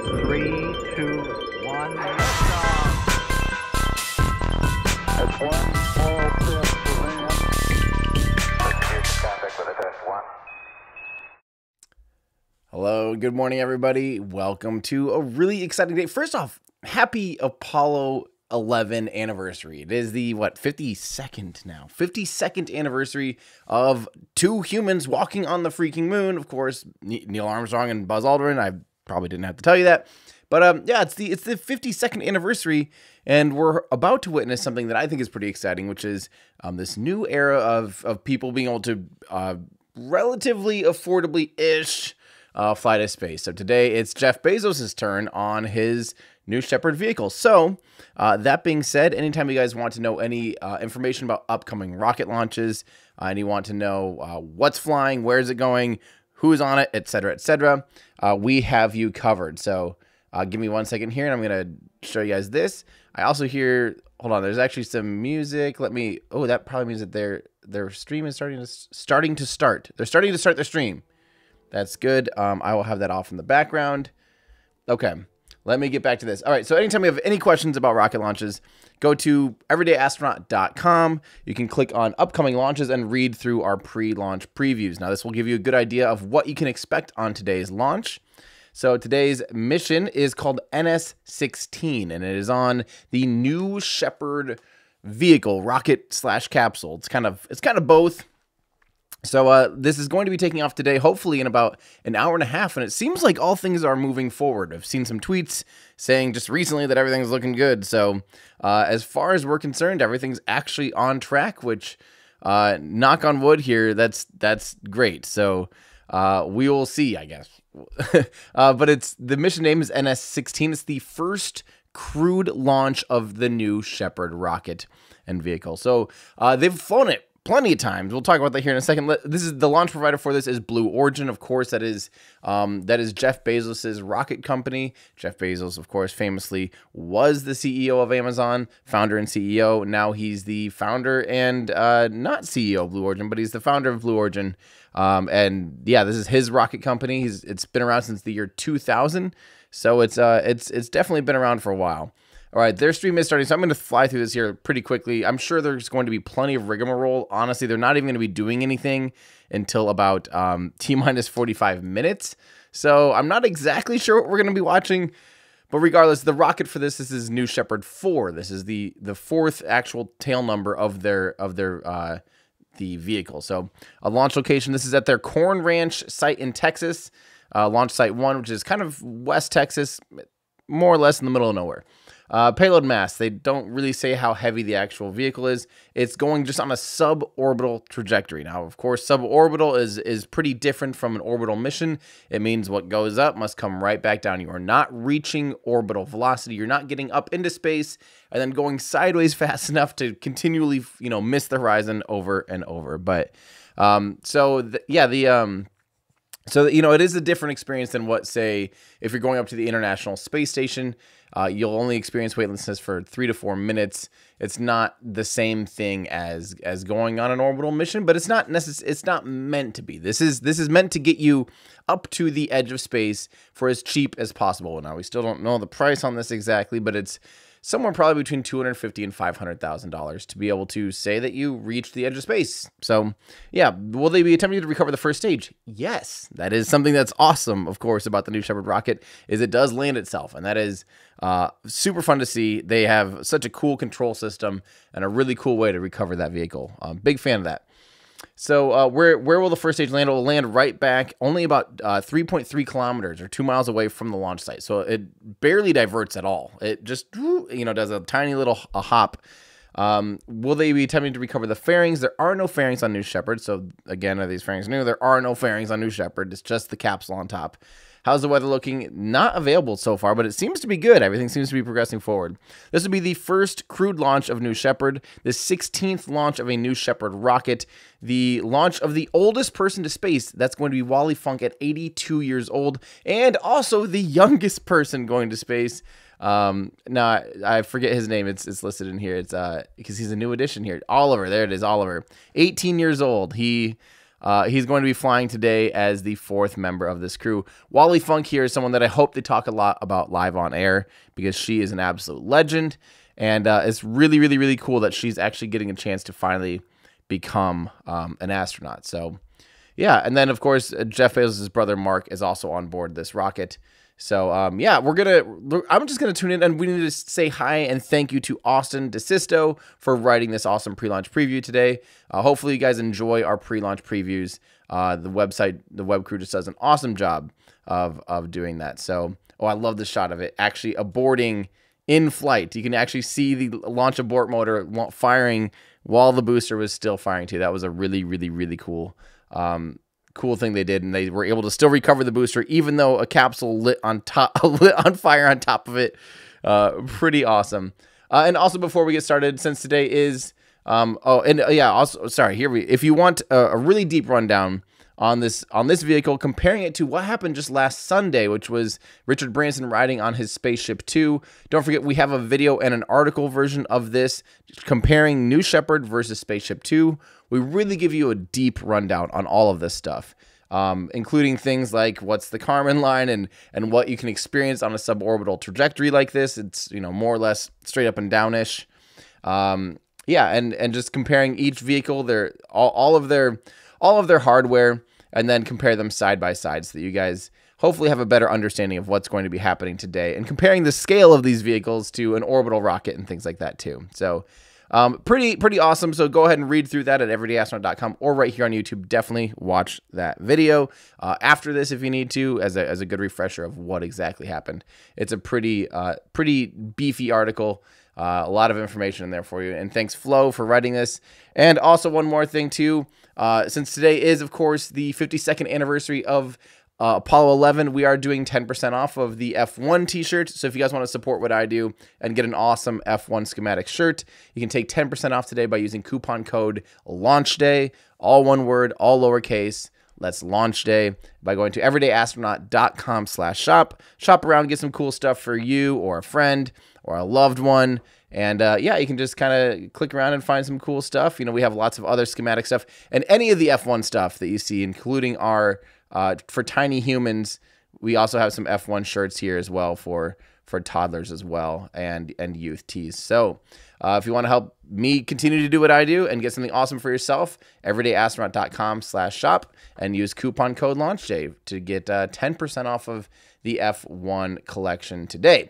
3, 2, 1, liftoff. That's one small step for man. Contact with a test 1. Hello, good morning, everybody. Welcome to a really exciting day. First off, happy Apollo 11 anniversary. It is the, 52nd now? 52nd anniversary of two humans walking on the freaking moon. Of course, Neil Armstrong and Buzz Aldrin. I probably didn't have to tell you that. But yeah, it's the 52nd anniversary, and we're about to witness something that I think is pretty exciting, which is this new era of people being able to relatively affordably-ish fly to space. So today it's Jeff Bezos' turn on his new Shepard vehicle. So that being said, anytime you guys want to know any information about upcoming rocket launches, and you want to know what's flying, where is it going, who's on it, etc., we have you covered. So give me 1 second here, and I'm going to show you guys this. I also hear, hold on, there's actually some music. Let me, oh, that probably means that their stream is starting to start. They're starting to start their stream. That's good. I will have that off in the background. Okay, let me get back to this. All right, so anytime you have any questions about rocket launches, go to everydayastronaut.com. You can click on upcoming launches and read through our pre-launch previews. Now, this will give you a good idea of what you can expect on today's launch. So today's mission is called NS-16, and it is on the new Shepard vehicle, rocket/capsule. It's kind of both. So this is going to be taking off today, hopefully in about an hour and a half, and it seems like all things are moving forward. I've seen some tweets saying just recently that everything's looking good. So as far as we're concerned, everything's actually on track, which, knock on wood here, that's great. So we will see, I guess. But the mission name is NS-16. It's the first crewed launch of the new Shepard rocket and vehicle. So they've flown it plenty of times. We'll talk about that here in a second. This is the launch provider for this is Blue Origin, of course. That is Jeff Bezos's rocket company. Jeff Bezos, of course, famously was the CEO of Amazon, founder and CEO. Now he's the founder and not CEO of Blue Origin, but he's the founder of Blue Origin. And yeah, this is his rocket company. It's been around since the year 2000, so it's definitely been around for a while. All right, there's 3 minutes starting, so I'm going to fly through this here pretty quickly. I'm sure there's going to be plenty of rigmarole. Honestly, they're not even going to be doing anything until about T-minus 45 minutes. So I'm not exactly sure what we're going to be watching. But regardless, the rocket for this is New Shepard 4. This is the 4th actual tail number of the vehicle. So a launch location, this is at their Corn Ranch site in Texas. Launch site 1, which is kind of West Texas, more or less in the middle of nowhere. Payload mass, they don't really say how heavy the actual vehicle is. It's going just on a suborbital trajectory. Now, of course, suborbital is pretty different from an orbital mission. It means what goes up must come right back down. You are not reaching orbital velocity. You're not getting up into space and then going sideways fast enough to continually, miss the horizon over and over. But so it is a different experience than what, say, if you're going up to the International Space Station. You'll only experience weightlessness for 3 to 4 minutes. It's not the same thing as going on an orbital mission, but it's not meant to be. This is meant to get you up to the edge of space for as cheap as possible. Now, we still don't know the price on this exactly, but it's somewhere probably between $250,000 and $500,000 to be able to say that you reached the edge of space. So, yeah, will they be attempting to recover the first stage? Yes, that is something that's awesome, of course, about the new Shepard rocket, is it does land itself, and that is super fun to see. They have such a cool control system and a really cool way to recover that vehicle. Big fan of that. So where will the first stage land? It will land right back only about 3.3 kilometers or 2 miles away from the launch site. So it barely diverts at all. It just, does a tiny little hop. Will they be attempting to recover the fairings? There are no fairings on New Shepard. So again, are these fairings new? There are no fairings on New Shepard. It's just the capsule on top. How's the weather looking? Not available so far, but it seems to be good. Everything seems to be progressing forward. This will be the first crewed launch of New Shepard, the 16th launch of a New Shepard rocket, the launch of the oldest person to space. That's going to be Wally Funk at 82 years old, and also the youngest person going to space. No, I forget his name. It's listed in here. It's because he's a new addition here. Oliver, there it is, Oliver. 18 years old. He's going to be flying today as the 4th member of this crew. Wally Funk here is someone that I hope they talk a lot about live on air because she is an absolute legend. And it's really, really, really cool that she's actually getting a chance to finally become an astronaut. So, yeah. And then, of course, Jeff Bezos' brother, Mark, is also on board this rocket. So, I'm just going to tune in, and we need to say hi and thank you to Austin DeSisto for writing this awesome pre-launch preview today. Hopefully you guys enjoy our pre-launch previews. The web crew just does an awesome job of doing that. So, I love the shot of it actually aborting in flight. You can actually see the launch abort motor firing while the booster was still firing too. That was a really, really, really cool thing they did, and they were able to still recover the booster even though a capsule lit on fire on top of it. Pretty awesome. And also, before we get started, since today is if you want a really deep rundown on this vehicle, comparing it to what happened just last Sunday, which was Richard Branson riding on his Spaceship 2. Don't forget, we have a video and an article version of this comparing New Shepard versus Spaceship 2. We really give you a deep rundown on all of this stuff, including things like what's the Kármán line and what you can experience on a suborbital trajectory like this. It's more or less straight up and downish. And just comparing each vehicle, all of their hardware, and then compare them side by side so that you guys hopefully have a better understanding of what's going to be happening today, and comparing the scale of these vehicles to an orbital rocket and things like that too. So pretty awesome. So go ahead and read through that at everydayastronaut.com or right here on YouTube. Definitely watch that video after this if you need to, as a good refresher of what exactly happened. It's a pretty beefy article. A lot of information in there for you. And thanks, Flo, for writing this. And also one more thing, too. Since today is, of course, the 52nd anniversary of Apollo 11, we are doing 10% off of the F1 t-shirt. So if you guys want to support what I do and get an awesome F1 schematic shirt, you can take 10% off today by using coupon code LAUNCHDAY, all one word, all lowercase. Let's launch day by going to everydayastronaut.com/shop. Shop around, get some cool stuff for you or a friend or a loved one. And yeah, you can just kind of click around and find some cool stuff. You know, we have lots of other schematic stuff and any of the F1 stuff that you see, including our for tiny humans. We also have some F1 shirts here as well for toddlers as well and youth tees. So if you want to help me continue to do what I do and get something awesome for yourself, everydayastronaut.com/shop and use coupon code LAUNCHDAY to get 10% off of the F1 collection today.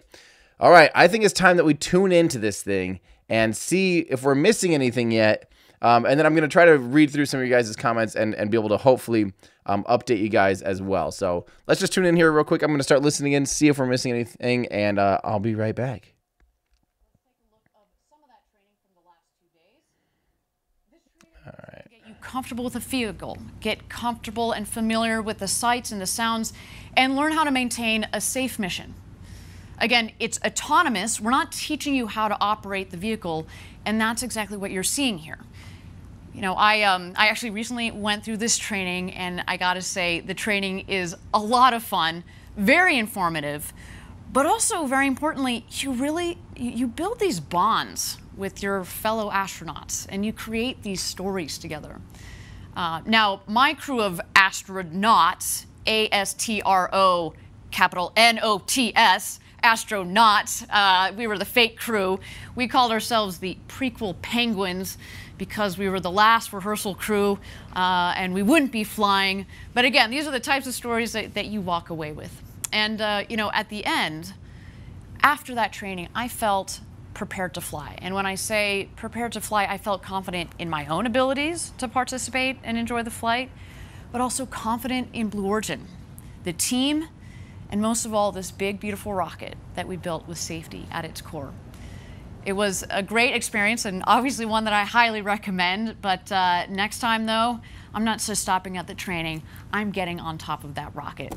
All right, I think it's time that we tune into this thing and see if we're missing anything yet. And then I'm going to try to read through some of you guys' comments and be able to hopefully update you guys as well. So let's just tune in here real quick. I'm going to start listening in, see if we're missing anything, and I'll be right back. All right. Get you comfortable with the vehicle, get comfortable and familiar with the sights and the sounds, and learn how to maintain a safe mission. Again, it's autonomous. We're not teaching you how to operate the vehicle, and that's exactly what you're seeing here. You know, I actually recently went through this training, and I gotta say, the training is a lot of fun, very informative, but also very importantly, you build these bonds with your fellow astronauts, and you create these stories together. Now, my crew of astronauts, A-S-T-R-O, capital N-O-T-S, astronauts, we were the fake crew. We called ourselves the prequel penguins because we were the last rehearsal crew and we wouldn't be flying. But again, these are the types of stories that you walk away with. And you know, at the end, after that training, I felt prepared to fly. And when I say prepared to fly, I felt confident in my own abilities to participate and enjoy the flight, but also confident in Blue Origin, the team, and most of all, this big, beautiful rocket that we built with safety at its core. It was a great experience and obviously one that I highly recommend, but next time though, I'm not just stopping at the training, I'm getting on top of that rocket.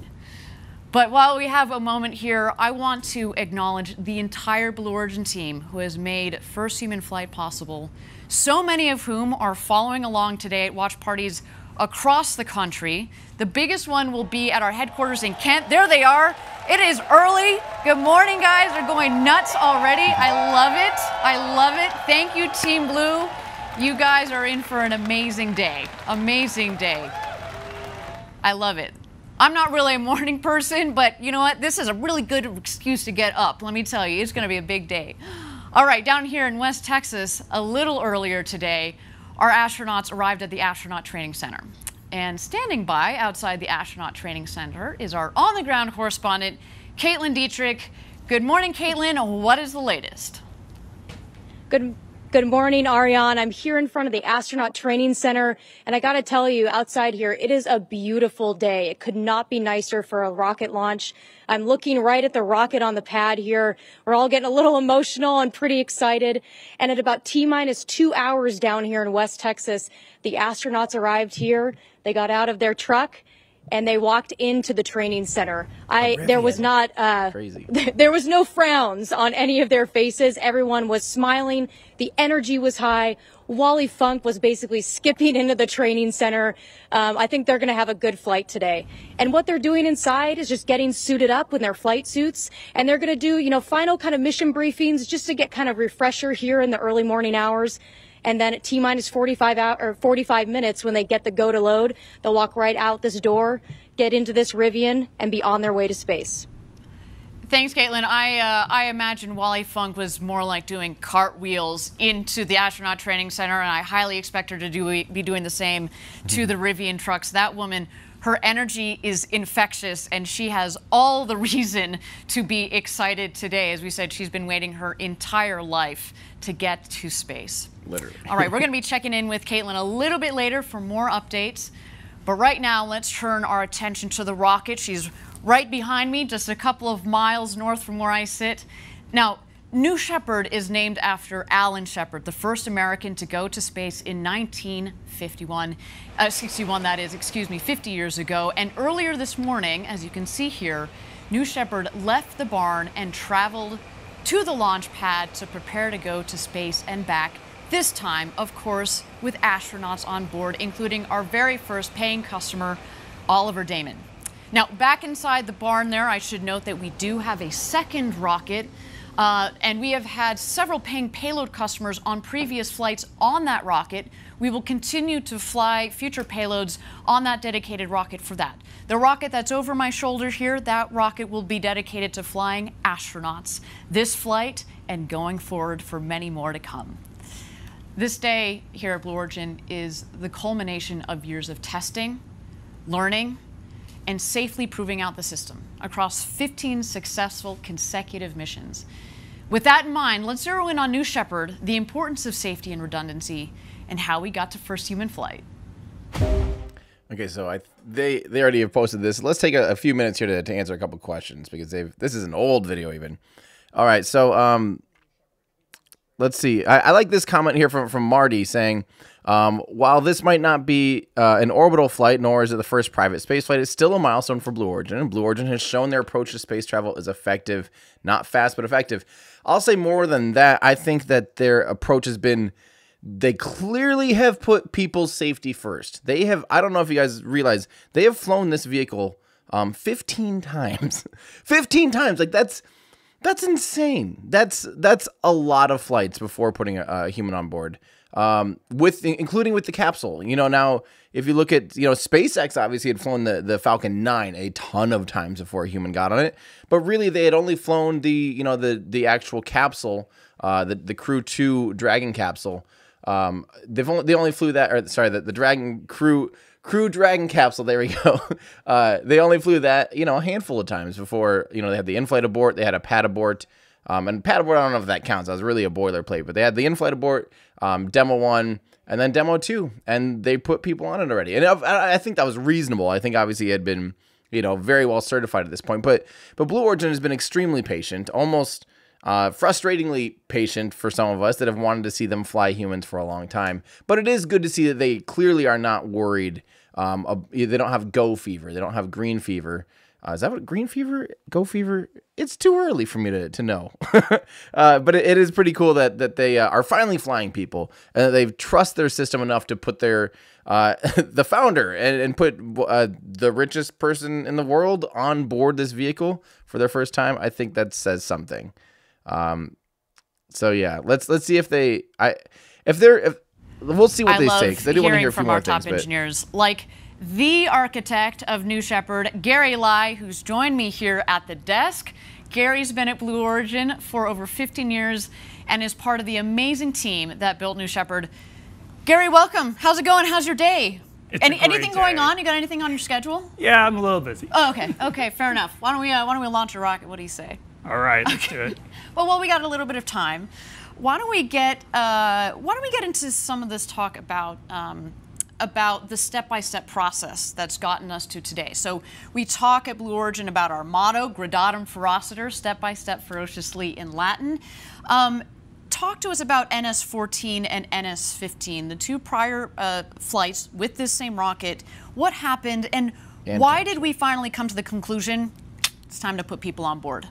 But while we have a moment here, I want to acknowledge the entire Blue Origin team who has made first human flight possible, so many of whom are following along today at watch parties across the country. The biggest one will be at our headquarters in Kent. There they are. It is early. Good morning, guys. They're going nuts already. I love it. I love it. Thank you, Team Blue. You guys are in for an amazing day. Amazing day. I love it. I'm not really a morning person, but you know what? This is a really good excuse to get up. Let me tell you, it's going to be a big day. All right, down here in West Texas, a little earlier today, our astronauts arrived at the Astronaut Training Center. And standing by outside the Astronaut Training Center is our on-the-ground correspondent, Caitlin Dietrich. Good morning, Caitlin. What is the latest? Good morning, Ariane. I'm here in front of the Astronaut Training Center, and I gotta tell you, outside here, it is a beautiful day. It could not be nicer for a rocket launch. I'm looking right at the rocket on the pad here. We're all getting a little emotional and pretty excited. And at about T-minus 2 hours down here in West Texas, the astronauts arrived here. They got out of their truck and they walked into the training center. There was not, Crazy. There was no frowns on any of their faces. Everyone was smiling. The energy was high. Wally Funk was basically skipping into the training center. I think they're going to have a good flight today. And what they're doing inside is just getting suited up in their flight suits. And they're going to do, you know, final kind of mission briefings just to get kind of refresher here in the early morning hours. And then at T-minus 45 minutes, when they get the go to load, they'll walk right out this door, get into this Rivian, and be on their way to space. Thanks, Caitlin. I imagine Wally Funk was more like doing cartwheels into the Astronaut Training Center, and I highly expect her to be doing the same to the Rivian trucks. That woman, her energy is infectious, and she has all the reason to be excited today. As we said, she's been waiting her entire life to get to space. Literally. All right, we're going to be checking in with Caitlin a little bit later for more updates. But right now, let's turn our attention to the rocket. She's right behind me, just a couple of miles north from where I sit. Now, New Shepard is named after Alan Shepard, the first American to go to space in 1951. 61, that is, 50 years ago. And earlier this morning, as you can see here, New Shepard left the barn and traveled to the launch pad to prepare to go to space and back. This time, of course, with astronauts on board, including our very first paying customer, Oliver Damon. Now, back inside the barn there, I should note that we do have a second rocket. And we have had several paying payload customers on previous flights on that rocket. We will continue to fly future payloads on that dedicated rocket for that. The rocket that's over my shoulder here, that rocket will be dedicated to flying astronauts this flight and going forward for many more to come. This day here at Blue Origin is the culmination of years of testing, learning, and safely proving out the system across 15 successful consecutive missions. With that in mind, let's zero in on New Shepard, the importance of safety and redundancy, and how we got to first human flight. Okay, so they already have posted this. Let's take a few minutes here to answer a couple questions because this is an old video even. All right, so let's see. I like this comment here from Marty saying, while this might not be an orbital flight, nor is it the first private space flight, it's still a milestone for Blue Origin. And Blue Origin has shown their approach to space travel is effective, not fast, but effective. I'll say more than that. I think that their approach has been, they clearly have put people's safety first. They have, I don't know if you guys realize, they have flown this vehicle 15 times. 15 times. Like that's insane. That's a lot of flights before putting a human on board. Including with the capsule. You know, now if you look at, SpaceX obviously had flown the Falcon 9 a ton of times before a human got on it, but really they had only flown the actual capsule, the Crew 2 Dragon capsule. They only flew that, or sorry, the Dragon Crew Dragon capsule. There we go. They only flew that, a handful of times before, they had the in-flight abort, they had a pad abort. And pad abort, I don't know if that counts. That was really a boilerplate, but they had the in-flight abort, demo 1, and then demo 2, and they put people on it already. And I think that was reasonable. I think obviously it had been, very well certified at this point. But Blue Origin has been extremely patient, almost frustratingly patient for some of us that have wanted to see them fly humans for a long time. But it is good to see that they clearly are not worried. They don't have go fever. They don't have green fever. Is that what green fever, go fever? It's too early for me to know. But it is pretty cool that they are finally flying people and that they've trust their system enough to put their the founder and put the richest person in the world on board this vehicle for their first time. I think that says something. So yeah, let's see if we'll see what they say, because I do want to hear a few more things. From our top engineers, like the architect of New Shepard, Gary Lai, who's joined me here at the desk. Gary's been at Blue Origin for over 15 years and is part of the amazing team that built New Shepard. Gary, welcome. How's it going? How's your day? Anything going on? You got anything on your schedule? Yeah, I'm a little busy. Oh, okay. Okay, fair enough. Why don't we launch a rocket? What do you say? All right, let's do it. Well, while we got a little bit of time, why don't we get into some of this talk about the step-by-step process that's gotten us to today. So we talk at Blue Origin about our motto, Gradatum Ferociter, step-by-step ferociously in Latin. Talk to us about NS-14 and NS-15, the two prior flights with this same rocket. What happened, and why did we finally come to the conclusion it's time to put people on board?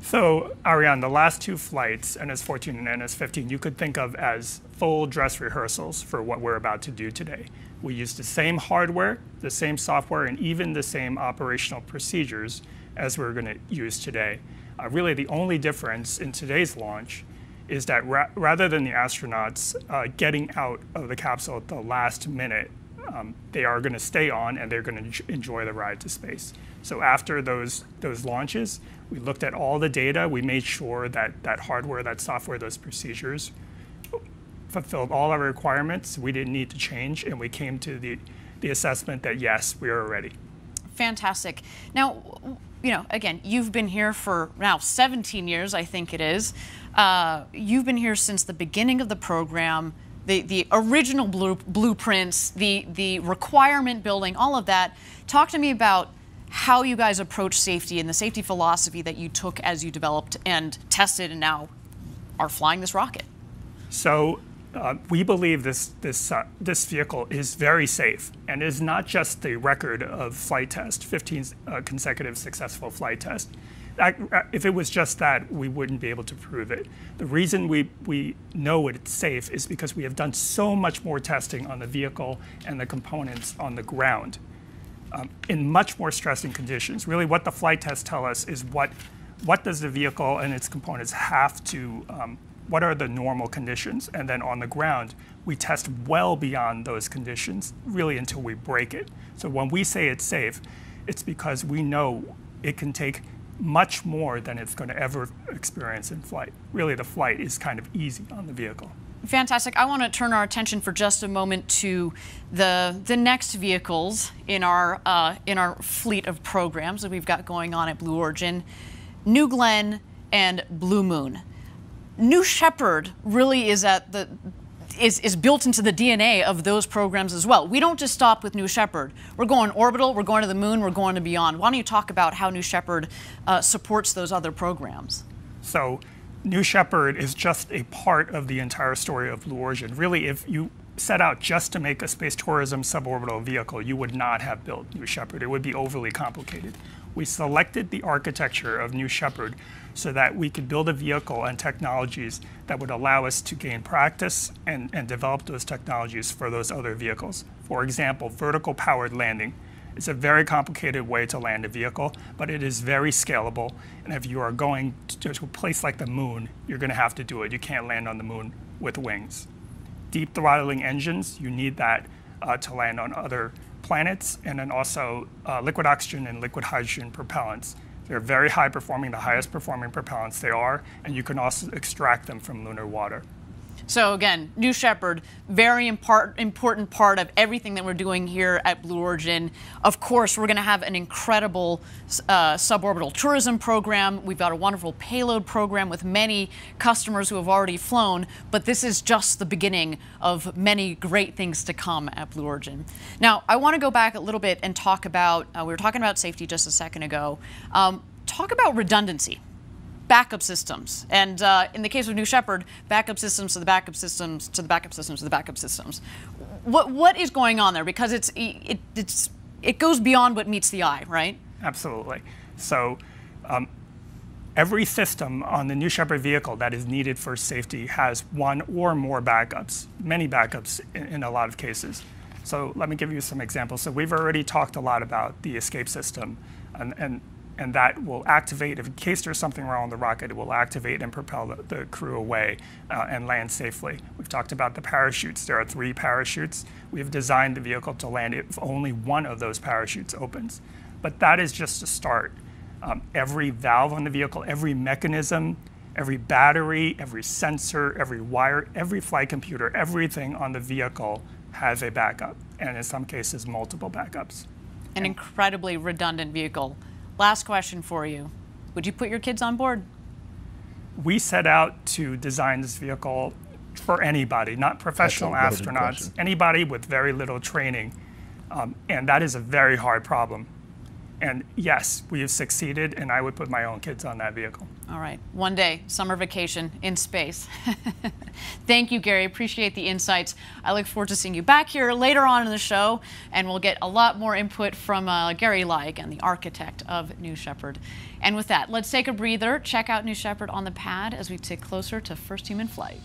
So, Ariane, the last two flights, NS-14 and NS-15, you could think of as full dress rehearsals for what we're about to do today. We used the same hardware, the same software, and even the same operational procedures as we're going to use today. Really, the only difference in today's launch is that rather than the astronauts getting out of the capsule at the last minute, they are going to stay on and they're going to enjoy the ride to space. So after those launches, we looked at all the data. We made sure that that hardware, that software, those procedures fulfilled all our requirements. We didn't need to change, and we came to the assessment that yes, we are ready. Fantastic. Now, again, you've been here for now 17 years, I think it is. You've been here since the beginning of the program. The original blueprints, the requirement building, all of that. Talk to me about how you guys approach safety and the safety philosophy that you took as you developed and tested and now are flying this rocket? So we believe this vehicle is very safe, and is not just the record of flight tests, 15 consecutive successful flight tests. If it was just that, we wouldn't be able to prove it. The reason we know it's safe is because we have done so much more testing on the vehicle and the components on the ground in much more stressing conditions. Really, what the flight tests tell us is what does the vehicle and its components have to, what are the normal conditions? And then on the ground, we test well beyond those conditions, really until we break it. So when we say it's safe, it's because we know it can take much more than it's going to ever experience in flight. Really, the flight is kind of easy on the vehicle. Fantastic. I want to turn our attention for just a moment to the next vehicles in our fleet of programs that we've got going on at Blue Origin, New Glenn and Blue Moon. New Shepard really is is built into the DNA of those programs as well. We don't just stop with New Shepard. We're going orbital, we're going to the moon, we're going to beyond. Why don't you talk about how New Shepard supports those other programs? So New Shepard is just a part of the entire story of Blue Origin. Really, if you set out just to make a space tourism suborbital vehicle, you would not have built New Shepard. It would be overly complicated. We selected the architecture of New Shepard so that we could build a vehicle and technologies that would allow us to gain practice and develop those technologies for those other vehicles. For example, vertical powered landing. It's a very complicated way to land a vehicle, but it is very scalable. And if you are going to a place like the moon, you're going to have to do it. You can't land on the moon with wings. Deep throttling engines, you need that to land on other planets, and then also liquid oxygen and liquid hydrogen propellants. They're very high performing, the highest performing propellants they are, and you can also extract them from lunar water. So again, New Shepard, very important part of everything that we're doing here at Blue Origin. Of course, we're going to have an incredible suborbital tourism program. We've got a wonderful payload program with many customers who have already flown, but this is just the beginning of many great things to come at Blue Origin. Now, I want to go back a little bit and talk about, we were talking about safety just a second ago. Talk about redundancy. Backup systems, and in the case of New Shepard, backup systems to the backup systems to the backup systems to the backup systems. What is going on there? Because it goes beyond what meets the eye, right? Absolutely. So every system on the New Shepard vehicle that is needed for safety has one or more backups, many backups in a lot of cases. So let me give you some examples. So we've already talked a lot about the escape system, and that will activate, in case there's something wrong with the rocket, it will activate and propel the crew away and land safely. We've talked about the parachutes. There are 3 parachutes. We've designed the vehicle to land if only one of those parachutes opens. But that is just a start. Every valve on the vehicle, every mechanism, every battery, every sensor, every wire, every flight computer, everything on the vehicle has a backup, and in some cases, multiple backups. An incredibly redundant vehicle. Last question for you. Would you put your kids on board? We set out to design this vehicle for anybody, not professional astronauts, anybody with very little training. And that is a very hard problem. And yes, we have succeeded, and I would put my own kids on that vehicle. All right. One day, summer vacation in space. Thank you, Gary. Appreciate the insights. I look forward to seeing you back here later on in the show, and we'll get a lot more input from Gary Lai, again, the architect of New Shepard. And with that, let's take a breather, check out New Shepard on the pad as we take closer to first human flight.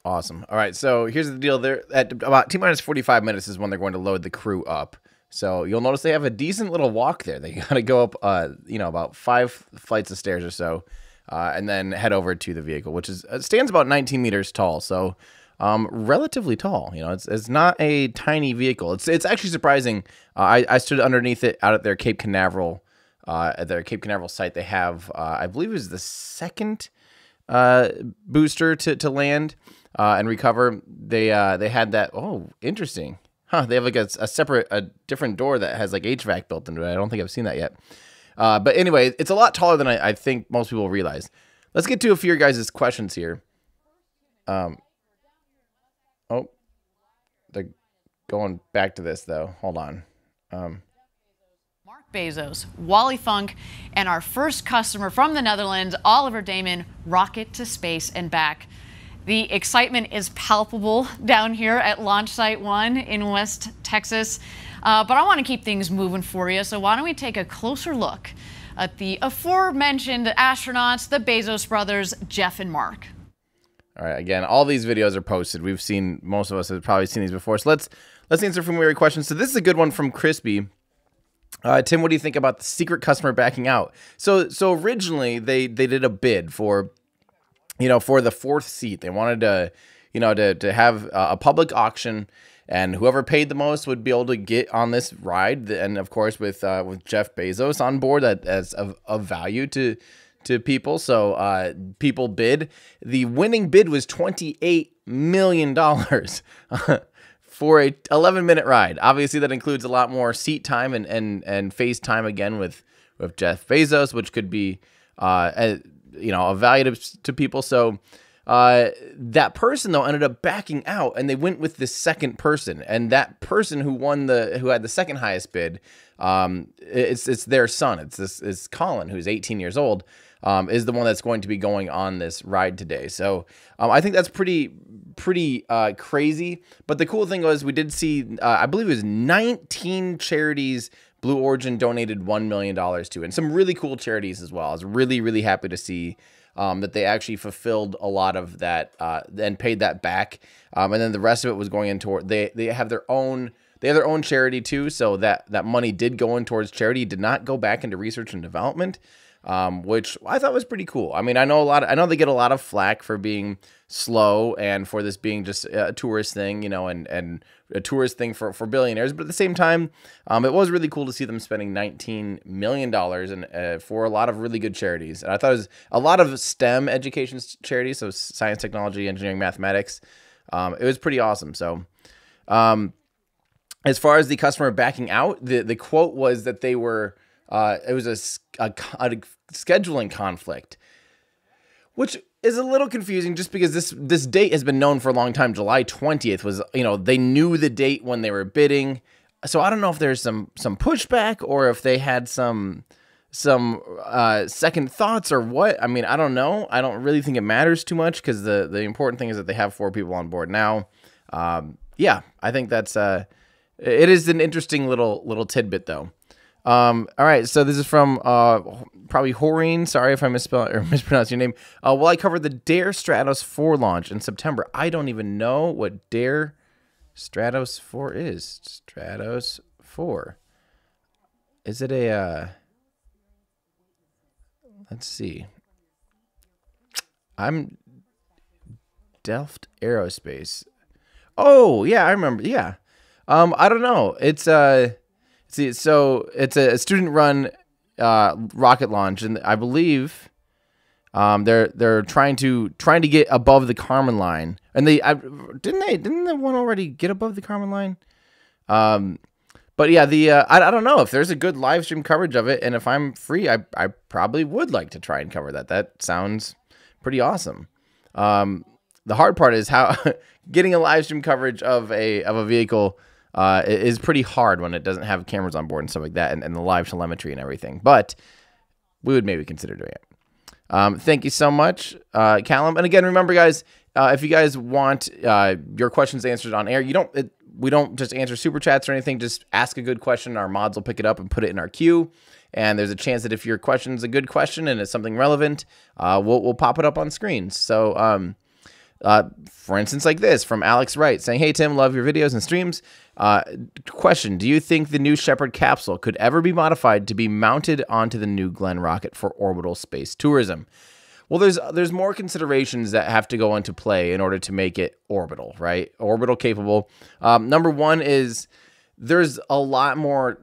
Awesome. All right, so here's the deal. They're at about T-minus 45 minutes is when they're going to load the crew up. So you'll notice they have a decent little walk there. They got to go up, about 5 flights of stairs or so, and then head over to the vehicle, which is stands about 19 meters tall. So relatively tall. It's not a tiny vehicle. It's actually surprising. I stood underneath it out at their Cape Canaveral, site. They have, I believe it was the second booster to land and recover. They had that. Oh, interesting. Huh, they have like a different door that has like HVAC built into it. I don't think I've seen that yet. But anyway, it's a lot taller than I think most people realize. Let's get to a few of your guys' questions here. Oh, they're going back to this though. Hold on. Bezos, Wally Funk, and our first customer from the Netherlands, Oliver Damon, rocket to space and back. The excitement is palpable down here at Launch Site 1 in West Texas, but I want to keep things moving for you, so why don't we take a closer look at the aforementioned astronauts, the Bezos brothers, Jeff and Mark. All right, again, all these videos are posted. We've seen, most of us have probably seen these before, so let's answer familiar questions. So this is a good one from Crispy. Tim, what do you think about the secret customer backing out? So originally they did a bid for, for the 4th seat. They wanted to have a public auction, and whoever paid the most would be able to get on this ride. And of course, with Jeff Bezos on board, that's of value to people. So people bid. The winning bid was $28 million. For a 11-minute ride. Obviously, that includes a lot more seat time and face time again with Jeff Bezos, which could be of value to people. So that person though ended up backing out, and they went with the second person. And that person who had the second highest bid, it's their son. It's Colin, who's 18 years old. Is the one that's going to be going on this ride today. So I think that's pretty crazy. But the cool thing was we did see, I believe it was 19 charities Blue Origin donated $1 million to, and some really cool charities as well. I was really, really happy to see that they actually fulfilled a lot of that and paid that back. And then the rest of it was going into, they have their own charity too. So that money did go in towards charity, did not go back into research and development. Which I thought was pretty cool. I mean, I know they get a lot of flack for being slow and for this being just a tourist thing, and a tourist thing for billionaires. But at the same time, it was really cool to see them spending $19 million and for a lot of really good charities. And I thought it was a lot of STEM education charities, so science, technology, engineering, mathematics. It was pretty awesome. So, as far as the customer backing out, the quote was that they were. It was a scheduling conflict, which is a little confusing just because this date has been known for a long time. July 20th was, they knew the date when they were bidding. So I don't know if there's some pushback or if they had some second thoughts or what. I mean, I don't know. I don't really think it matters too much because the important thing is that they have 4 people on board now. Yeah, I think that's it is an interesting little tidbit though. All right, so this is from probably Horeen. Sorry if I mispronounced your name. Well, I covered the Dare Stratos 4 launch in September. I don't even know what Dare Stratos 4 is. Stratos 4. Is it a? Let's see. I'm Delft Aerospace. Oh yeah, I remember. Yeah. I don't know. It's See, so it's a student-run rocket launch, and I believe they're trying to get above the Kármán line, and didn't the one already get above the Kármán line? But yeah, I don't know if there's a good live stream coverage of it, and if I'm free, I probably would like to try and cover that. That sounds pretty awesome. The hard part is how getting a live stream coverage of a vehicle. Is pretty hard when it doesn't have cameras on board and stuff like that, and the live telemetry and everything. But we would maybe consider doing it. Thank you so much, Callum. And again, remember, guys, if you guys want your questions answered on air, we don't just answer super chats or anything. Just ask a good question. Our mods will pick it up and put it in our queue. And there's a chance that if your question is a good question and it's something relevant, we'll pop it up on screens. So, for instance, like this from Alex Wright saying, "Hey Tim, love your videos and streams. Question: do you think the new Shepard capsule could ever be modified to be mounted onto the New Glenn rocket for orbital space tourism?" Well, there's more considerations that have to go into play in order to make it orbital, right? Orbital capable. Number one is there's a lot more.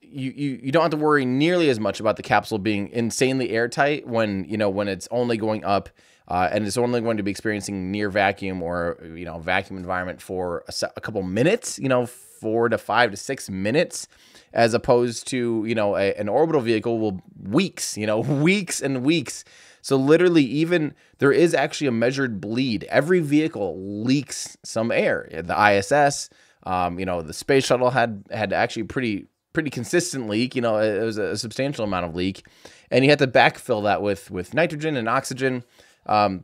You don't have to worry nearly as much about the capsule being insanely airtight when it's only going up. And it's only going to be experiencing near vacuum or, vacuum environment for a couple minutes, 4 to 5 to 6 minutes, as opposed to, an orbital vehicle will weeks, weeks and weeks. So literally even there is actually a measured bleed. Every vehicle leaks some air. The ISS, the space shuttle had actually pretty consistent leak. You know, it was a substantial amount of leak, and you had to backfill that with nitrogen and oxygen. Oh,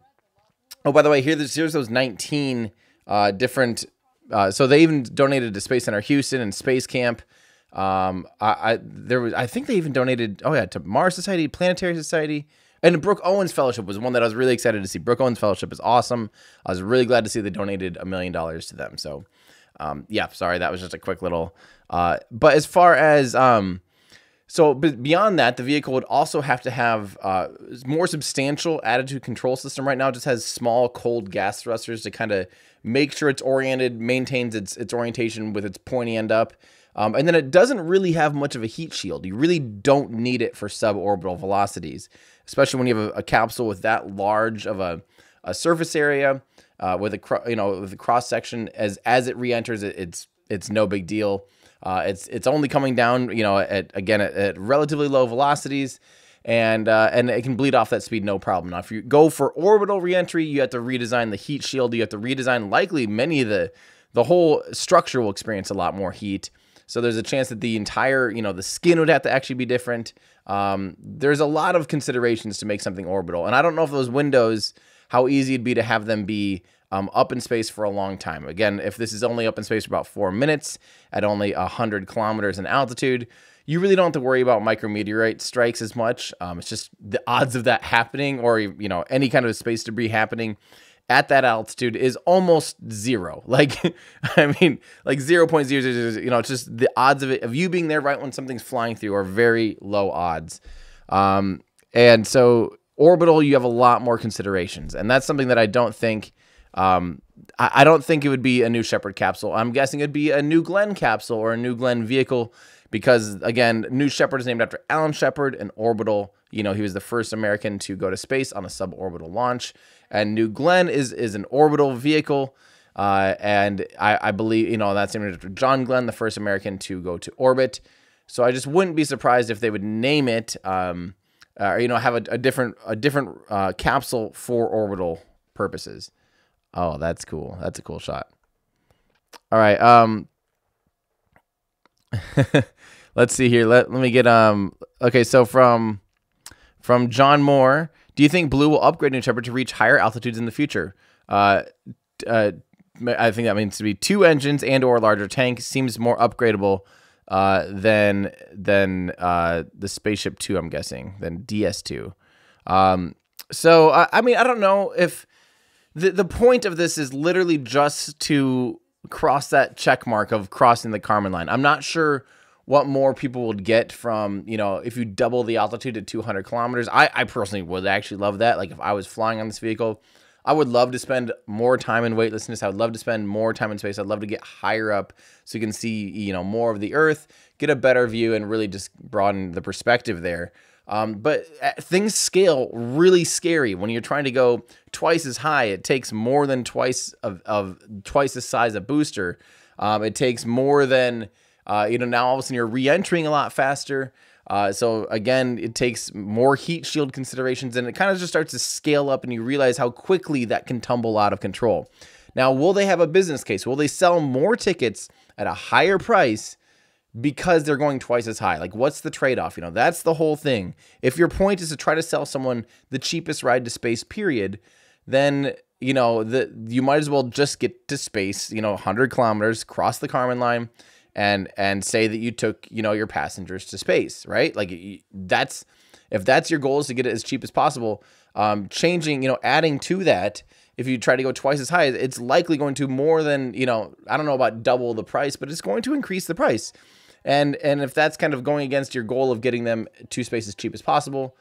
by the way, here's those 19 different. So they even donated to Space Center Houston and Space Camp. I think they even donated. Oh yeah, to Mars Society, Planetary Society. And the Brooke Owens Fellowship was one that I was really excited to see. Brooke Owens Fellowship is awesome. I was really glad to see they donated $1 million to them. So, yeah, sorry, that was just a quick little. But as far as but beyond that, the vehicle would also have to have more substantial attitude control system. Right now, it just has small cold gas thrusters to kind of make sure it's oriented, maintains its orientation with its pointy end up. And then it doesn't really have much of a heat shield. You really don't need it for suborbital velocities, especially when you have a capsule with that large of a surface area with a cross section. As it re-enters, it's no big deal. It's only coming down, at relatively low velocities, and it can bleed off that speed no problem. Now, if you go for orbital reentry, you have to redesign the heat shield. You have to redesign likely many of the whole structure will experience a lot more heat. So there's a chance that the entire, the skin would have to actually be different. There's a lot of considerations to make something orbital. And I don't know if those windows, how easy it'd be to have them be up in space for a long time. Again, if this is only up in space for about 4 minutes at only 100 kilometers in altitude, you really don't have to worry about micrometeorite strikes as much. It's just the odds of that happening, or, any kind of space debris happening at that altitude is almost zero. Like, I mean, like 0.000, it's just the odds of you being there right when something's flying through are very low odds. And so orbital, you have a lot more considerations. And that's something that I don't think, I don't think it would be a new Shepard capsule. I'm guessing it'd be a New Glenn capsule or a New Glenn vehicle because, again, New Shepard is named after Alan Shepard, an orbital. He was the first American to go to space on a suborbital launch. And New Glenn is an orbital vehicle, and I believe, that's named after John Glenn, the first American to go to orbit. So I just wouldn't be surprised if they would name it, have a different capsule for orbital purposes. Oh, that's cool. That's a cool shot. All right. Let's see here. Let me get okay. So from John Moore. Do you think Blue will upgrade New Shepard to reach higher altitudes in the future? I think that means to be 2 engines and or larger tank. Seems more upgradable than the Spaceship 2, I'm guessing, than DS2. So, I mean, I don't know if the point of this is literally just to cross that check mark of crossing the Kármán line. I'm not sure what more people would get from, if you double the altitude to 200 kilometers. I personally would actually love that. Like, if I was flying on this vehicle, I would love to spend more time in weightlessness. I would love to spend more time in space. I'd love to get higher up so you can see, more of the Earth, get a better view, and really just broaden the perspective there. But things scale really scary. When you're trying to go twice as high, it takes more than twice the size of booster. It takes more than... now all of a sudden you're re-entering a lot faster. So again, it takes more heat shield considerations, and it kind of just starts to scale up, and you realize how quickly that can tumble out of control. Now, will they have a business case? Will they sell more tickets at a higher price because they're going twice as high? Like, what's the trade-off? That's the whole thing. If your point is to try to sell someone the cheapest ride to space, period, then you might as well just get to space, 100 kilometers, cross the Kármán line, and say that you took, your passengers to space, right? Like, if that's your goal, is to get it as cheap as possible, adding to that, if you try to go twice as high, it's likely going to more than, I don't know about double the price, but it's going to increase the price. And if that's kind of going against your goal of getting them to space as cheap as possible,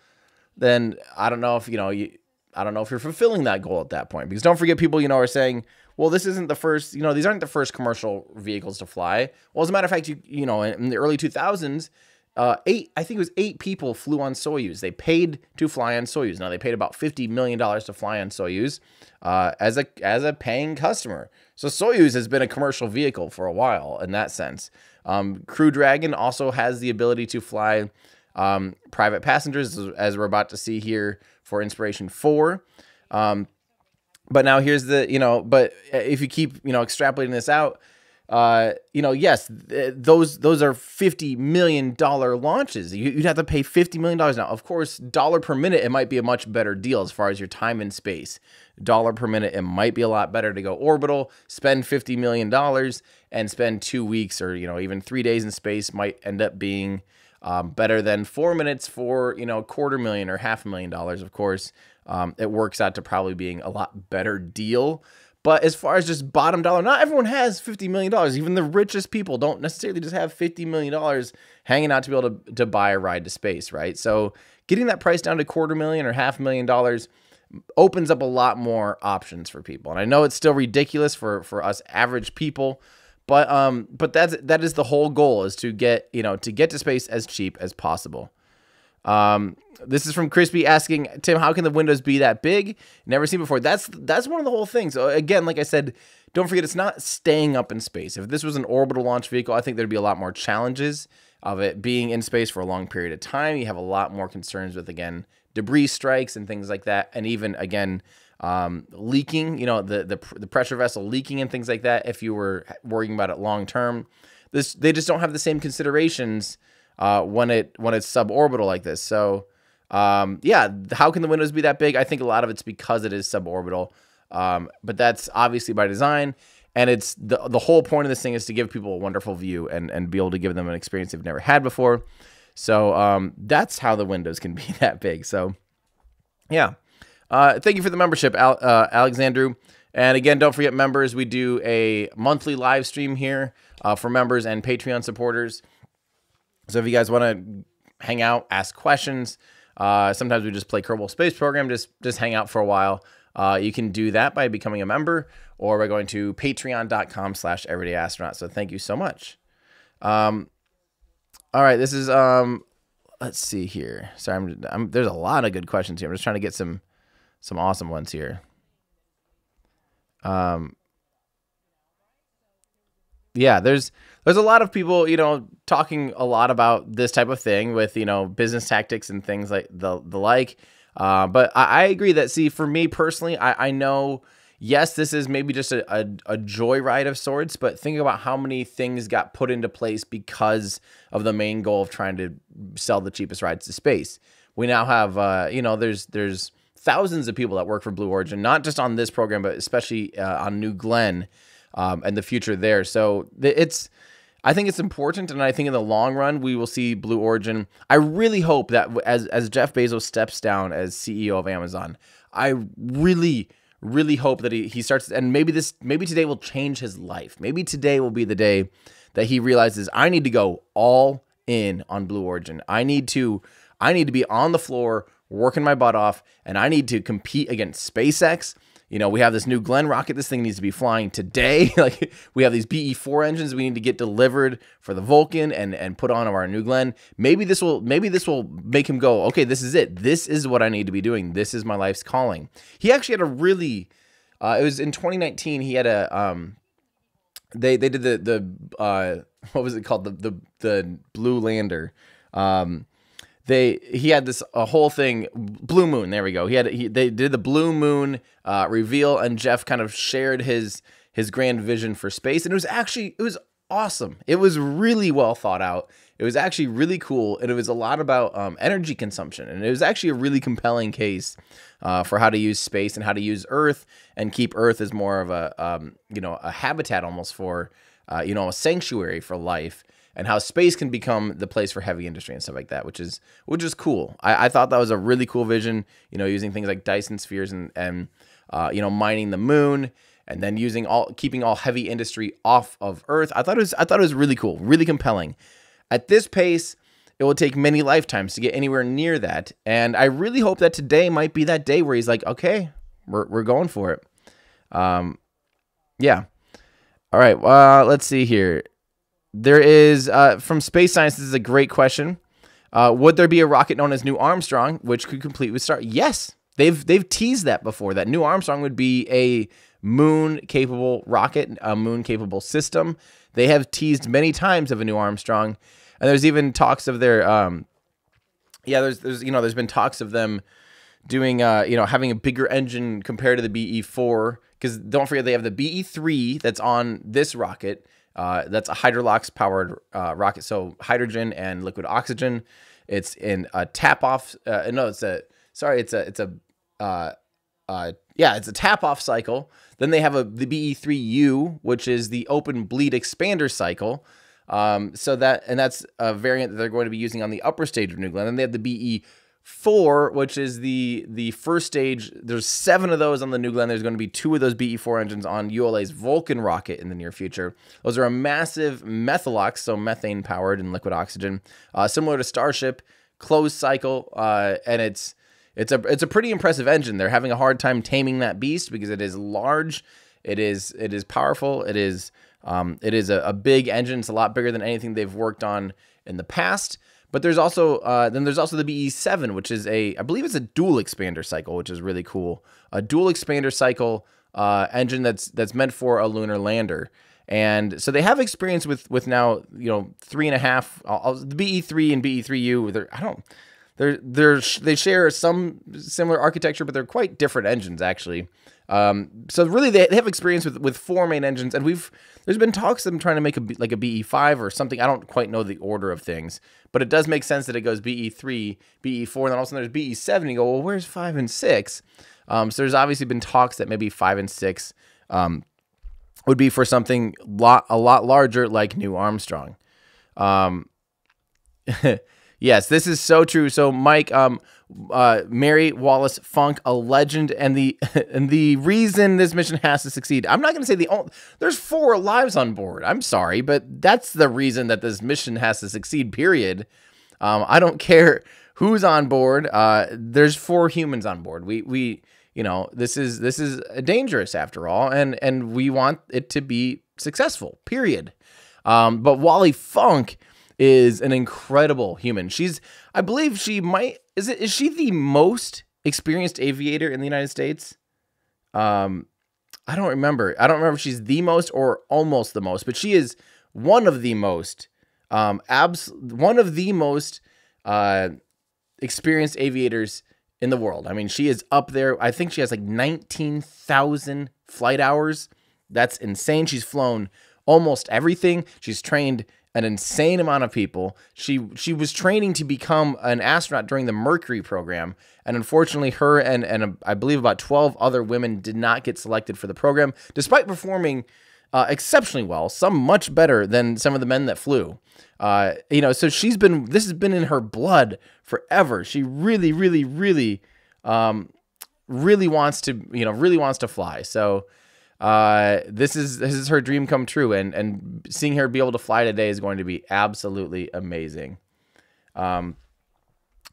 then I don't know if, I don't know if you're fulfilling that goal at that point. Because don't forget, people, are saying, well, this isn't the first, these aren't the first commercial vehicles to fly. Well, as a matter of fact, in the early 2000s, I think it was 8 people flew on Soyuz. They paid to fly on Soyuz. Now, they paid about $50 million to fly on Soyuz as a paying customer. So Soyuz has been a commercial vehicle for a while in that sense. Crew Dragon also has the ability to fly private passengers, as we're about to see here for Inspiration 4. But now here's the, but if you keep, extrapolating this out, you know, yes, those are $50 million launches. You'd have to pay $50 million now. Of course, dollar per minute, it might be a much better deal as far as your time in space. Dollar per minute, it might be a lot better to go orbital, spend $50 million, and spend 2 weeks or, you know, even 3 days in space might end up being better than 4 minutes for, you know, $250,000 or $500,000. Of course, it works out to probably being a lot better deal. But as far as just bottom dollar, not everyone has $50 million. Even the richest people don't necessarily just have $50 million hanging out to be able to buy a ride to space, right? So getting that price down to $250,000 or $500,000 opens up a lot more options for people. And I know it's still ridiculous for us average people, but that is the whole goal, is to get, you know, to get to space as cheap as possible. This is from Crispy asking, Tim, how can the windows be that big? Never seen before. That's one of the whole things. So again, like I said, don't forget, it's not staying up in space. If this was an orbital launch vehicle, I think there'd be a lot more challenges of it being in space for a long period of time. You have a lot more concerns with, again, debris strikes and things like that. And even, again, leaking, you know, the pressure vessel leaking and things like that. If you were worrying about it long term, they just don't have the same considerations when it's suborbital like this. So yeah, how can the windows be that big? I think a lot of it's because it is suborbital, but that's obviously by design. And it's the whole point of this thing is to give people a wonderful view and be able to give them an experience they've never had before. So that's how the windows can be that big. So yeah, thank you for the membership, Alexandru. And again, don't forget, members, we do a monthly live stream here for members and Patreon supporters. So if you guys want to hang out, ask questions, sometimes we just play Kerbal Space Program, just hang out for a while. You can do that by becoming a member or by going to patreon.com/everydayastronaut. So thank you so much. All right, this is, let's see here. Sorry, there's a lot of good questions here. I'm just trying to get some awesome ones here. Yeah, there's a lot of people, you know, talking a lot about this type of thing with, you know, business tactics and things like the like. But I agree that, see, for me personally, I know, yes, this is maybe just a joyride of sorts, but think about how many things got put into place because of the main goal of trying to sell the cheapest rides to space. We now have, you know, there's thousands of people that work for Blue Origin, not just on this program, but especially on New Glenn and the future there. So I think it's important, and I think in the long run, we will see Blue Origin. I really hope that as Jeff Bezos steps down as CEO of Amazon, I really hope that he starts, and maybe today will change his life. Maybe today will be the day that he realizes, I need to go all in on Blue Origin. I need to be on the floor, working my butt off, and I need to compete against SpaceX. You know, we have this New Glenn rocket. This thing needs to be flying today. Like, we have these BE-4 engines we need to get delivered for the Vulcan and put on our New Glenn. Maybe this will make him go, okay, this is it. This is what I need to be doing. This is my life's calling. He actually had a really, it was in 2019. He had a, they did the what was it called? The Blue Lander. He had this whole thing, Blue Moon. There we go. They did the Blue Moon reveal, and Jeff kind of shared his grand vision for space, and it was awesome. It was really well thought out. It was actually really cool, and it was a lot about energy consumption, and it was actually a really compelling case for how to use space and how to use Earth and keep Earth as more of a you know, a habitat almost for you know, a sanctuary for life. And how space can become the place for heavy industry and stuff like that, which is cool. I thought that was a really cool vision, you know, using things like Dyson spheres and you know, mining the moon, and then keeping all heavy industry off of Earth. I thought it was really cool, really compelling. At this pace, it will take many lifetimes to get anywhere near that, and I really hope that today might be that day where he's like, okay, we're going for it. Yeah. All right. Let's see here. There is, from Space Science, this is a great question. Would there be a rocket known as New Armstrong, which could complete with Star? Yes, they've teased that before, that New Armstrong would be a moon-capable rocket, a moon-capable system. They have teased many times of a New Armstrong, and there's even talks of their, there's been talks of them doing, you know, having a bigger engine compared to the BE-4, because don't forget they have the BE-3 that's on this rocket. That's a Hydrolox powered rocket. So hydrogen and liquid oxygen. It's in a tap off. No, it's a tap off cycle. Then they have the BE3U, which is the open bleed expander cycle. That's a variant that they're going to be using on the upper stage of New Glenn. And they have the BE4, which is the first stage. There's 7 of those on the New Glenn. There's going to be 2 of those BE4 engines on ULA's Vulcan rocket in the near future. Those are a massive methalox, so methane powered and liquid oxygen, similar to Starship, closed cycle, and it's a pretty impressive engine. They're having a hard time taming that beast because it is large, it is powerful, it is a big engine. It's a lot bigger than anything they've worked on in the past. But there's also the BE7, which is I believe it's a dual expander cycle, which is really cool. A dual expander cycle engine that's meant for a lunar lander. And so they have experience with now 3.5 the BE3 and BE3U. They share some similar architecture, but they're quite different engines actually. So really they have experience with 4 main engines, and there's been talks of them trying to make a BE5 or something. I don't quite know the order of things, but it does make sense that it goes BE3, BE4, and then also there's BE7. And you go, well, where's 5 and 6? So there's obviously been talks that maybe 5 and 6 would be for something a lot larger, like New Armstrong. Yes, this is so true. So Mike, Mary Wallace Funk, a legend, and the reason this mission has to succeed. I'm not going to say there's 4 lives on board. I'm sorry, but that's the reason that this mission has to succeed. Period. I don't care who's on board. There's 4 humans on board. This is dangerous after all, and we want it to be successful. Period. But Wally Funk is an incredible human. I believe is she the most experienced aviator in the United States? I don't remember. I don't remember if she's the most or almost the most, but she is one of the most, experienced aviators in the world. I mean, she is up there. I think she has like 19,000 flight hours. That's insane. She's flown almost everything. She's trained an insane amount of people. She was training to become an astronaut during the Mercury program, and unfortunately her and I believe about 12 other women did not get selected for the program, despite performing exceptionally well, some much better than some of the men that flew. So this has been in her blood forever. She really wants to fly. So this is her dream come true, and seeing her be able to fly today is going to be absolutely amazing.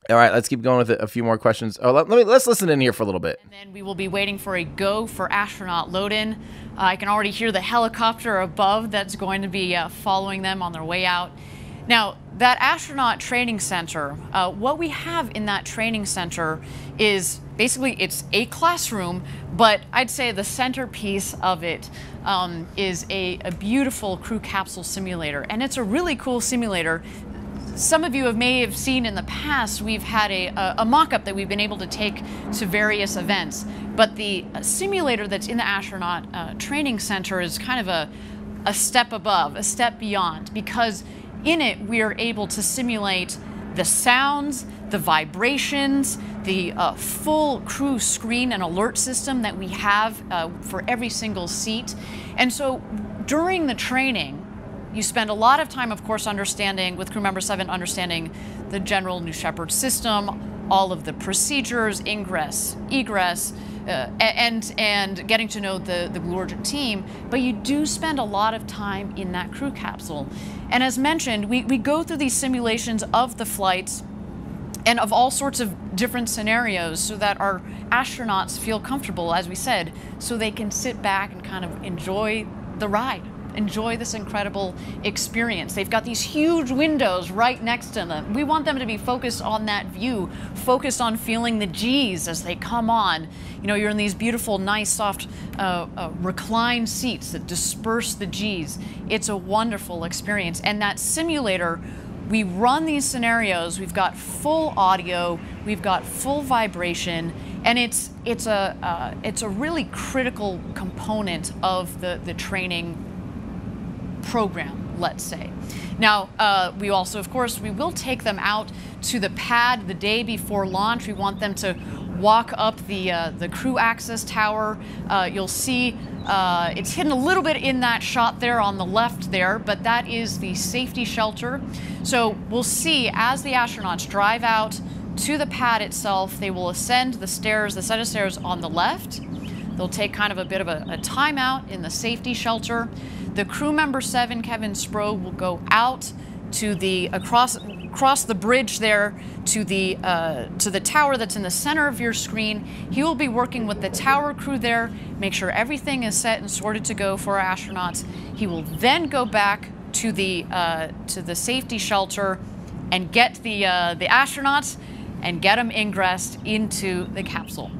All right, let's keep going with a few more questions. Oh, let's listen in here for a little bit. And then we will be waiting for a go for astronaut load-in. I can already hear the helicopter above that's going to be following them on their way out. Now, that astronaut training center, what we have in that training center is basically it's a classroom, but I'd say the centerpiece of it is a beautiful crew capsule simulator. And it's a really cool simulator. Some of you may have seen in the past, we've had a mock-up that we've been able to take to various events. But the simulator that's in the astronaut training center is kind of a step above, a step beyond, because in it we are able to simulate the sounds, the vibrations, the full crew screen and alert system that we have for every single seat. And so during the training, you spend a lot of time, of course, understanding, with crew member 7, understanding the general New Shepard system, all of the procedures, ingress, egress, and getting to know the Blue Origin team. But you do spend a lot of time in that crew capsule. And as mentioned, we go through these simulations of the flights and of all sorts of different scenarios so that our astronauts feel comfortable, as we said, so they can sit back and kind of enjoy the ride. Enjoy this incredible experience. They've got these huge windows right next to them. We want them to be focused on that view, focused on feeling the G's as they come on. You know, you're in these beautiful, nice, soft, reclined seats that disperse the G's. It's a wonderful experience. And that simulator, we run these scenarios. We've got full audio. We've got full vibration. And it's a really critical component of the training program, let's say. Now, we also, of course, we will take them out to the pad the day before launch. We want them to walk up the crew access tower. You'll see it's hidden a little bit in that shot there on the left there, but that is the safety shelter. So we'll see as the astronauts drive out to the pad itself, they will ascend the stairs, the set of stairs on the left. They'll take kind of a bit of a timeout in the safety shelter. The crew member 7, Kevin Spro, will go out to the across the bridge there to the tower that's in the center of your screen. He will be working with the tower crew there, make sure everything is set and sorted to go for our astronauts. He will then go back to the safety shelter and get the astronauts and get them ingressed into the capsule.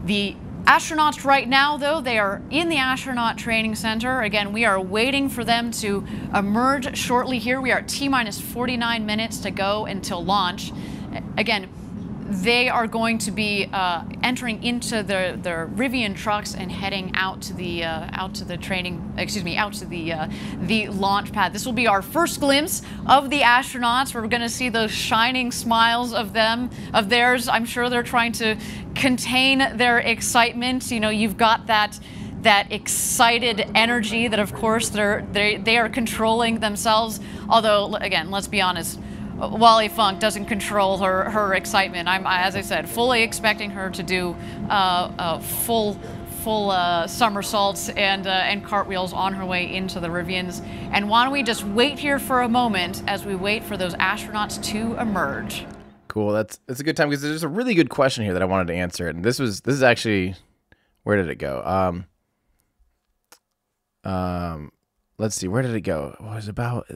The astronauts right now, though, they are in the astronaut training center. Again, we are waiting for them to emerge shortly here. We are at T-minus 49 minutes to go until launch. Again, they are going to be entering into the Rivian trucks and heading out to the launch pad. This will be our first glimpse of the astronauts. We're going to see those shining smiles of theirs. I'm sure they're trying to contain their excitement. You know, you've got that excited energy that, of course, they are controlling themselves. Although, again, let's be honest, Wally Funk doesn't control her excitement. I'm, as I said, fully expecting her to do full somersaults and cartwheels on her way into the Rivians. And why don't we just wait here for a moment as we wait for those astronauts to emerge? Cool. That's a good time because there's a really good question here that I wanted to answer, and this is actually, where did it go? Let's see, where did it go? It was about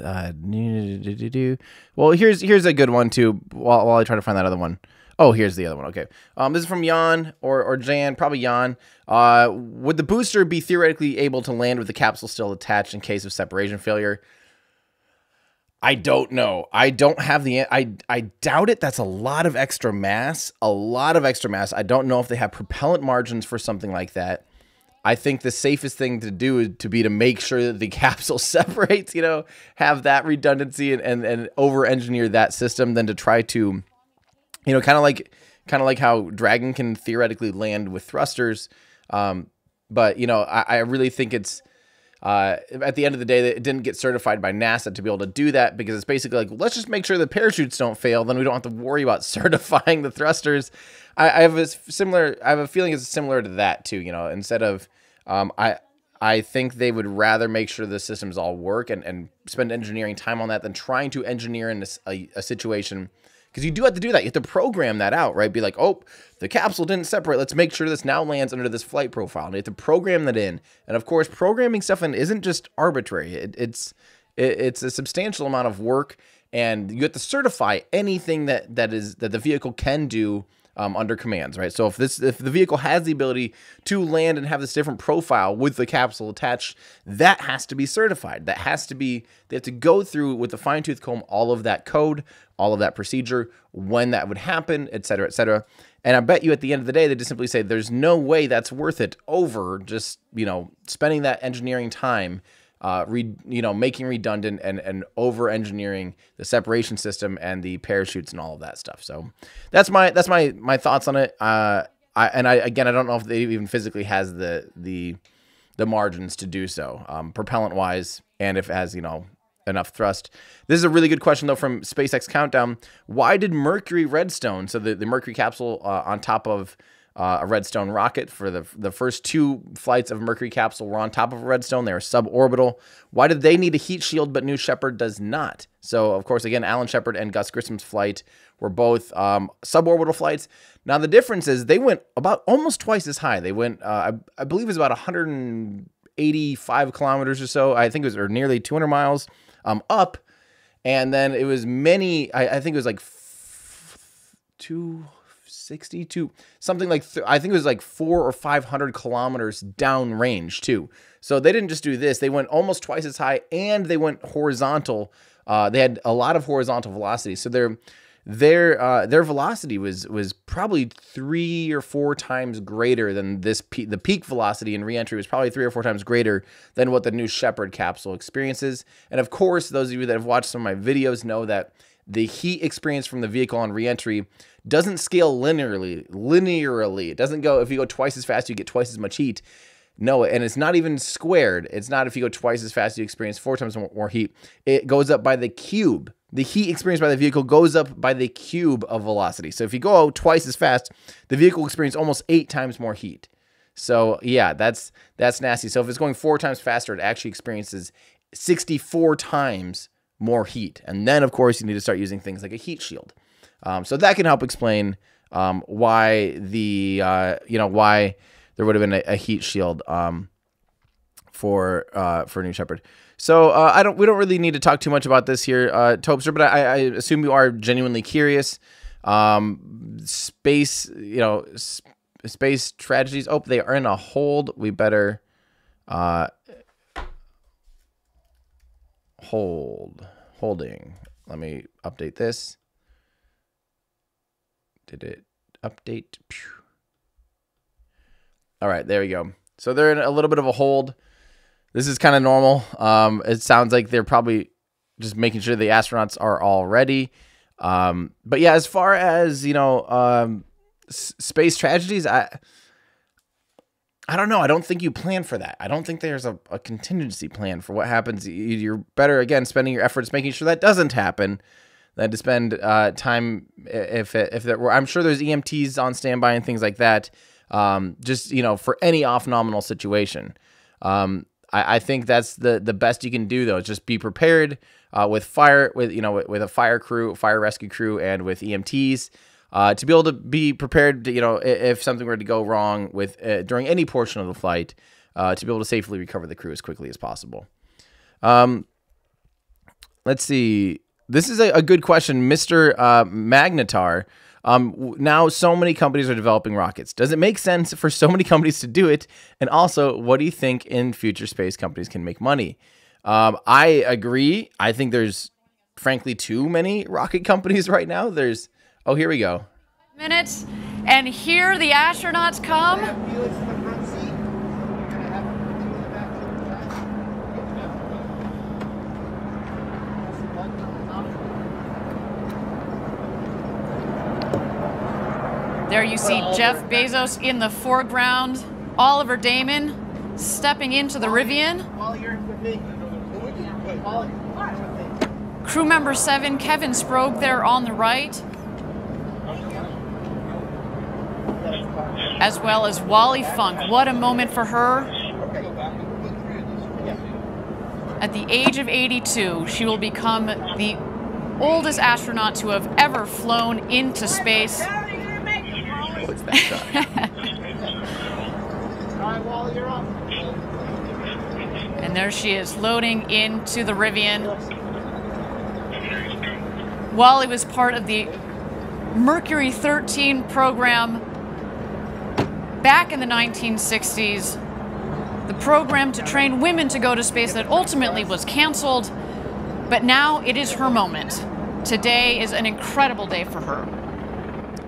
well, here's a good one too. While I try to find that other one. Oh, here's the other one. Okay, this is from Jan or Jan, probably Jan. Would the booster be theoretically able to land with the capsule still attached in case of separation failure? I don't know. I don't have the. I doubt it. That's a lot of extra mass. A lot of extra mass. I don't know if they have propellant margins for something like that. I think the safest thing to do is to make sure that the capsule separates, you know, have that redundancy and over-engineer that system than to try to, you know, kind of like how Dragon can theoretically land with thrusters. But, you know, I really think it's, at the end of the day, that it didn't get certified by NASA to be able to do that because it's basically like, let's just make sure the parachutes don't fail. Then we don't have to worry about certifying the thrusters. I have a feeling it's similar to that too, you know, instead of, I think they would rather make sure the systems all work and spend engineering time on that than trying to engineer in a situation. Because you do have to do that. You have to program that out, right? Be like, oh, the capsule didn't separate. Let's make sure this now lands under this flight profile. And you have to program that in. And of course, programming stuff in isn't just arbitrary. It's a substantial amount of work, and you have to certify anything that the vehicle can do under commands, right? So if the vehicle has the ability to land and have this different profile with the capsule attached, that has to be certified. They have to go through with the fine-tooth comb all of that code, all of that procedure, when that would happen, et cetera, et cetera. And I bet you at the end of the day, they just simply say, there's no way that's worth it over just, you know, spending that engineering time making redundant and over engineering the separation system and the parachutes and all of that stuff. So that's my thoughts on it. I don't know if they even physically has the margins to do so, propellant wise, and if it has, you know, enough thrust. This is a really good question though from SpaceX Countdown. Why did Mercury Redstone, so the Mercury capsule on top of a Redstone rocket, for the first 2 flights of Mercury capsule were on top of a Redstone. They were suborbital. Why did they need a heat shield, but New Shepard does not? So, of course, again, Alan Shepard and Gus Grissom's flight were both suborbital flights. Now, the difference is they went about almost twice as high. They went, I believe it was about 185 kilometers or so. I think it was or nearly 200 miles up. And then it was I think it was like 262, something like, I think it was like 400 or 500 kilometers downrange too. So they didn't just do this. They went almost twice as high, and they went horizontal. They had a lot of horizontal velocity. So their velocity was probably 3 or 4 times greater than this. The peak velocity in reentry was probably 3 or 4 times greater than what the new Shepard capsule experiences. And of course, those of you that have watched some of my videos know that the heat experience from the vehicle on reentry doesn't scale linearly. It doesn't go, if you go twice as fast, you get twice as much heat. No, and it's not even squared. It's not if you go twice as fast, you experience 4 times more heat. It goes up by the cube. The heat experienced by the vehicle goes up by the cube of velocity. So if you go twice as fast, the vehicle experiences almost 8 times more heat. So yeah, that's nasty. So if it's going 4 times faster, it actually experiences 64 times more heat. And then of course you need to start using things like a heat shield. So that can help explain why the why there would have been a heat shield for New Shepard. So we don't really need to talk too much about this here, Topster, but I assume you are genuinely curious. Space tragedies. Oh, they are in a hold. We better holding. Let me update this. Did it update? Pew. All right, there we go. So they're in a little bit of a hold. This is kind of normal. It sounds like they're probably just making sure the astronauts are all ready. But yeah, as far as, space tragedies, I don't know. I don't think you plan for that. I don't think there's a contingency plan for what happens. You're better, again, spending your efforts making sure that doesn't happen than to spend time if there were. I'm sure there's EMTs on standby and things like that. Just, for any off-nominal situation. I think that's the best you can do, though, is just be prepared with a fire crew, fire rescue crew, and with EMTs to be able to be prepared to, if something were to go wrong with during any portion of the flight, to be able to safely recover the crew as quickly as possible. Let's see. This is a good question, Mr. Magnetar. Now so many companies are developing rockets. Does it make sense for so many companies to do it? And also, what do you think in future space companies can make money? I agree. I think there's, frankly, too many rocket companies right now. Oh, here we go. Minutes, and here the astronauts come. There you see Jeff Bezos in the foreground, Oliver Damon stepping into the Rivian. Crew member 7, Kevin Sprogue, there on the right. As well as Wally Funk. What a moment for her. At the age of 82, she will become the oldest astronaut to have ever flown into space. What's that shot? And there she is, loading into the Rivian. Wally was part of the Mercury 13 program back in the 1960s. The program to train women to go to space that ultimately was canceled. But now it is her moment. Today is an incredible day for her.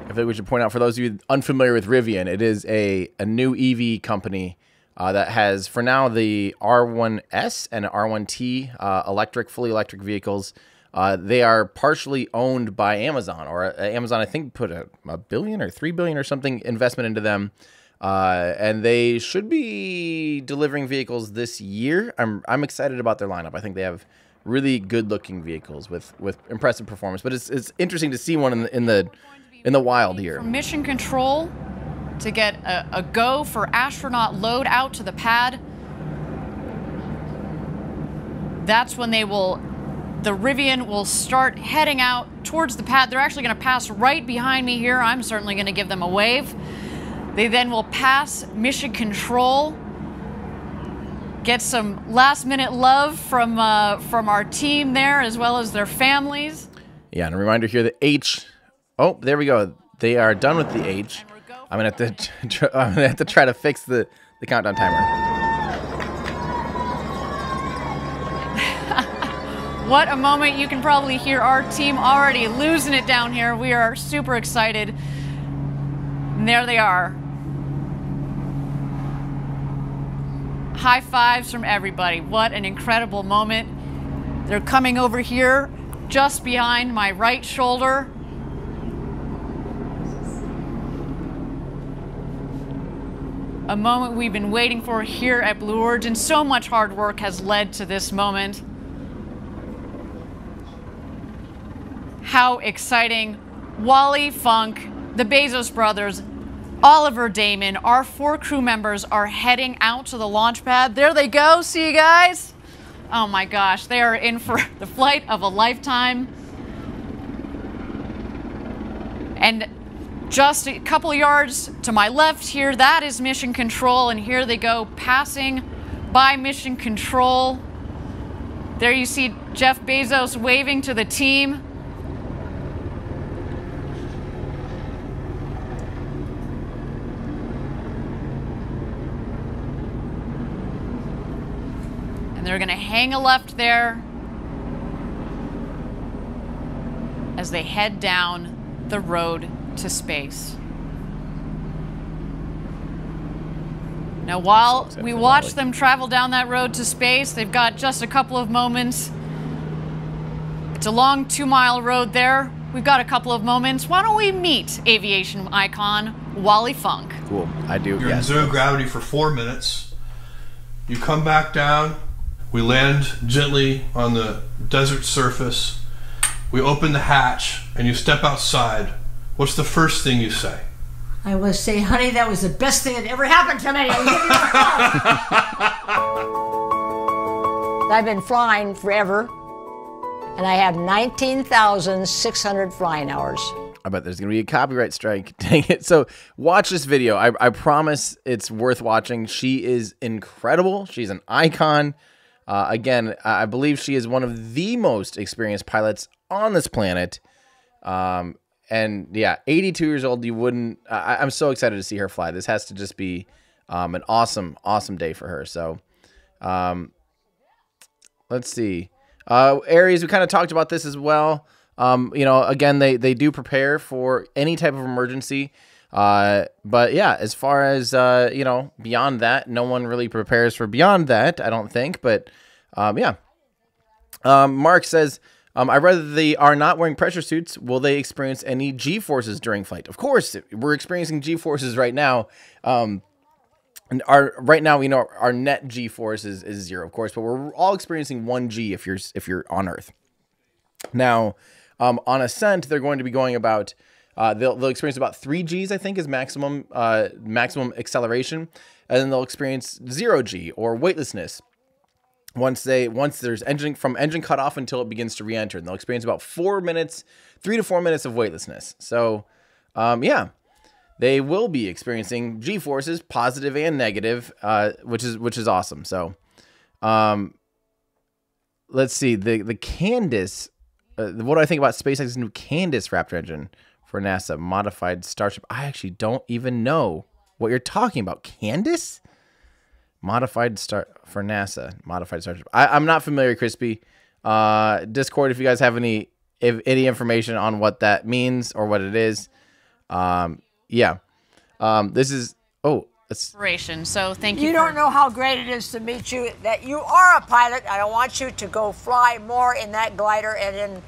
I think we should point out, for those of you unfamiliar with Rivian, it is a new EV company that has, for now, the R1S and R1T fully electric vehicles. They are partially owned by Amazon, or Amazon, I think, put a $1 billion or $3 billion or something investment into them. And they should be delivering vehicles this year. I'm excited about their lineup. I think they have really good-looking vehicles with impressive performance. But it's interesting to see one in the wild here. From mission control to get a go for astronaut load out to the pad. That's when the Rivian will start heading out towards the pad. They're actually going to pass right behind me here. I'm certainly going to give them a wave. They then will pass mission control, get some last-minute love from our team there, as well as their families. Yeah, and a reminder here, the H. Oh, there we go. They are done with the H. I'm gonna have to try to fix the countdown timer. What a moment. You can probably hear our team already losing it down here. We are super excited. And there they are. High fives from everybody. What an incredible moment. They're coming over here just behind my right shoulder. A moment we've been waiting for here at Blue Origin. So much hard work has led to this moment. How exciting. Wally Funk, the Bezos brothers, Oliver Damon, our 4 crew members are heading out to the launch pad. There they go. See you guys. Oh my gosh, they are in for the flight of a lifetime. And just a couple of yards to my left here, that is Mission Control, and here they go passing by Mission Control. There you see Jeff Bezos waving to the team. And they're going to hang a left there as they head down the road to space. Now, while we watch them travel down that road to space, they've got just a couple of moments. It's a long 2-mile road there. We've got a couple of moments. Why don't we meet aviation icon Wally Funk? Cool. I do. You're in zero gravity for 4 minutes. You come back down. We land gently on the desert surface. We open the hatch and you step outside. What's the first thing you say? I will say, honey, that was the best thing that ever happened to me. I've been flying forever, and I have 19,600 flying hours. I bet there's going to be a copyright strike. Dang it. So watch this video. I promise it's worth watching. She is incredible. She's an icon. Again, I believe she is one of the most experienced pilots on this planet. And yeah, 82 years old, you wouldn't, I'm so excited to see her fly. This has to just be an awesome, awesome day for her. So let's see. Aries, we kind of talked about this as well. You know, again, they do prepare for any type of emergency. But yeah, as far as, you know, beyond that, no one really prepares for beyond that, I don't think. But yeah. Mark says, I'd rather they are not wearing pressure suits. Will they experience any G-forces during flight? Of course, we're experiencing G-forces right now. And right now, we know our net G-force is 0, of course, but we're all experiencing 1 G if you're on Earth. Now, on ascent, they're going to be going about they'll experience about 3 Gs, I think, is maximum acceleration, and then they'll experience 0 G or weightlessness. Once there's engine cutoff until it begins to re-enter, and they'll experience about 4 minutes, 3 to 4 minutes of weightlessness. So, yeah, they will be experiencing G-forces, positive and negative, which is awesome. So, let's see the Candace. What do I think about SpaceX's new Candace Raptor engine for NASA modified Starship? I actually don't even know what you're talking about. Candace? Modified for NASA. Modified Starship. I'm not familiar, Crispy. Discord, if you guys have any information on what that means or what it is. Yeah. This is inspiration. So thank you. You don't know how great it is to meet you. That you are a pilot. I don't want you to go fly more in that glider and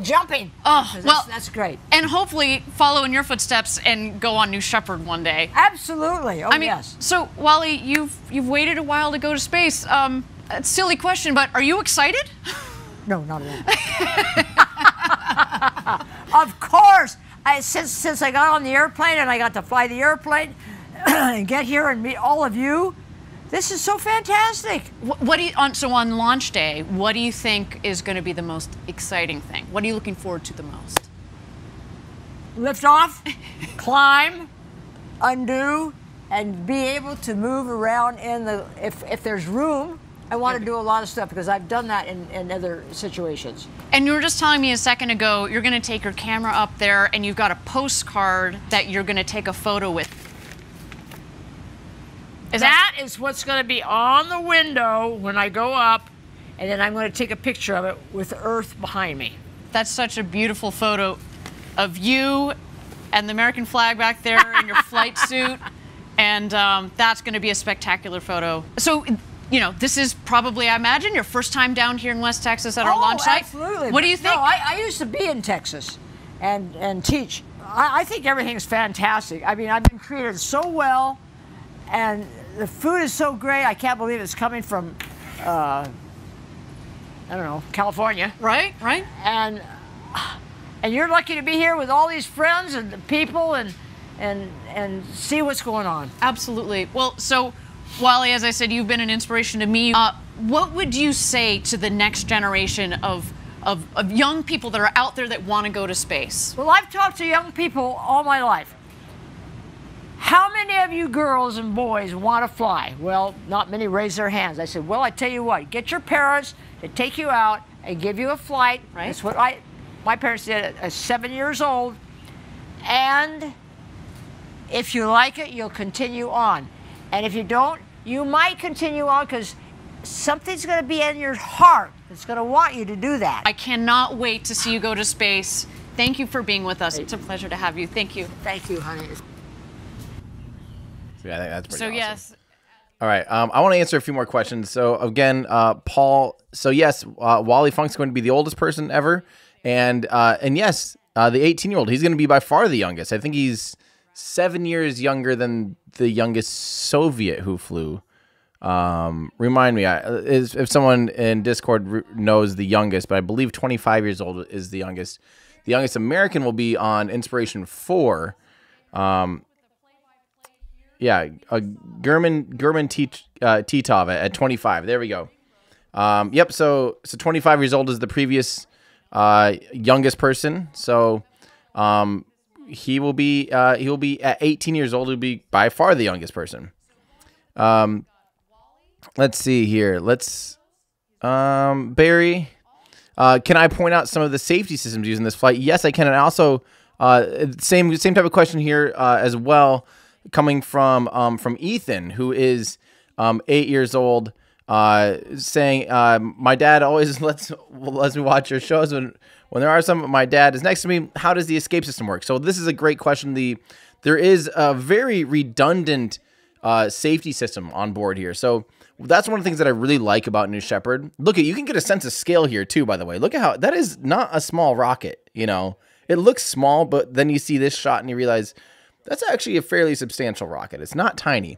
jumping. Oh, well, that's great. And hopefully follow in your footsteps and go on New Shepard one day. Absolutely. Oh, I mean, yes. So, Wally, you've waited a while to go to space. A silly question, but are you excited? No, not at all. Of course. Since I got on the airplane and I got to fly the airplane and get here and meet all of you, this is so fantastic. So on launch day, what do you think is going to be the most exciting thing? What are you looking forward to the most? Liftoff, climb, undo, and be able to move around if there's room. I want to do a lot of stuff because I've done that in other situations. And you were just telling me a second ago, you're going to take your camera up there and you've got a postcard that you're going to take a photo with. That is what's going to be on the window when I go up, and then I'm going to take a picture of it with the Earth behind me. That's such a beautiful photo of you and the American flag back there in your flight suit. And that's going to be a spectacular photo. So, you know, this is probably, I imagine, your first time down here in West Texas at our launch site. Absolutely. What do you think? No, I used to be in Texas and teach. I think everything's fantastic. I mean, I've been treated so well, and the food is so great. I can't believe it's coming from, I don't know, California. Right, right. And you're lucky to be here with all these friends and the people and see what's going on. Absolutely. Well, so, Wally, as I said, you've been an inspiration to me. What would you say to the next generation of young people that are out there that want to go to space? Well, I've talked to young people all my life. How many of you girls and boys want to fly? Well, not many raise their hands. I said, well, I tell you what, get your parents to take you out and give you a flight. Right. That's what my parents did at 7 years old. And if you like it, you'll continue on. And if you don't, you might continue on because something's going to be in your heart that's going to want you to do that. I cannot wait to see you go to space. Thank you for being with us. It's a pleasure to have you. Thank you. Thank you, honey. Yeah, that's pretty So, awesome. yes. All right, I want to answer a few more questions. So again, Paul. So yes, Wally Funk's going to be the oldest person ever, and yes, the 18-year-old. He's going to be by far the youngest. I think he's 7 years younger than the youngest Soviet who flew. Remind me, if someone in Discord knows the youngest, but I believe 25 years old is the youngest. The youngest American will be on Inspiration 4. Yeah, German Titov at 25. There we go. Yep. So 25 years old is the previous youngest person. So he will be at 18 years old. He'll be by far the youngest person. Let's see here. Barry. Can I point out some of the safety systems used in this flight? Yes, I can. And also, same type of question here as well, coming from Ethan, who is 8 years old, saying, "My dad always lets me watch your shows when there are some. My dad is next to me. How does the escape system work?" So this is a great question. There is a very redundant safety system on board here. So that's one of the things that I really like about New Shepard. Look, you can get a sense of scale here too, by the way. Look at how, that is not a small rocket, you know. It looks small, but then you see this shot and you realize that's actually a fairly substantial rocket. It's not tiny.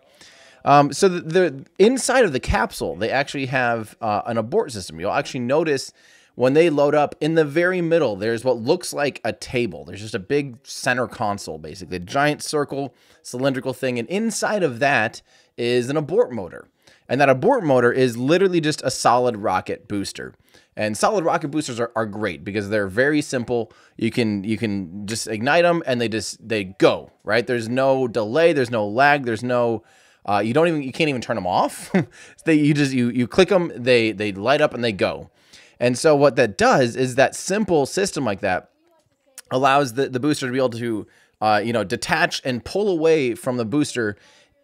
So the inside of the capsule, they actually have an abort system. You'll actually notice when they load up, in the very middle, there's what looks like a table. There's just a big center console, basically, a giant circle, cylindrical thing. And inside of that is an abort motor. And that abort motor is literally just a solid rocket booster. And solid rocket boosters are great because they're very simple. You can just ignite them and they go, right? There's no delay, there's no lag, there's no you can't even turn them off. You click them, they light up and they go. And so what that does is that simple system like that allows the booster to be able to detach and pull away from the booster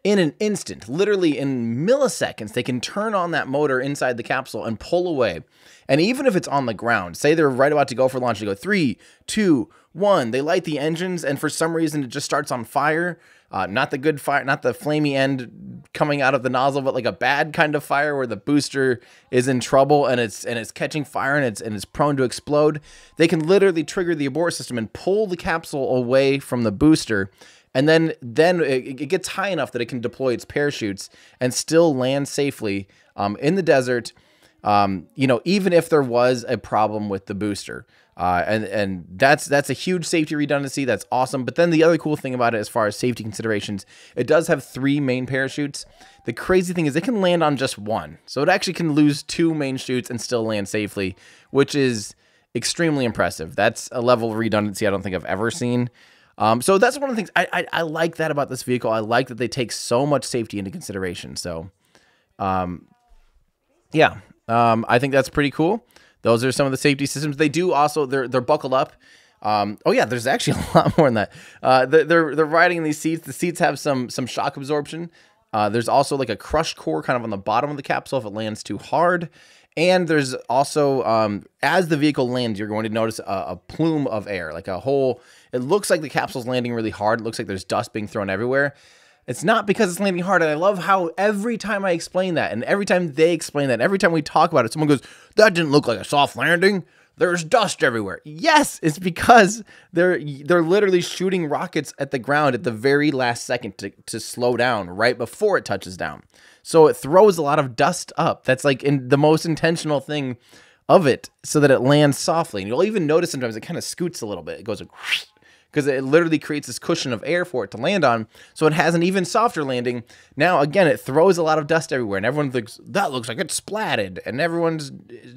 in an instant, literally in milliseconds. They can turn on that motor inside the capsule and pull away. And even if it's on the ground, say they're right about to go for launch, they go 3, 2, 1, they light the engines, and for some reason it just starts on fire. Not the good fire, not the flamey end coming out of the nozzle, but like a bad kind of fire where the booster is in trouble and it's catching fire and it's prone to explode. They can literally trigger the abort system and pull the capsule away from the booster. And then it gets high enough that it can deploy its parachutes and still land safely in the desert, even if there was a problem with the booster. And that's a huge safety redundancy. That's awesome. But then the other cool thing about it, as far as safety considerations, it does have 3 main parachutes. The crazy thing is it can land on just one. So it actually can lose 2 main chutes and still land safely, which is extremely impressive. That's a level of redundancy I don't think I've ever seen. So that's one of the things I like that about this vehicle. I like that they take so much safety into consideration. So, I think that's pretty cool. Those are some of the safety systems. They do also, they're buckled up. There's actually a lot more than that. They're riding in these seats. The seats have some shock absorption. There's also like a crushed core kind of on the bottom of the capsule if it lands too hard. And there's also, as the vehicle lands, you're going to notice a plume of air, like a whole, it looks like the capsule's landing really hard. It looks like there's dust being thrown everywhere. It's not because it's landing hard. And I love how every time I explain that, and every time they explain that, every time we talk about it, someone goes, that didn't look like a soft landing. There's dust everywhere. Yes, it's because they're literally shooting rockets at the ground at the very last second to slow down right before it touches down. So it throws a lot of dust up. That's like the most intentional thing of it, so that it lands softly. And you'll even notice sometimes it kind of scoots a little bit. It goes like, because it literally creates this cushion of air for it to land on, so it has an even softer landing. Now, again, it throws a lot of dust everywhere, and everyone thinks, that looks like it's splatted, and everyone's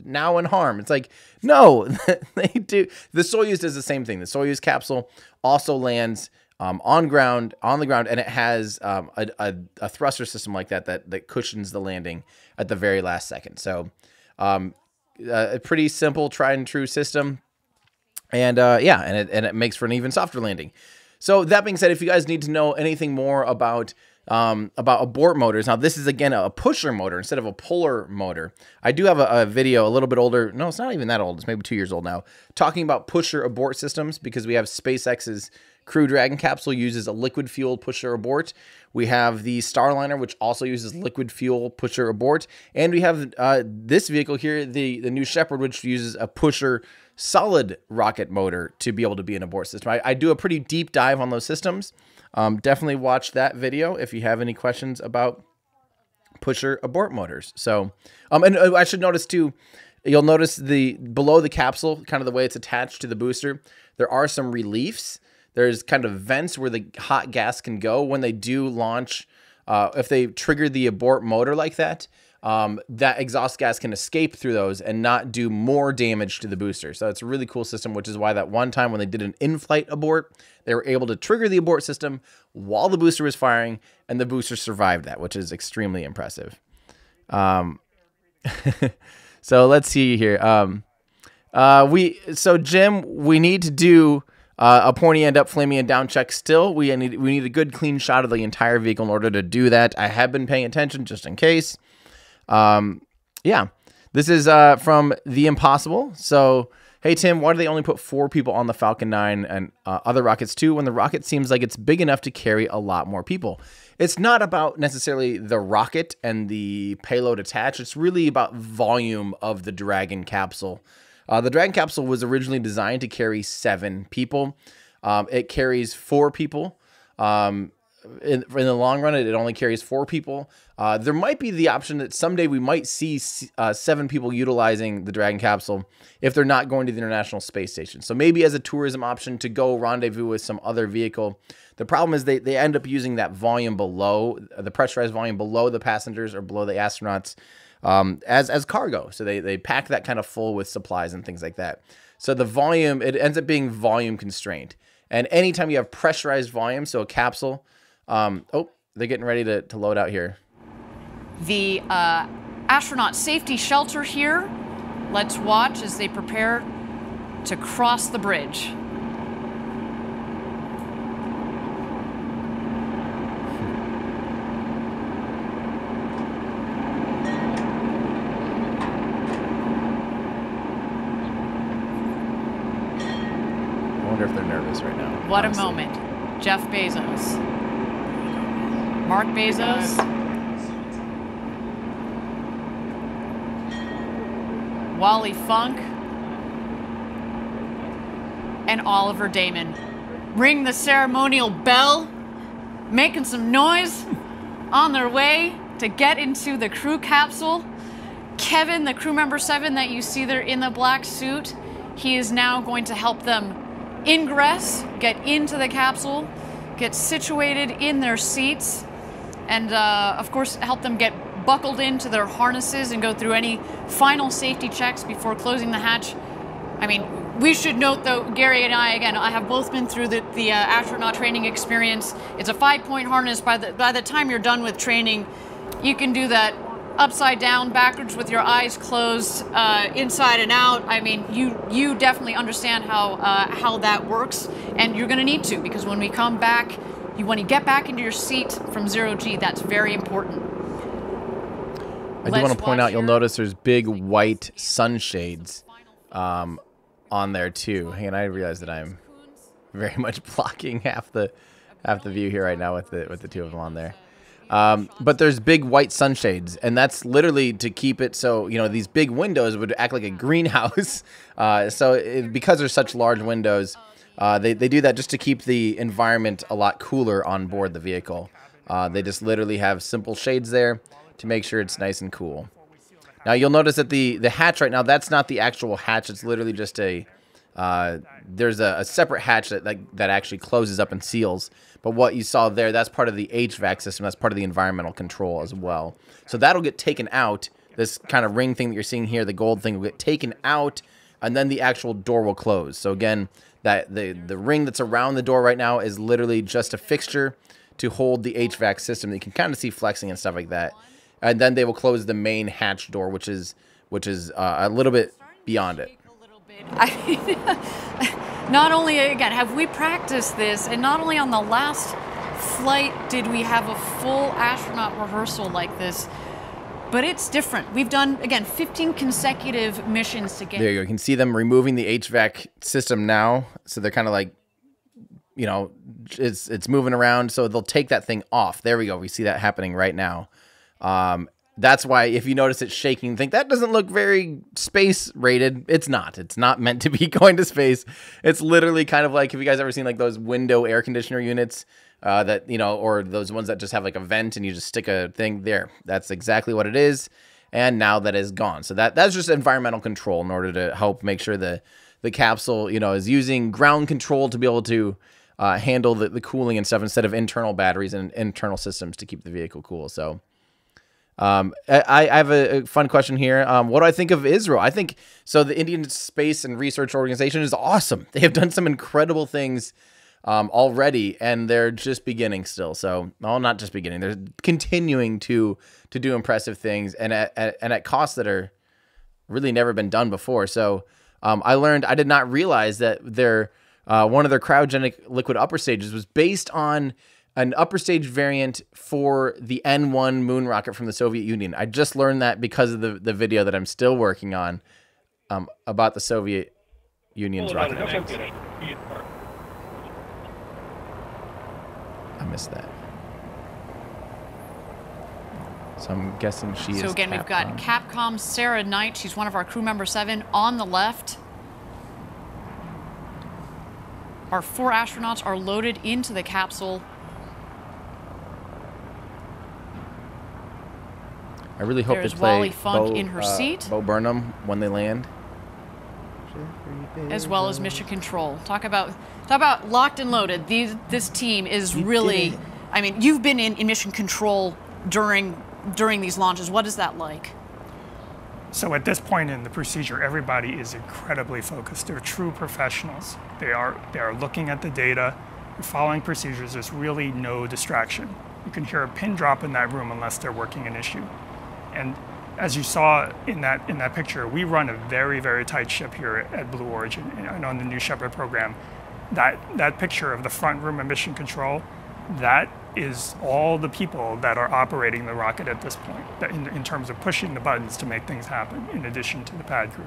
now in harm. It's like, no, they do. The Soyuz does the same thing. The Soyuz capsule also lands on the ground, and it has a thruster system like that cushions the landing at the very last second. So a pretty simple, tried and true system. And yeah, and it makes for an even softer landing. So that being said, if you guys need to know anything more about abort motors, now this is again a pusher motor instead of a puller motor. I do have a video a little bit older. No, it's not even that old. It's maybe 2 years old now, talking about pusher abort systems, because we have SpaceX's Crew Dragon capsule uses a liquid fuel pusher abort. We have the Starliner, which also uses liquid fuel pusher abort, and we have this vehicle here, the new Shepard, which uses a pusher solid rocket motor to be able to be an abort system. I do a pretty deep dive on those systems. Definitely watch that video if you have any questions about pusher abort motors. So, and I should notice too, you'll notice below the capsule, kind of the way it's attached to the booster, there are some reliefs. There's kind of vents where the hot gas can go when they do launch. If they trigger the abort motor like that, that exhaust gas can escape through those and not do more damage to the booster. So it's a really cool system, which is why that one time when they did an in-flight abort, they were able to trigger the abort system while the booster was firing, and the booster survived that, which is extremely impressive. So let's see here. So Jim, we need to do a pointy end up, flaming end down check still. We need a good clean shot of the entire vehicle in order to do that. I have been paying attention just in case. Yeah, this is from The Impossible. So, hey, Tim, why do they only put 4 people on the Falcon 9 and other rockets too, when the rocket seems like it's big enough to carry a lot more people? It's not about necessarily the rocket and the payload attached. It's really about volume of the Dragon capsule. The Dragon capsule was originally designed to carry 7 people. It carries 4 people. In the long run, it only carries 4 people. There might be the option that someday we might see 7 people utilizing the Dragon capsule if they're not going to the International Space Station. So maybe as a tourism option to go rendezvous with some other vehicle. The problem is they end up using that volume below, the pressurized volume below the passengers or below the astronauts, as cargo. So they pack that kind of full with supplies and things like that. So the volume, it ends up being volume constrained. And anytime you have pressurized volume, so a capsule, oh, they're getting ready to load out here. The astronaut safety shelter here. Let's watch as they prepare to cross the bridge. I wonder if they're nervous right now. What honestly. A moment. Jeff Bezos. Mark Bezos. Wally Funk. And Oliver Damon. Ring the ceremonial bell. Making some noise on their way to get into the crew capsule. Kevin, the crew member 7 that you see there in the black suit, he is now going to help them ingress, get into the capsule, get situated in their seats, and of course help them get buckled into their harnesses and go through any final safety checks before closing the hatch. I mean, we should note though, Gary and I have both been through the astronaut training experience. It's a 5-point harness. By the time you're done with training, you can do that upside down, backwards with your eyes closed, inside and out. I mean, you definitely understand how that works, and you're going to need to, because when we come back When you get back into your seat from 0G, that's very important. I do want to point out, you'll notice there's big white sunshades on there too. Hang on, I realize that I'm very much blocking half the view here right now with the two of them on there. But there's big white sunshades, and that's literally to keep it so, you know, these big windows would act like a greenhouse. Because there's such large windows, they do that just to keep the environment a lot cooler on board the vehicle. They just literally have simple shades there to make sure it's nice and cool. Now you'll notice that the hatch right now, that's not the actual hatch. It's literally just there's a separate hatch that actually closes up and seals. But what you saw there, that's part of the HVAC system. That's part of the environmental control as well. So that'll get taken out. This kind of ring thing that you're seeing here, the gold thing, will get taken out, and then the actual door will close. So again, that the ring that's around the door right now is literally just a fixture to hold the HVAC system. You can kind of see flexing and stuff like that. And then they will close the main hatch door, which is a little bit beyond it. Not only, again, have we practiced this, and not only on the last flight did we have a full astronaut rehearsal like this, but it's different. We've done, again, 15 consecutive missions to get... There you go. You can see them removing the HVAC system now. So they're kind of like, you know, it's moving around. So they'll take that thing off. There we go. We see that happening right now. That's why if you notice it shaking, think that doesn't look very space rated. It's not. It's not meant to be going to space. It's literally kind of like, have you guys ever seen like those window air conditioner units that, you know, or those ones that just have like a vent and you just stick a thing there? That's exactly what it is. And now that is gone. So that's just environmental control in order to help make sure the capsule, you know, is using ground control to be able to handle the cooling and stuff instead of internal batteries and internal systems to keep the vehicle cool. So I have a fun question here. What do I think of ISRO? I think, so the Indian Space and Research Organization is awesome. They have done some incredible things already, and they're just beginning still. So, well, not just beginning. They're continuing to do impressive things, and at costs that are really never been done before. So I did not realize that one of their cryogenic liquid upper stages was based on an upper stage variant for the N1 moon rocket from the Soviet Union. I just learned that because of the video that I'm still working on about the Soviet Union's rocket engines. I missed that. So I'm guessing she is So again, we've got Capcom's Sarah Knight. She's one of our crew member 7 on the left. Our 4 astronauts are loaded into the capsule. I really hope There's they play Wally Funk in her seat, Bo Burnham when they land, as well as Mission Control. Talk about locked and loaded. This team is really. I mean, you've been in Mission Control during these launches. What is that like? So at this point in the procedure, everybody is incredibly focused. They're true professionals. They are looking at the data, they're following procedures. There's really no distraction. You can hear a pin drop in that room unless they're working an issue. And as you saw in that picture, we run a very, very tight ship here at Blue Origin and on the new Shepard program. That picture of the front room of Mission Control, that is all the people that are operating the rocket at this point, in terms of pushing the buttons to make things happen, in addition to the pad crew.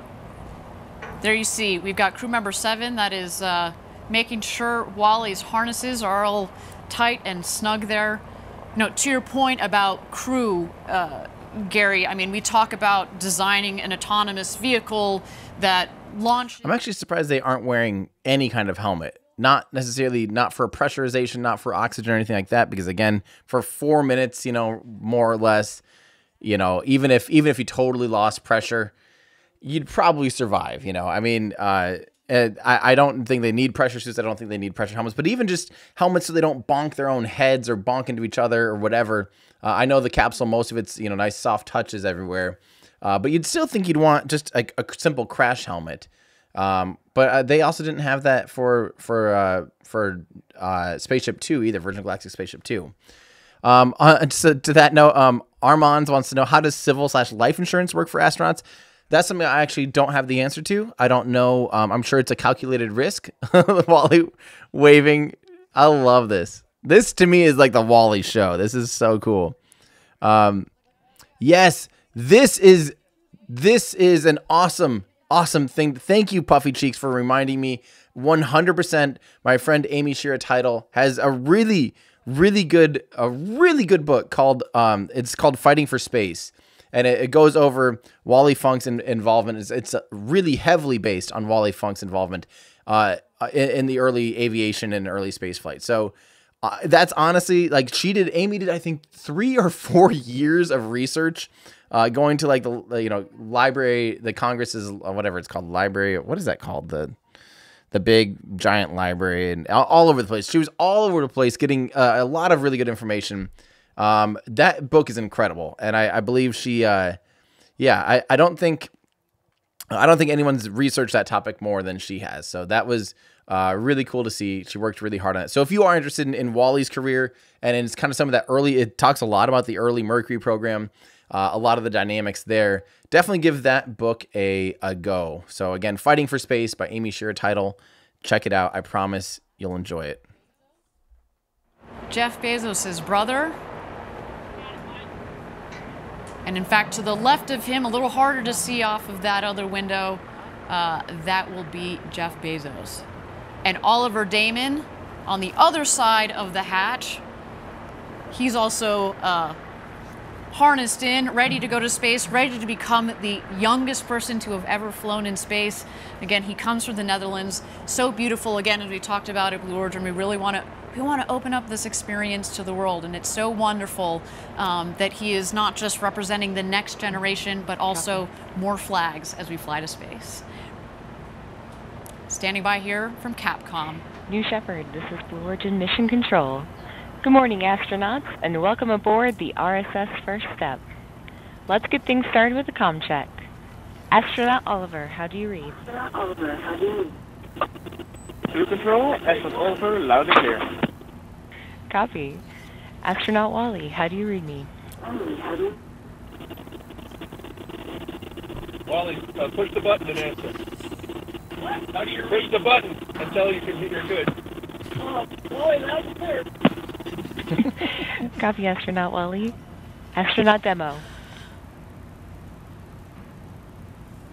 There you see, we've got crew member 7 that is making sure Wally's harnesses are all tight and snug there. You know, to your point about crew, Gary, I mean, we talk about designing an autonomous vehicle that launches. I'm actually surprised they aren't wearing any kind of helmet. Not necessarily, not for pressurization, not for oxygen or anything like that, because again, for 4 minutes, you know, more or less, you know, even if you totally lost pressure, you'd probably survive, you know. I mean, I don't think they need pressure suits. I don't think they need pressure helmets, but even just helmets so they don't bonk their own heads or bonk into each other or whatever. I know the capsule, most of it's, you know, nice soft touches everywhere, but you'd still think you'd want just a simple crash helmet. But they also didn't have that for Spaceship 2 either, Virgin Galactic Spaceship 2. So to that note, Armand wants to know, how does civil/life insurance work for astronauts? That's something I actually don't have the answer to. I don't know. I'm sure it's a calculated risk. Wally waving. I love this. This to me is like the Wally show. This is so cool. Yes, this is an awesome thing. Thank you, Puffy Cheeks, for reminding me. 100%. My friend Amy Shira Title has a really good book called it's called Fighting for Space, and it goes over Wally Funk's involvement. It's really heavily based on Wally Funk's involvement in the early aviation and early space flight. So that's honestly, like, Amy did I think 3 or 4 years of research, going to like the library, the Congress's whatever it's called, library. What is that called? The big giant library, and all over the place. She was all over the place getting a lot of really good information. That book is incredible, and I believe she, I don't think anyone's researched that topic more than she has. So that was really cool to see. She worked really hard on it. So if you are interested in Wally's career, and it's kind of some of that early, it talks a lot about the early Mercury program, a lot of the dynamics there. Definitely give that book a go. So again, Fighting for Space by Amy Shira Title. Check it out. I promise you'll enjoy it. Jeff Bezos' brother. And in fact, to the left of him, a little harder to see off of that other window, that will be Jeff Bezos. And Oliver Damon on the other side of the hatch. He's also harnessed in, ready to go to space, ready to become the youngest person to have ever flown in space. Again, he comes from the Netherlands. So beautiful. Again, as we talked about at Blue Origin, we really want to open up this experience to the world, and it's so wonderful that he is not just representing the next generation, but also more flags as we fly to space. Standing by here from Capcom. New Shepard, this is Blue Origin Mission Control. Good morning, astronauts, and welcome aboard the RSS First Step. Let's get things started with a comm check. Astronaut Oliver, how do you read? Blue Control, astronaut Oliver, loud and clear. Copy. Astronaut Wally, how do you read me? Wally, push the button and answer. Push the button until you can hear you're good. Wally, loud and clear. Copy, Astronaut Wally. Astronaut Demo.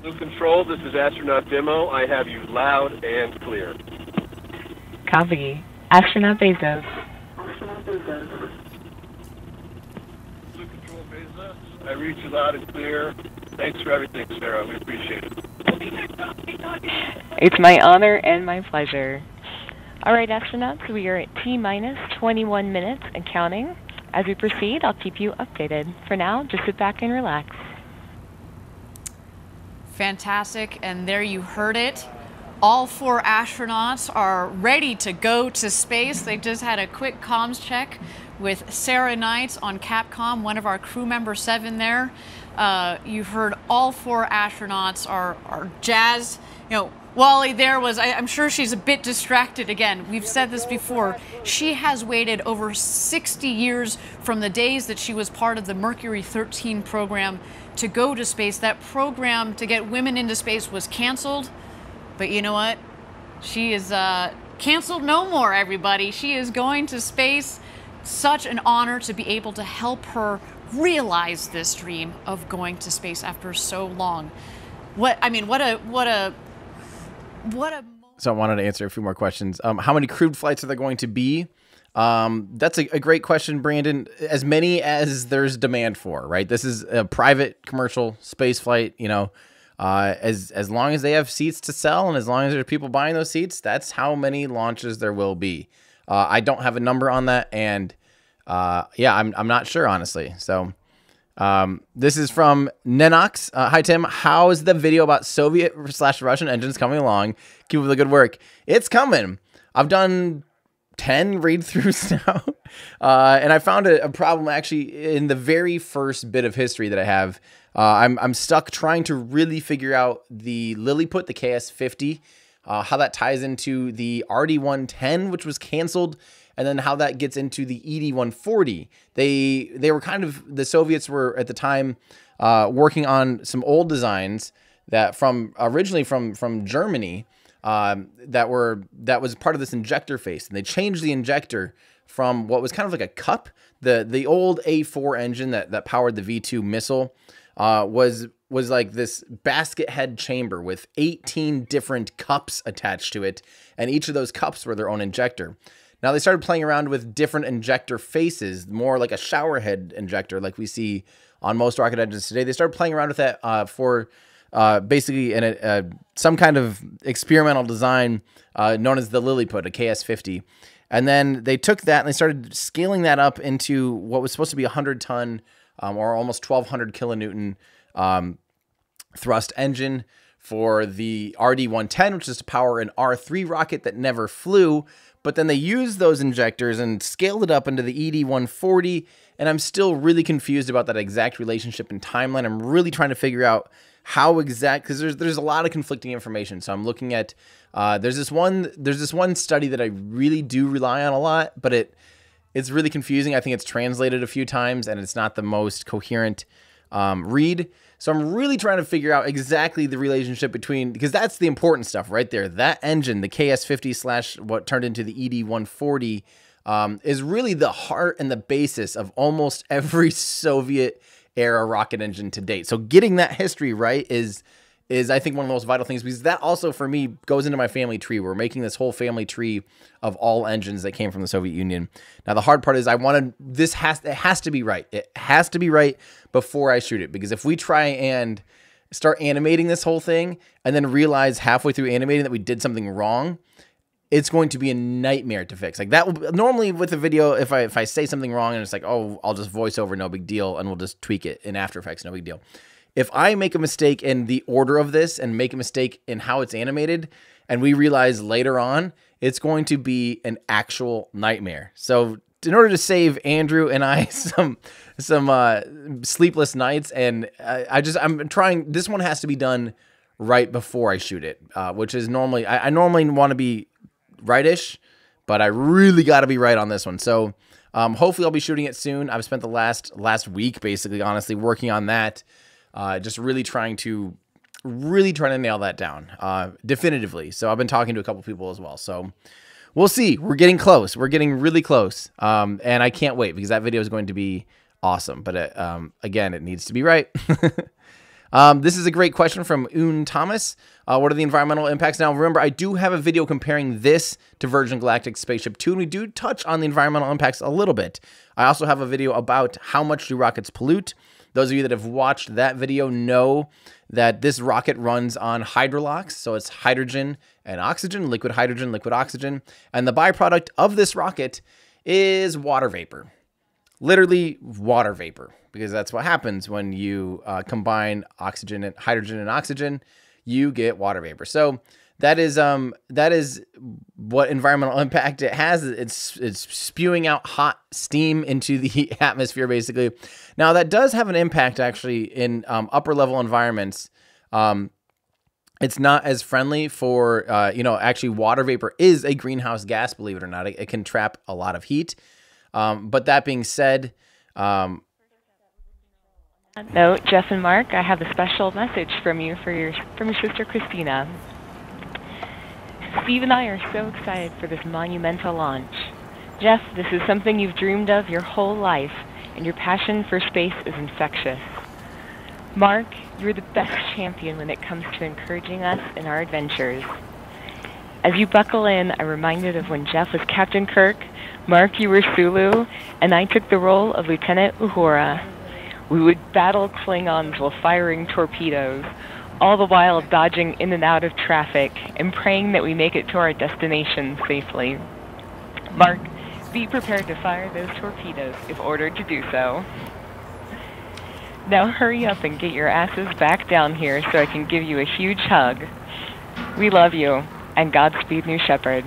Blue Control, this is Astronaut Demo. I have you loud and clear. Copy. Astronaut Bezos. Blue Control, Bezos. I read you loud and clear. Thanks for everything, Sarah. We appreciate it. It's my honor and my pleasure. All right, astronauts, we are at T-minus 21 minutes and counting. As we proceed, I'll keep you updated. For now, just sit back and relax. Fantastic, and there you heard it. All 4 astronauts are ready to go to space. They just had a quick comms check with Sarah Knight on Capcom, one of our crew member 7 there. You heard all 4 astronauts are jazzed. You know, Wally there was, I'm sure she's a bit distracted again. We've said this before. She has waited over 60 years from the days that she was part of the Mercury 13 program to go to space. That program to get women into space was canceled. But you know what? She is canceled no more, everybody. She is going to space. Such an honor to be able to help her realize this dream of going to space after so long. What a So I wanted to answer a few more questions. How many crewed flights are there going to be? That's a great question, Brandon. As many as there's demand for, right? This is a private commercial space flight, you know. As long as they have seats to sell and as long as there are people buying those seats, that's how many launches there will be. I don't have a number on that, and yeah, I'm not sure, honestly. So this is from Nenox. Hi, Tim. How is the video about Soviet/Russian engines coming along? Keep up the good work. It's coming. I've done 10 read-throughs now, and I found a problem actually in the very first bit of history that I have. I'm stuck trying to really figure out the Lilliput, the KS-50, how that ties into the RD-110, which was canceled, and then how that gets into the ED-140. They were kind of, the Soviets were at the time working on some old designs that originally from Germany, that was part of this injector face, and they changed the injector from what was kind of like a cup. The old A4 engine that powered the V2 missile was like this basket head chamber with 18 different cups attached to it, and each of those cups were their own injector. Now they started playing around with different injector faces, more like a shower head injector like we see on most rocket engines today. They started playing around with that for basically some kind of experimental design known as the Lilliput, a KS-50. And then they took that and they started scaling that up into what was supposed to be a 100-ton or almost 1,200 kilonewton thrust engine for the RD-110, which is to power an R3 rocket that never flew. But then they used those injectors and scaled it up into the ED-140, and I'm still really confused about that exact relationship and timeline. I'm really trying to figure out how exact, because there's a lot of conflicting information. So I'm looking at there's this one study that I really do rely on a lot, but it's really confusing. I think it's translated a few times and it's not the most coherent read. So I'm really trying to figure out exactly the relationship between, because that's the important stuff right there. That engine, the KS-50 / what turned into the ED-140, is really the heart and the basis of almost every Soviet era rocket engine to date. So getting that history right is I think one of the most vital things, because that also for me goes into my family tree. We're making this whole family tree of all engines that came from the Soviet Union. Now the hard part is it has to be right. It has to be right before I shoot it, because if we try and start animating this whole thing and then realize halfway through animating that we did something wrong, it's going to be a nightmare to fix. Like that will normally with a video, if I say something wrong and it's like, oh, I'll just voice over, no big deal, and we'll just tweak it in After Effects, no big deal. If I make a mistake in the order of this and make a mistake in how it's animated, and we realize later on, it's going to be an actual nightmare. So in order to save Andrew and I some sleepless nights, and I'm trying, this one has to be done right before I shoot it, which is normally, I normally want to be rightish, but I really got to be right on this one. So hopefully I'll be shooting it soon. I've spent the last week basically, honestly, working on that. Just really trying to nail that down definitively. So I've been talking to a couple people as well. So we'll see. We're getting close. We're getting really close. And I can't wait because that video is going to be awesome. But again, it needs to be right. This is a great question from Un Thomas. What are the environmental impacts? Now, remember, I do have a video comparing this to Virgin Galactic Spaceship 2, and we do touch on the environmental impacts a little bit. I also have a video about how much do rockets pollute. Those of you that have watched that video know that this rocket runs on hydrolox, so it's hydrogen and oxygen, liquid hydrogen, liquid oxygen, and the byproduct of this rocket is water vapor. Literally water vapor, because that's what happens when you combine oxygen and hydrogen and oxygen, you get water vapor. So that is what environmental impact it has. It's spewing out hot steam into the atmosphere, basically. Now that does have an impact actually in upper level environments. It's not as friendly for actually water vapor is a greenhouse gas, believe it or not. It can trap a lot of heat. But that being said, No, Jeff and Mark, I have a special message from you from your sister Christina. Steve and I are so excited for this monumental launch. Jeff, this is something you've dreamed of your whole life, and your passion for space is infectious. Mark, you're the best champion when it comes to encouraging us in our adventures. As you buckle in, I'm reminded of when Jeff was Captain Kirk, Mark, you were Sulu, and I took the role of Lieutenant Uhura. We would battle Klingons while firing torpedoes, all the while dodging in and out of traffic and praying that we make it to our destination safely. Mark, be prepared to fire those torpedoes if ordered to do so. Now hurry up and get your asses back down here so I can give you a huge hug. We love you, and Godspeed, New Shepard.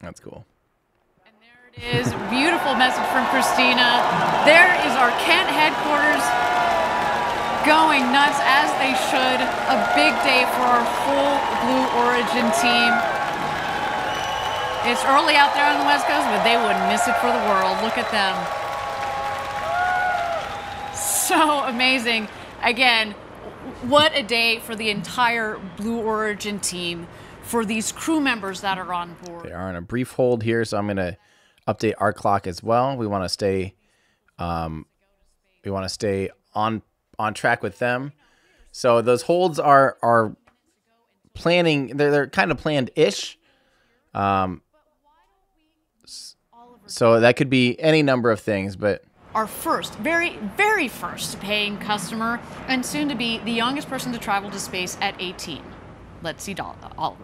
That's cool. And there it is. Beautiful message from Christina. There is our Kent headquarters going nuts as they should. A big day for our whole Blue Origin team. It's early out there on the West Coast, but they wouldn't miss it for the world. Look at them. So amazing. Again, what a day for the entire Blue Origin team. for these crew members that are on board. They are on a brief hold here, so I'm going to update our clock as well. We want to stay on track with them. So those holds are planning. They're kind of planned-ish. So that could be any number of things, but Our first, very, very first paying customer, and soon to be the youngest person to travel to space at 18. Let's see Oliver.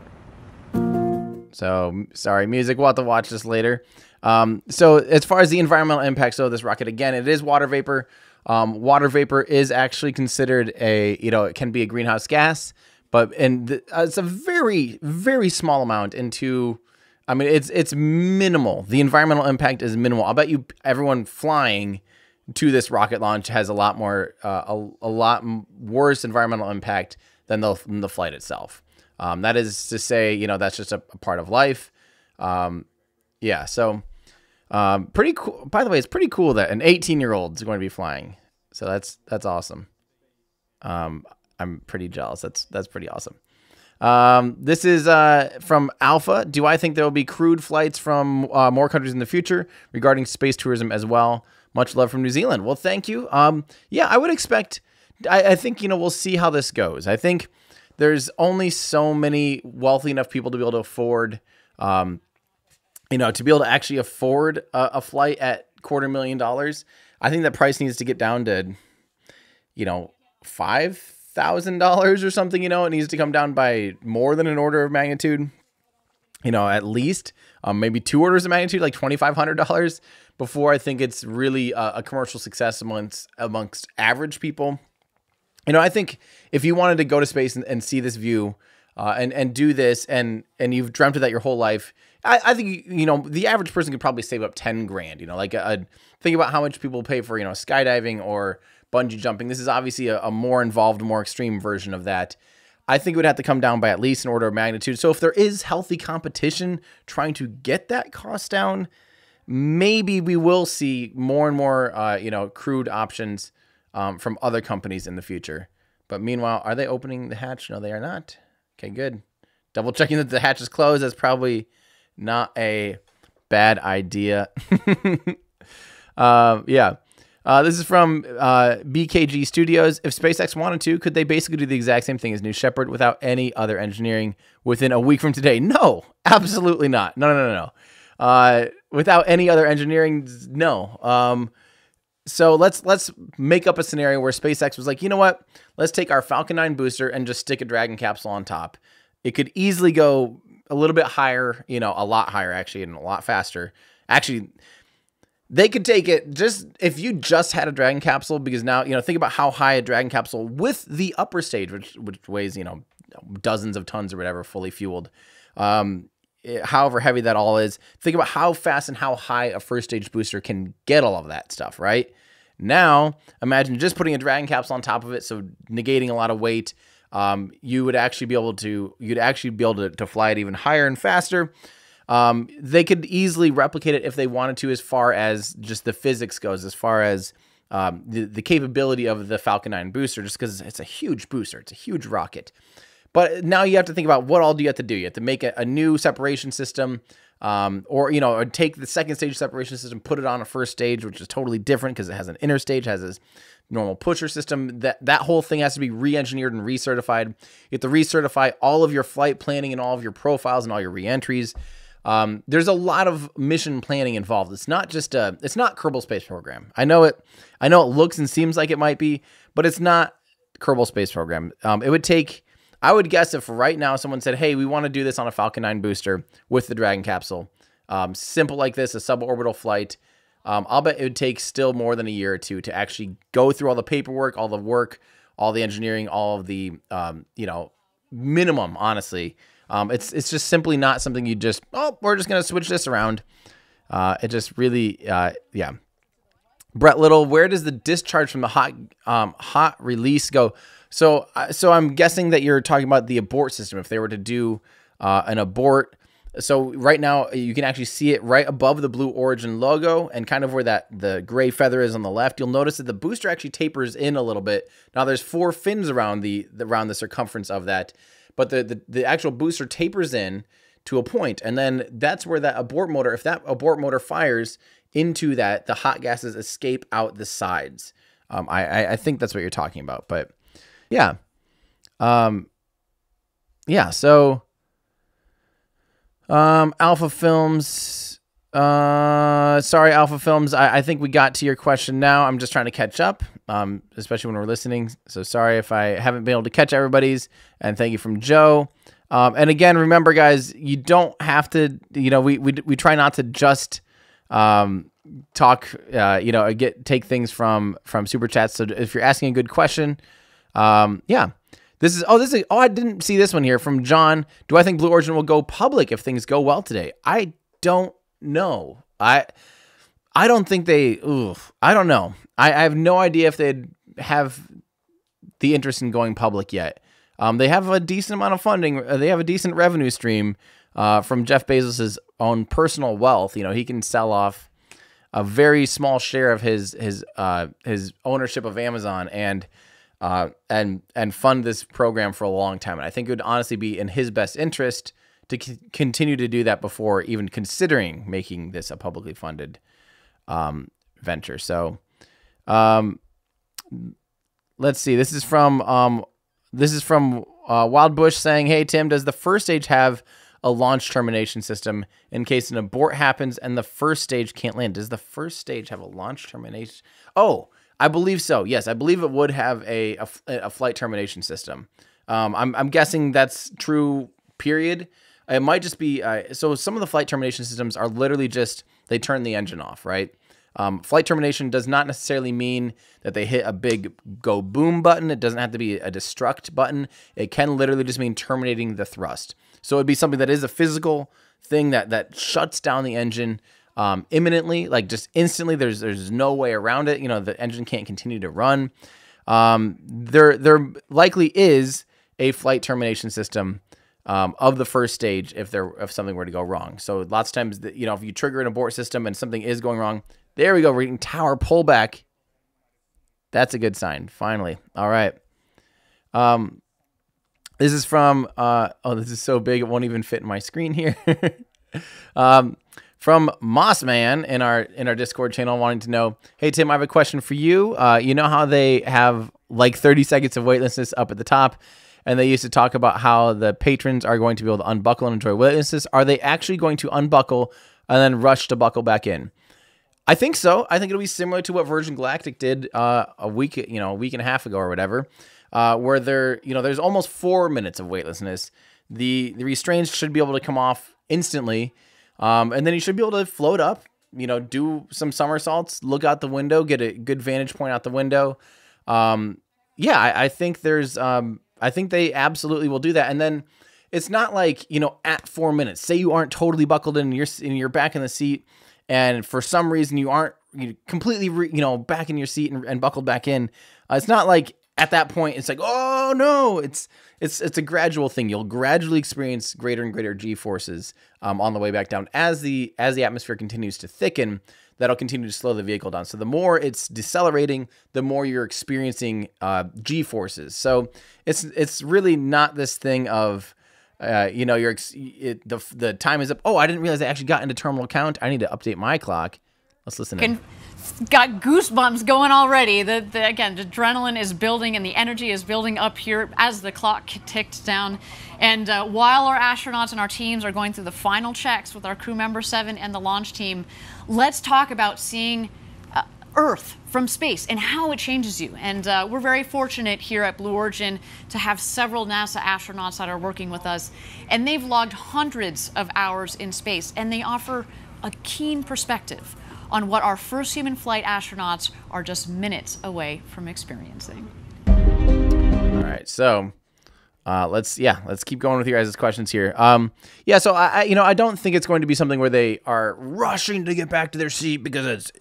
So, sorry, music. We'll have to watch this later. So, as far as the environmental impact, so this rocket, again, it is water vapor. Water vapor is actually considered it can be a greenhouse gas, but it's a very, very small amount it's minimal. The environmental impact is minimal. I'll bet you everyone flying to this rocket launch has a lot more, a lot worse environmental impact than the flight itself. That is to say, that's just a part of life. Yeah. So, pretty cool. By the way, it's pretty cool that an 18-year-old is going to be flying. So that's awesome. I'm pretty jealous. That's pretty awesome. This is from Alpha. Do I think there will be crewed flights from more countries in the future regarding space tourism as well? Much love from New Zealand. Well, thank you. Yeah, I would expect. I think we'll see how this goes. I think there's only so many wealthy enough people to be able to afford, to be able to actually afford a flight at $250,000. I think that price needs to get down to, $5,000 or something. It needs to come down by more than an order of magnitude. At least maybe 2 orders of magnitude, like $2,500, before I think it's really a commercial success amongst average people. I think if you wanted to go to space and see this view and do this and you've dreamt of that your whole life, I think, the average person could probably save up 10 grand, think about how much people pay for, skydiving or bungee jumping. This is obviously a more involved, more extreme version of that. I think it would have to come down by at least an order of magnitude. So if there is healthy competition trying to get that cost down, maybe we will see more and more, crewed options from other companies in the future. But meanwhile, are they opening the hatch? No, they are not. Okay, good. Double checking that the hatch is closed. That's probably not a bad idea. Yeah. This is from BKG Studios. If SpaceX wanted to, could they basically do the exact same thing as New Shepard without any other engineering within a week from today? No, absolutely not. No. Without any other engineering, no. So let's make up a scenario where SpaceX was like, you know what? Let's take our Falcon 9 booster and just stick a Dragon capsule on top. It could easily go a little bit higher, a lot higher actually, and a lot faster. Actually, they could take it just if you just had a Dragon capsule, because now, think about how high a Dragon capsule with the upper stage, which weighs, dozens of tons or whatever, fully fueled. However heavy that all is, think about how fast and how high a first stage booster can get all of that stuff, right? Now, imagine just putting a Dragon capsule on top of it, so negating a lot of weight. You would actually be able to fly it even higher and faster. They could easily replicate it if they wanted to, as far as just the physics goes, as far as the capability of the Falcon 9 booster, just because it's a huge booster. It's a huge rocket. But now you have to think about what all do you have to do. You have to make a new separation system, or take the second stage separation system, put it on a first stage, which is totally different because it has an inner stage, has this normal pusher system. That whole thing has to be re-engineered and recertified. You have to recertify all of your flight planning and all of your profiles and all your re-entries. There's a lot of mission planning involved. It's not Kerbal Space Program. I know it looks and seems like it might be, but it's not Kerbal Space Program. It would take, I would guess, if right now someone said, hey, we want to do this on a Falcon 9 booster with the Dragon capsule, simple like this, a suborbital flight, I'll bet it would take still more than a year or two to actually go through all the paperwork, all the work, all the engineering, all of the, minimum, honestly. It's just simply not something you just, we're just going to switch this around. It just really, yeah. Brett Little, where does the discharge from the hot release go? So I'm guessing that you're talking about the abort system. If they were to do an abort, so right now you can actually see it right above the Blue Origin logo and kind of where the gray feather is on the left. You'll notice that the booster actually tapers in a little bit. Now there's 4 fins around the circumference of that. but the actual booster tapers in to a point, and then that's where that abort motor, if that abort motor fires into that, the hot gases escape out the sides. I think that's what you're talking about, but yeah. Yeah, so Alpha Films, sorry, Alpha Films, I think we got to your question now. I'm just trying to catch up, especially when we're listening. So sorry if I haven't been able to catch everybody's, and thank you from Joe. And again, remember, guys, you don't have to, we try not to just talk, take things from Super Chats. So if you're asking a good question, yeah. I didn't see this one here from John. Do I think Blue Origin will go public if things go well today? I don't know. I don't think I don't know. I have no idea if they'd have the interest in going public yet. They have a decent amount of funding. They have a decent revenue stream from Jeff Bezos' own personal wealth. He can sell off a very small share of his ownership of Amazon and fund this program for a long time. And I think it would honestly be in his best interest to continue to do that before even considering making this a publicly funded venture. So let's see. This is from Wild Bush saying, "Hey Tim, does the first stage have a launch termination system in case an abort happens and the first stage can't land?" Does the first stage have a launch termination? Oh, I believe so. Yes, I believe it would have a flight termination system. I'm guessing that's true, period. It might just be, so some of the flight termination systems are literally just, they turn the engine off, right? Flight termination does not necessarily mean that they hit a big go boom button. It doesn't have to be a destruct button. It can literally just mean terminating the thrust. So it'd be something that is a physical thing that shuts down the engine imminently, like just instantly. There's no way around it. The engine can't continue to run. There likely is a flight termination system of the first stage if something were to go wrong. So lots of times, if you trigger an abort system and something is going wrong, there we go. We're getting tower pullback. That's a good sign. Finally. All right. This is from, this is so big it won't even fit in my screen here. From Mossman in our Discord channel, wanting to know, "Hey Tim, I have a question for you. You know how they have like 30 seconds of weightlessness up at the top, and they used to talk about how the patrons are going to be able to unbuckle and enjoy weightlessness. Are they actually going to unbuckle and then rush to buckle back in?" I think so. I think it'll be similar to what Virgin Galactic did a week and a half ago or whatever, where there's almost 4 minutes of weightlessness. The restraints should be able to come off instantly. And then you should be able to float up, do some somersaults, look out the window, get a good vantage point out the window. I think I think they absolutely will do that. And then it's not like, at 4 minutes, say you aren't totally buckled in, you're back in the seat, and for some reason you aren't completely, back in your seat and buckled back in. It's not like at that point it's like, oh no, it's a gradual thing. You'll gradually experience greater and greater G forces on the way back down as the atmosphere continues to thicken. That'll continue to slow the vehicle down. So the more it's decelerating, the more you're experiencing G forces. So it's really not this thing of the time is up. Oh, I didn't realize I actually got into terminal count. I need to update my clock. Let's listen in. Got goosebumps going already. Again, the adrenaline is building and the energy is building up here as the clock ticked down. And while our astronauts and our teams are going through the final checks with our crew member 7 and the launch team, let's talk about seeing Earth from space and how it changes you. And we're very fortunate here at Blue Origin to have several NASA astronauts that are working with us. And they've logged hundreds of hours in space, and they offer a keen perspective on what our first human flight astronauts are just minutes away from experiencing. All right, so let's keep going with your guys' questions here. So I don't think it's going to be something where they are rushing to get back to their seat because it's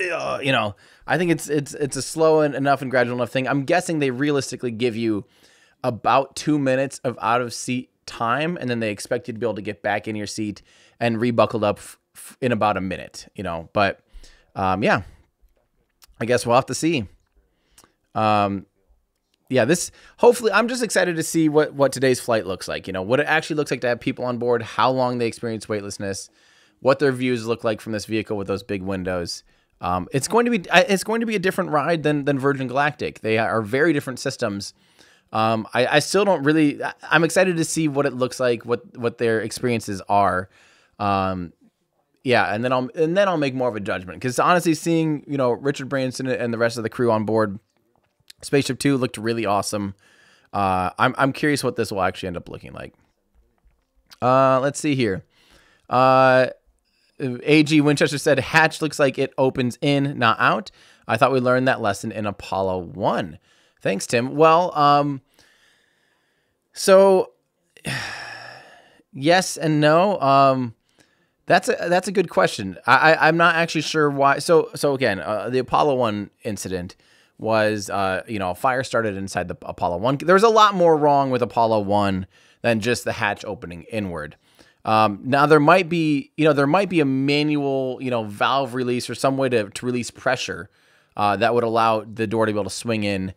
I think it's a slow enough and gradual enough thing. I'm guessing they realistically give you about 2 minutes of out of seat time, and then they expect you to be able to get back in your seat and rebuckled up in about a minute. But I guess we'll have to see. yeah, this hopefully I'm just excited to see what today's flight looks like. You know, what it actually looks like to have people on board, how long they experience weightlessness, what their views look like from this vehicle with those big windows. It's going to be a different ride than Virgin Galactic. They are very different systems. I still don't really. I'm excited to see what it looks like, what their experiences are. Yeah, and then I'll make more of a judgment, because honestly, seeing Richard Branson and the rest of the crew on board Spaceship Two looked really awesome. I'm curious what this will actually end up looking like. Let's see here. AG Winchester said hatch looks like it opens in, not out. I thought we learned that lesson in Apollo 1. Thanks, Tim. Well, so yes and no. That's a good question. I'm not actually sure why. So again, the Apollo 1 incident was, a fire started inside the Apollo 1. There was a lot more wrong with Apollo 1 than just the hatch opening inward. Now there might be a manual, valve release or some way to release pressure, that would allow the door to be able to swing in,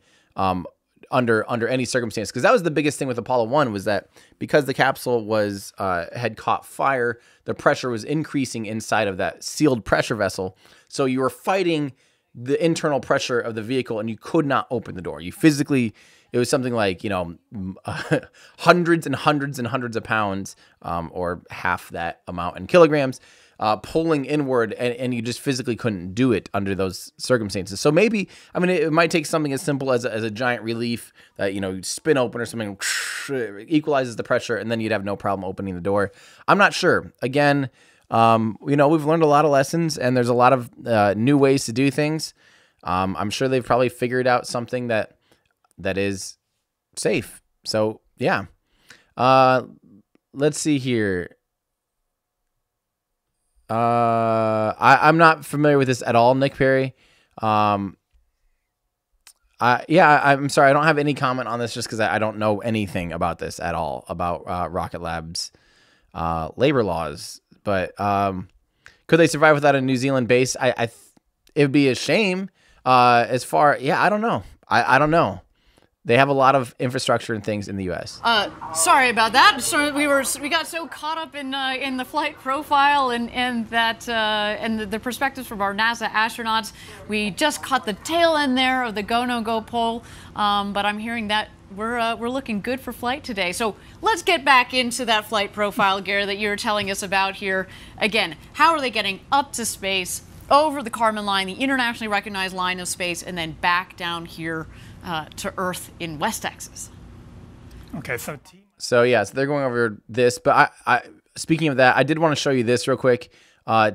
under any circumstance. Because that was the biggest thing with Apollo 1, was that because the capsule was, had caught fire, the pressure was increasing inside of that sealed pressure vessel. So you were fighting the internal pressure of the vehicle, and you could not open the door. You physically, it was something like, hundreds and hundreds and hundreds of pounds, or half that amount in kilograms, pulling inward, and you just physically couldn't do it under those circumstances. So maybe, it might take something as simple as a giant relief that, you spin open or something, equalizes the pressure, and then you'd have no problem opening the door. I'm not sure. Again, we've learned a lot of lessons, and there's a lot of new ways to do things. I'm sure they've probably figured out something that is safe. So yeah. Let's see here. I'm not familiar with this at all, Nick Perry. I'm sorry, I don't have any comment on this, just because I don't know anything about this at all, about Rocket Lab's labor laws. But could they survive without a New Zealand base? It would be a shame. I don't know. I don't know. They have a lot of infrastructure and things in the U.S. Sorry about that. So we got so caught up in the flight profile and the perspectives from our NASA astronauts. We just caught the tail end there of the go no go poll. But I'm hearing that we're looking good for flight today. So let's get back into that flight profile, Gary, that you were telling us about here. Again, how are they getting up to space, over the Kármán line, the internationally recognized line of space, and then back down here to Earth in West Texas? Okay, so they're going over this, but I speaking of that, I did want to show you this real quick.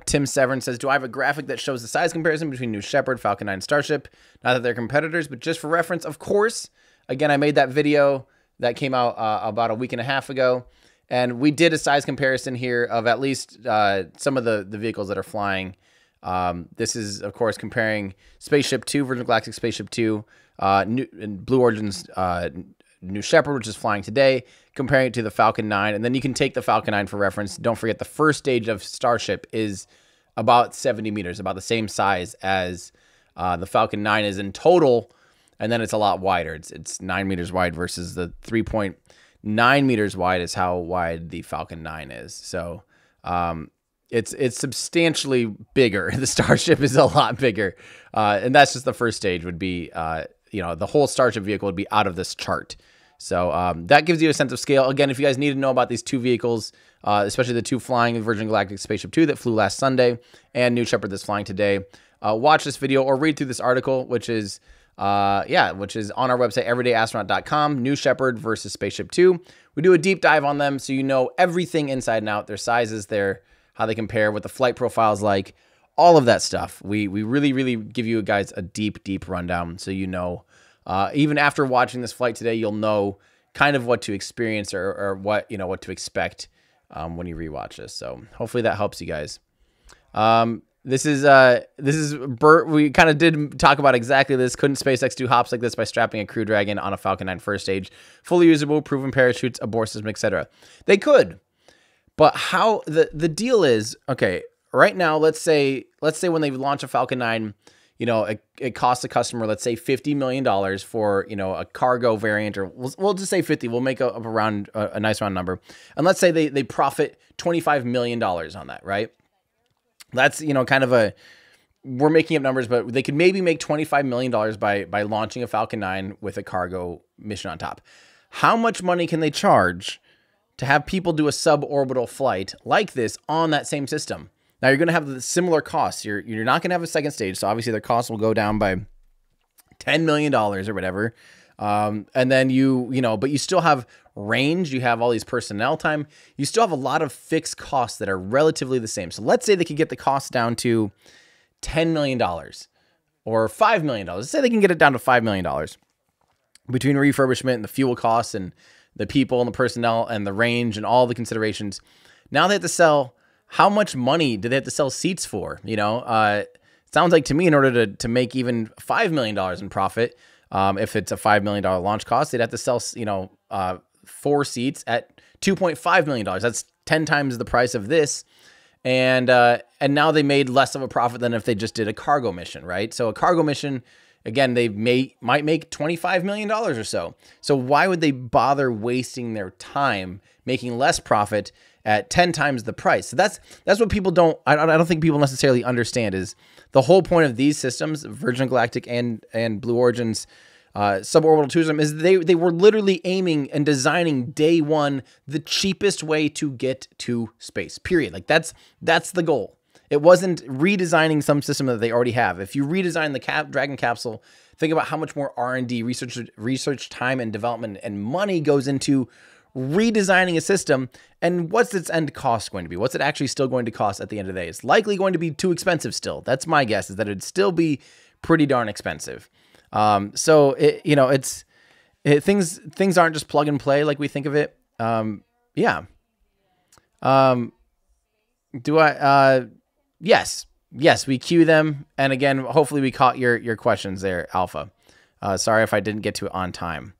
Tim Severn says, do I have a graphic that shows the size comparison between New Shepard, Falcon 9, Starship? Not that they're competitors, but just for reference, of course. Again, I made that video that came out about a week and a half ago, and we did a size comparison here of at least some of the vehicles that are flying. This is, of course, comparing Spaceship 2, Virgin Galactic Spaceship 2, Blue Origin's New Shepard, which is flying today, comparing it to the Falcon 9. And then you can take the Falcon 9 for reference. Don't forget, the first stage of Starship is about 70 meters, about the same size as the Falcon 9 is in total. And then it's a lot wider. It's 9 meters wide versus the 3.9 meters wide is how wide the Falcon 9 is. So, it's substantially bigger. The Starship is a lot bigger. And that's just the first stage would be, the whole Starship vehicle would be out of this chart. So that gives you a sense of scale. Again, if you guys need to know about these two vehicles, especially the two flying Virgin Galactic Spaceship 2 that flew last Sunday and New Shepard that's flying today, watch this video or read through this article, which is on our website, everydayastronaut.com, New Shepard versus Spaceship 2. We do a deep dive on them so you know everything inside and out, their sizes, how they compare, what the flight profile is like, all of that stuff. We really, really give you guys a deep, deep rundown so you know. Even after watching this flight today, you'll know kind of what to experience or what to expect when you rewatch this. So hopefully that helps you guys. This is Bert. We kind of did talk about exactly this. Couldn't SpaceX do hops like this by strapping a Crew Dragon on a Falcon 9 first stage? Fully usable, proven parachutes, abort system, etc. They could. But how the deal is, okay, right now, let's say when they launch a Falcon 9, you know, it costs a customer, let's say $50 million for, you know, a cargo variant, or we'll just say 50. We'll make a nice round number. And let's say they profit $25 million on that, right? That's, you know, kind of we're making up numbers, but they could maybe make $25 million by launching a Falcon 9 with a cargo mission on top. How much money can they charge to have people do a suborbital flight like this on that same system? Now, you're going to have the similar costs. You're not going to have a second stage, so obviously their costs will go down by $10 million or whatever. And then you know, but you still have range. You have all these personnel time. You still have a lot of fixed costs that are relatively the same. So let's say they could get the cost down to $10 million or $5 million. Let's say they can get it down to $5 million between refurbishment and the fuel costs and the people and the personnel and the range and all the considerations. Now they have to sell. How much money do they have to sell seats for? You know, it sounds like to me, in order to make even $5 million in profit, if it's a $5 million launch cost, they'd have to sell, you know, 4 seats at $2.5 million. That's 10 times the price of this. And now they made less of a profit than if they just did a cargo mission, right? So a cargo mission, again, they might make $25 million or so. So why would they bother wasting their time making less profit at 10 times the price? So that's what people I don't think people necessarily understand, is the whole point of these systems, Virgin Galactic and Blue Origin's suborbital tourism, is they were literally aiming and designing day one the cheapest way to get to space, period. Like that's the goal. It wasn't redesigning some system that they already have. If you redesign the Dragon capsule, think about how much more R&D, research time and development and money goes into redesigning a system, and what's its end cost going to be? What's it actually still going to cost at the end of the day? It's likely going to be too expensive still. That's my guess, is that it'd still be pretty darn expensive. So things aren't just plug and play like we think of it. Yeah. Yes, we queue them. And again, hopefully we caught your questions there, Alpha. Sorry if I didn't get to it on time.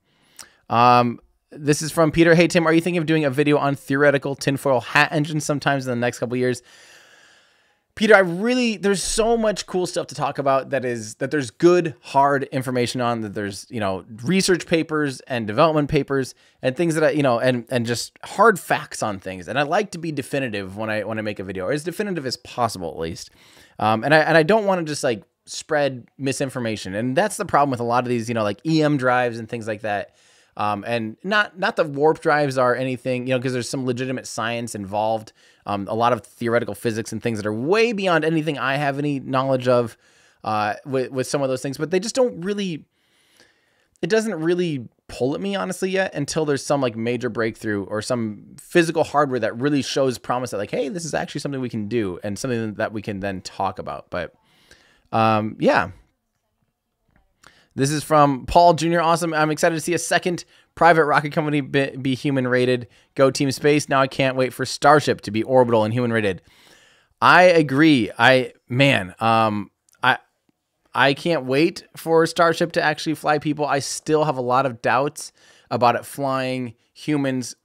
This is from Peter. Hey, Tim, are you thinking of doing a video on theoretical tinfoil hat engines sometimes in the next couple of years? Peter, there's so much cool stuff to talk about that there's good, hard information on, that there's, you know, research papers and development papers and things that and just hard facts on things. And I like to be definitive when I make a video, or as definitive as possible, at least. And I don't want to just like spread misinformation. And that's the problem with a lot of these, you know, like EM drives and things like that. And not that warp drives are anything, you know, because there's some legitimate science involved, a lot of theoretical physics and things that are way beyond anything I have any knowledge of, with some of those things, but they just don't really, it doesn't really pull at me honestly yet, until there's some like major breakthrough or some physical hardware that really shows promise that like, hey, this is actually something we can do and something that we can then talk about. But, yeah. This is from Paul Jr. Awesome. I'm excited to see a second private rocket company be human rated. Go Team Space. Now I can't wait for Starship to be orbital and human rated. I agree. I can't wait for Starship to actually fly people. I still have a lot of doubts about it flying humans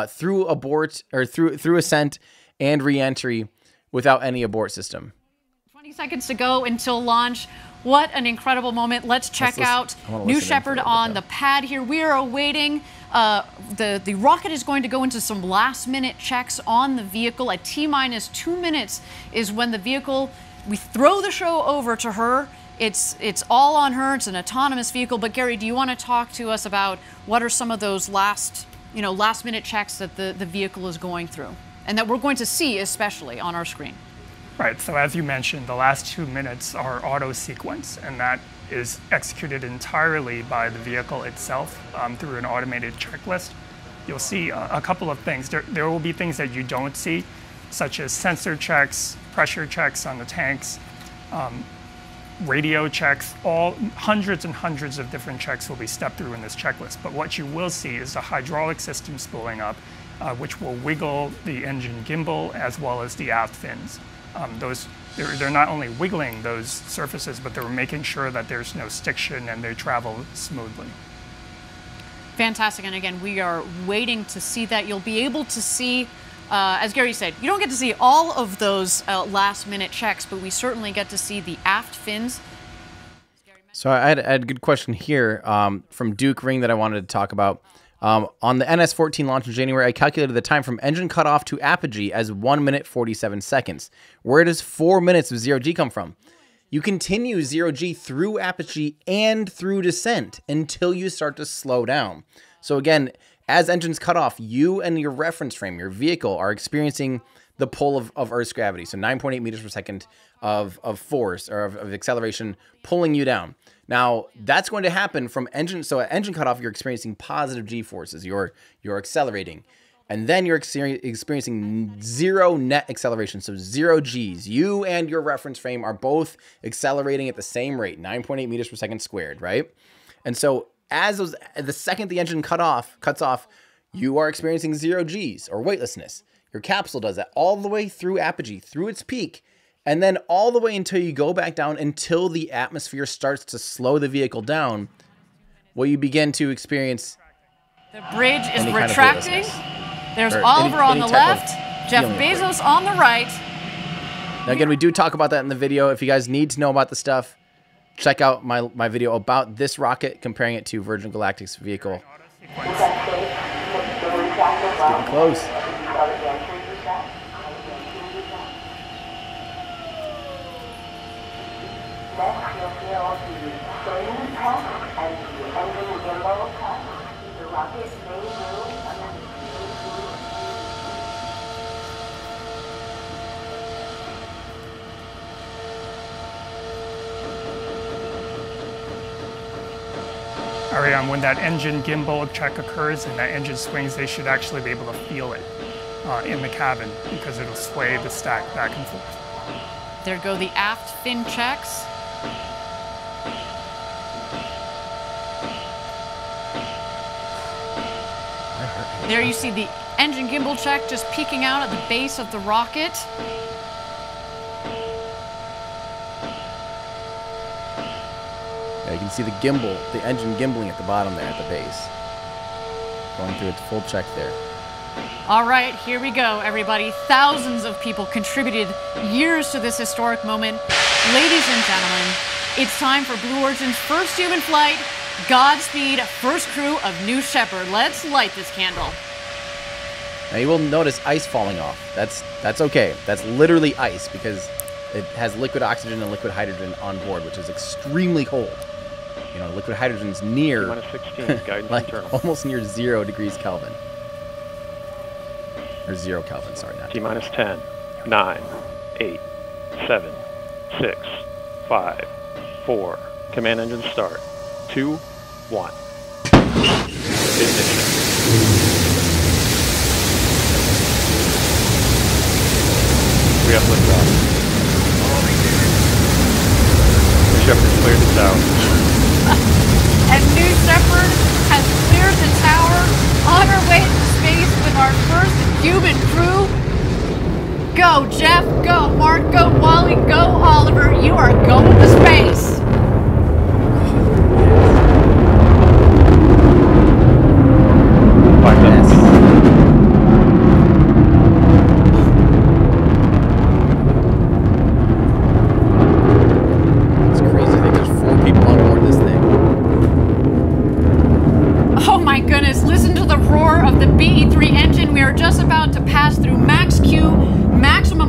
through abort or through ascent and reentry without any abort system. 20 seconds to go until launch. What an incredible moment. Let's check out New Shepard on the pad here. We are awaiting, the rocket is going to go into some last minute checks on the vehicle. At T-minus 2 minutes is when the vehicle, we throw the show over to her. It's all on her. It's an autonomous vehicle. But Gary, do you want to talk to us about what are some of those last minute checks that the vehicle is going through and that we're going to see especially on our screen? Right, so as you mentioned, the last 2 minutes are auto sequence, and that is executed entirely by the vehicle itself through an automated checklist. You'll see a couple of things. There will be things that you don't see, such as sensor checks, pressure checks on the tanks, radio checks, all hundreds and hundreds of different checks will be stepped through in this checklist. But what you will see is the hydraulic system spooling up, which will wiggle the engine gimbal as well as the aft fins. They're not only wiggling those surfaces, but they're making sure that there's no stiction and they travel smoothly. Fantastic. And again, we are waiting to see that. You'll be able to see, as Gary said, you don't get to see all of those last minute checks, but we certainly get to see the aft fins So I had a good question here from Duke Ring that I wanted to talk about. On the NS-14 launch in January, I calculated the time from engine cutoff to apogee as 1 minute 47 seconds. Where does 4 minutes of 0G come from? You continue 0G through apogee and through descent until you start to slow down. So again, as engines cut off, you and your reference frame, your vehicle, are experiencing the pull of Earth's gravity. So 9.8 meters per second of force or of acceleration pulling you down. Now, that's going to happen from engine. So at engine cutoff, you're experiencing positive G forces. You're accelerating. And then you're experiencing 0 net acceleration, so 0 Gs. You and your reference frame are both accelerating at the same rate, 9.8 meters per second squared, right? And so the second the engine cuts off, you are experiencing 0 Gs, or weightlessness. Your capsule does that all the way through apogee, through its peak, and then all the way until you go back down until the atmosphere starts to slow the vehicle down, where you begin to experience the bridge is retracting. There's Oliver on the left, Jeff Bezos on the right. Now again, we do talk about that in the video. If you guys need to know about the stuff, check out my video about this rocket, comparing it to Virgin Galactic's vehicle. It's getting close. Ariane, when that engine gimbal check occurs and that engine swings, they should actually be able to feel it in the cabin because it'll sway the stack back and forth. There go the aft fin checks. There you see the engine gimbal check just peeking out at the base of the rocket. Yeah, you can see the gimbal, the engine gimbaling at the bottom there at the base. Going through its full check there. All right, here we go, everybody. Thousands of people contributed years to this historic moment. Ladies and gentlemen, it's time for Blue Origin's first human flight. Godspeed, first crew of New Shepard. Let's light this candle. Now you will notice ice falling off. That's okay. That's literally ice because it has liquid oxygen and liquid hydrogen on board, which is extremely cold. You know, liquid hydrogen's near -16, guidance like internal. almost near 0 degrees Kelvin. Or 0 Kelvin, sorry, not T-10, 9, 8, 7, 6, 5, 4. Command engine start. 2, 1. Ignition. We have liftoff. Shepard cleared the tower. And New Shepard has cleared the tower on our way to space with our first human crew. Go, Jeff. Go, Mark. Go, Wally. Go, Oliver. You are going to space.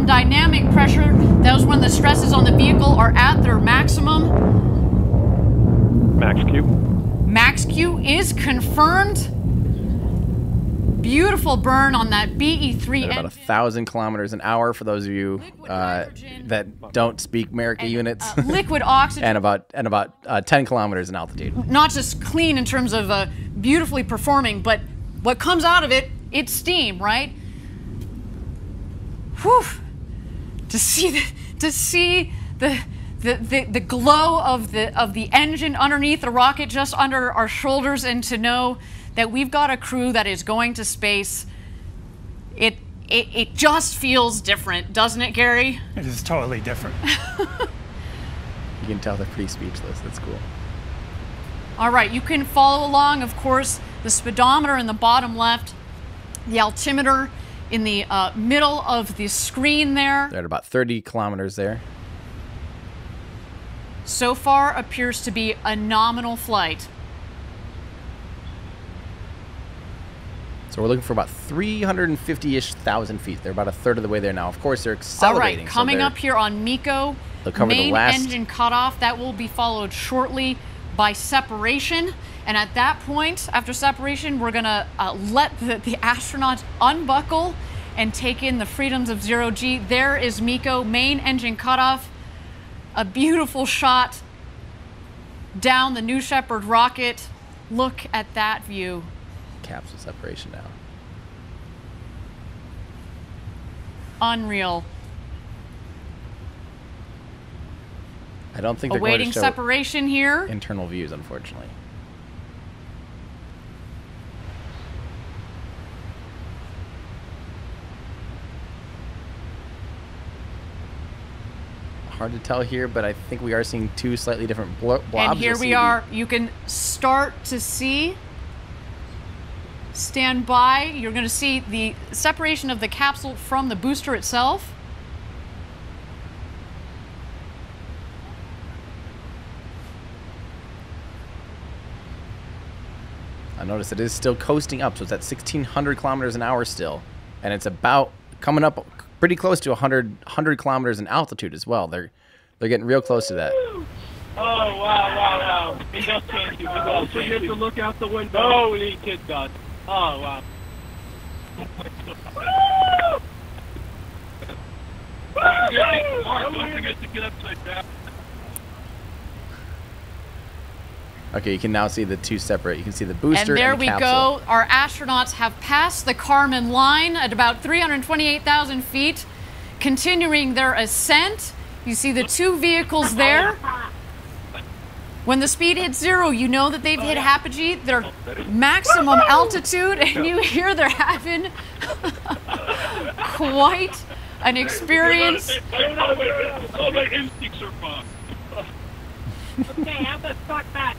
Dynamic pressure. That was when the stresses on the vehicle are at their maximum. Max Q. Max Q is confirmed. Beautiful burn on that BE3 at about 1,000 kilometers an hour for those of you that don't speak America units. Liquid oxygen. and about 10 kilometers in altitude. Not just clean in terms of beautifully performing, but what comes out of it, it's steam, right? Whew. To see the glow of the engine underneath the rocket just under our shoulders, and to know that we've got a crew that is going to space, it just feels different, doesn't it, Gary? It is totally different. You can tell they're pretty speechless. That's cool. All right, you can follow along, of course, the speedometer in the bottom left, the altimeter in the middle of the screen there. They're at about 30 kilometers there. So far appears to be a nominal flight. So we're looking for about 350-ish thousand feet. They're about a third of the way there now. Of course, they're accelerating. All right, coming up here on MECO, main engine cutoff. That will be followed shortly by separation. And at that point, after separation, we're going to let the astronauts unbuckle and take in the freedoms of zero-G. There is MECO, main engine cutoff. A beautiful shot down the New Shepard rocket. Look at that view. Capsule separation now. Unreal. I don't think they're awaiting going to show separation here. Internal views, unfortunately. Hard to tell here, but I think we are seeing two slightly different blobs. And here we are. You can start to see. Stand by. You're going to see the separation of the capsule from the booster itself. I notice it is still coasting up, so it's at 1,600 kilometers an hour still, and it's about coming up pretty close to 100 kilometers in altitude as well. They're getting real close to that. Oh, wow. He does change you. So you have to look out the window. Holy kid God. Oh, wow. Okay, you can now see the two separate. You can see the booster and there and the we capsule. go. Our astronauts have passed the Kármán line at about 328,000 feet, continuing their ascent. You see the two vehicles there. When the speed hits zero, you know that they've hit Apogee, their maximum altitude, and you hear they're having quite an experience. All my instincts are fine. Okay, I'm gonna start back.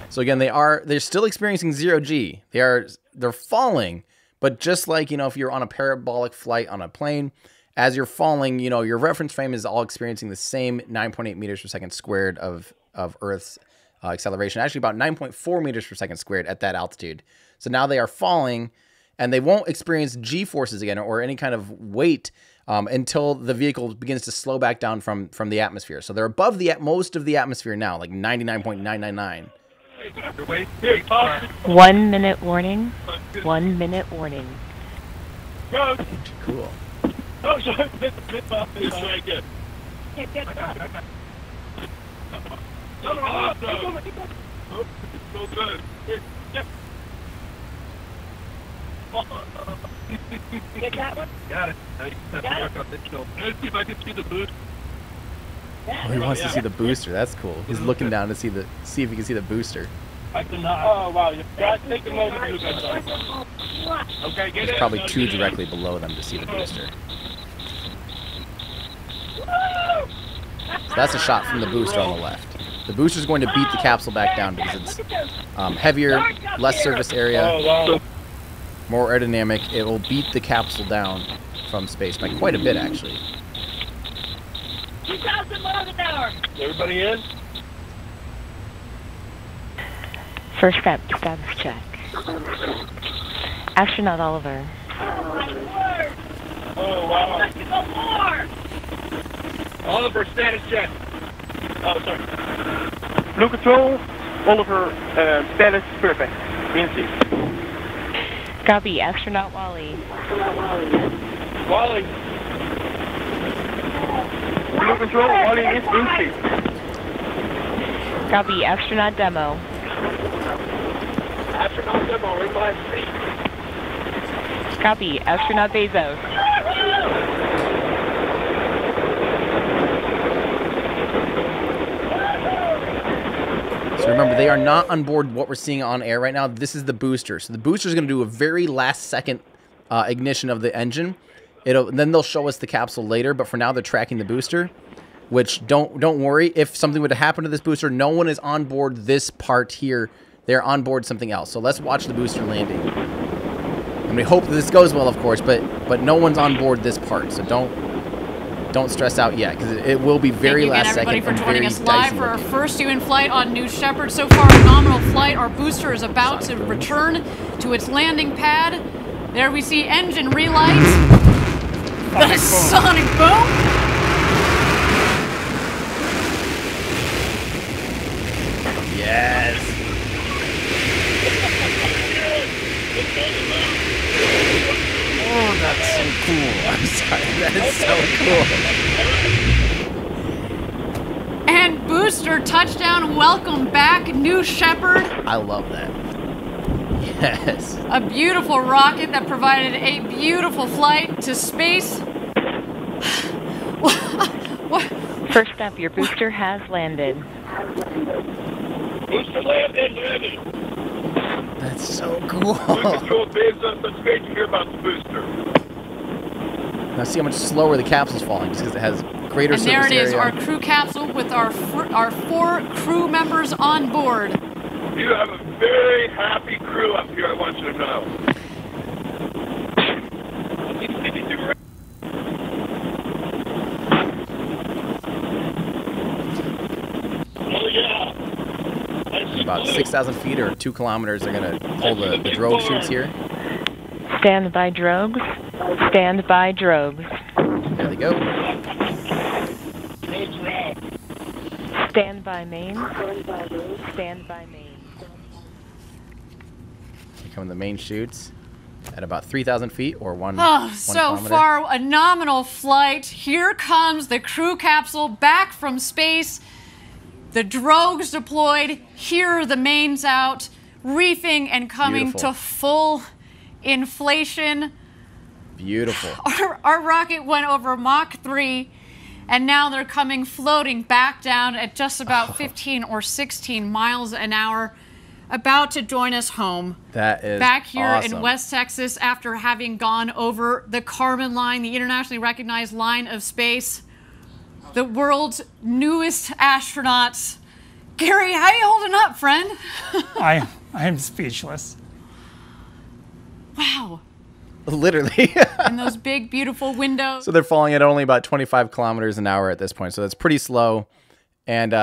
So again, they're still experiencing zero-G. They're falling, but just like, if you're on a parabolic flight on a plane, as you're falling, your reference frame is all experiencing the same 9.8 meters per second squared of Earth's acceleration, actually about 9.4 meters per second squared at that altitude. So now they are falling, and they won't experience G-forces again or any kind of weight until the vehicle begins to slow back down from the atmosphere. So they're above most of the atmosphere now, like 99.999. 1 minute warning. 1 minute warning. Cool. Oh, sorry. It's right there. So good. Get that one? Got it. Let's see if I can see the boost. Oh, he wants to see the booster. That's cool. He's looking down to see if he can see the booster. I cannot. Oh, wow. You guys take a moment to look at that. Okay, get it. He's probably too directly below them to see the booster. So that's a shot from the booster on the left. The booster is going to beat the capsule back down because it's heavier, less surface area, more aerodynamic. It will beat the capsule down from space by quite a bit, actually. 2,000 miles an hour. Everybody in? First step, status check. Astronaut Oliver. Oh, wow. Let's go more. Oliver, status check. Oh, sorry. Blue control, Oliver, status perfect. In Copy, astronaut Wally. Wally. Blue control, Wally is in seat. Copy, astronaut demo. Astronaut demo, right by seat. Copy, astronaut Bezos. So remember, they are not on board what we're seeing on air right now. This is the booster. So the booster is going to do a very last second ignition of the engine. Then they'll show us the capsule later, but for now they're tracking the booster. Which don't worry, if something were to happen to this booster, no one is on board this part here. They're on board something else. So let's watch the booster landing. And we hope that this goes well, of course, but no one's on board this part. So don't don't stress out yet, because it will be very last second. Thank you again, everybody, for joining us live for our looking. first UN flight on New Shepard. So far, a phenomenal flight. Our booster is about to return to its landing pad. There we see engine relight. The sonic boom. Yes. Oh, that's so cool. I'm sorry. That is so cool. And booster touchdown. Welcome back, New Shepard. I love that. Yes. A beautiful rocket that provided a beautiful flight to space. First up, your booster has landed. Booster landed. That's so cool. Control Bezos. That's great to hear about the booster. Now see how much slower the capsule's falling, just because it has greater surface area. And there it is, our crew capsule with our 4 crew members on board. You have a very happy crew up here, I want you to know. Oh, yeah. About 6,000 feet or 2 kilometers, they're going to pull the drogue chutes here. Stand by drogues. Stand by drogues. There they go. Stand by main. Stand by main. Here come the main chutes at about 3,000 feet or 1 so kilometer. far, a nominal flight. Here comes the crew capsule back from space. The drogues deployed. Here are the mains out, reefing and coming Beautiful. to full inflation. Beautiful. Our rocket went over Mach 3, and now they're coming floating back down at just about 15 or 16 miles an hour, about to join us home. That is back here awesome. in West Texas after having gone over the Kármán line, the internationally recognized line of space. The world's newest astronauts. Gary, how you holding up, friend? I am speechless. Wow. Literally. And those big, beautiful windows. So they're falling at only about 25 kilometers an hour at this point. So that's pretty slow. And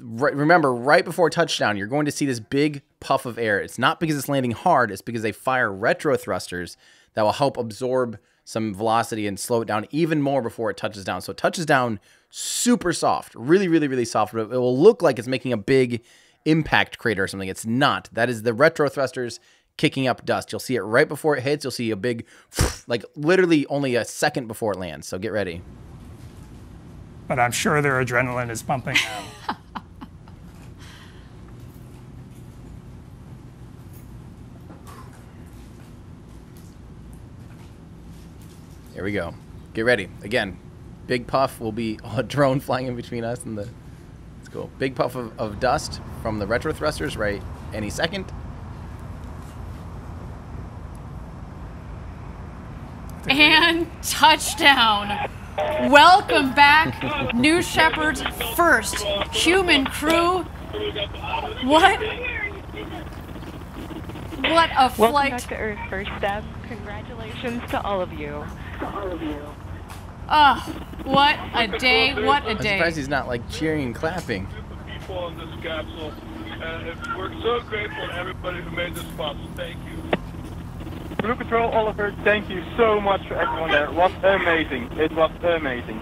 remember, right before touchdown, you're going to see this big puff of air. It's not because it's landing hard. It's because they fire retro thrusters that will help absorb some velocity and slow it down even more before it touches down. So it touches down super soft, really, really, really soft. But it will look like it's making a big impact crater or something. It's not. That is the retro thrusters kicking up dust. You'll see it right before it hits. You'll see a big, like literally only a second before it lands. So get ready. But I'm sure their adrenaline is pumping now. Here we go. Get ready. Again, big puff will be a drone flying in between us and the... Let's go. Big puff of dust from the retro thrusters right any second. And touchdown. Welcome back, New Shepard's first human crew. What a flight. Welcome back to Earth, first step. Congratulations to all of you. Oh, what a day, what a I'm day. surprised he's not like cheering and clapping. People on this capsule, and we're so grateful to everybody who made this possible. Thank you. Blue Control, Oliver, thank you so much for everyone there. It was amazing. It was amazing.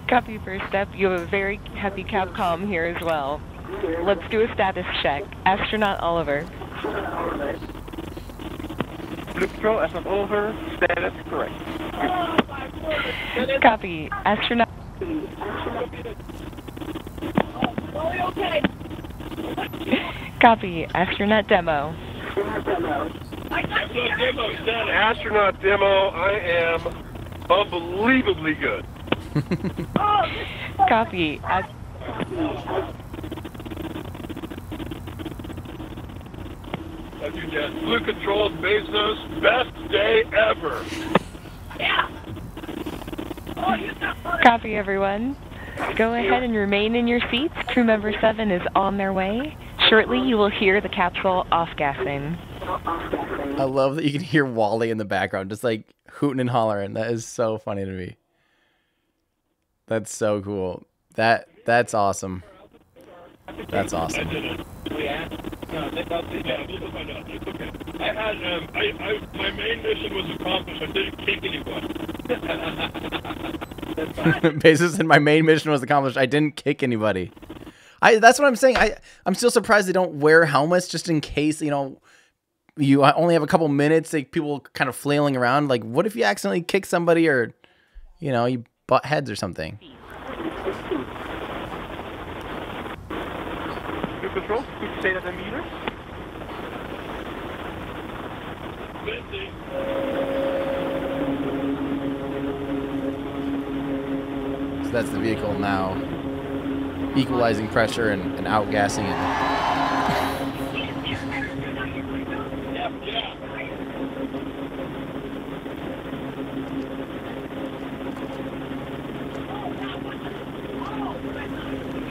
Copy, first step. You have a very happy Capcom here as well. Let's do a status check. Astronaut Oliver. Blue Control, astronaut Oliver, status correct. Copy. Astronaut. Copy. Astronaut Demo. Astronaut Demo, I am unbelievably good. Copy. Blue Control, Bezos, best day ever. Copy, everyone. Go ahead and remain in your seats. Crew member 7 is on their way. Shortly, you will hear the capsule off-gassing. I love that you can hear Wally in the background, just like hooting and hollering. That is so funny to me. That's so cool. That's awesome. That's awesome. My main mission was accomplished. I didn't kick anyone. Bezos said my main mission was accomplished. I didn't kick anybody. That's what I'm saying. I'm still surprised they don't wear helmets just in case, you know, you only have a couple minutes, like people kind of flailing around. Like, what if you accidentally kick somebody or, you know, you butt heads or something? New control, could you say that in meters? So that's the vehicle now equalizing pressure and outgassing it.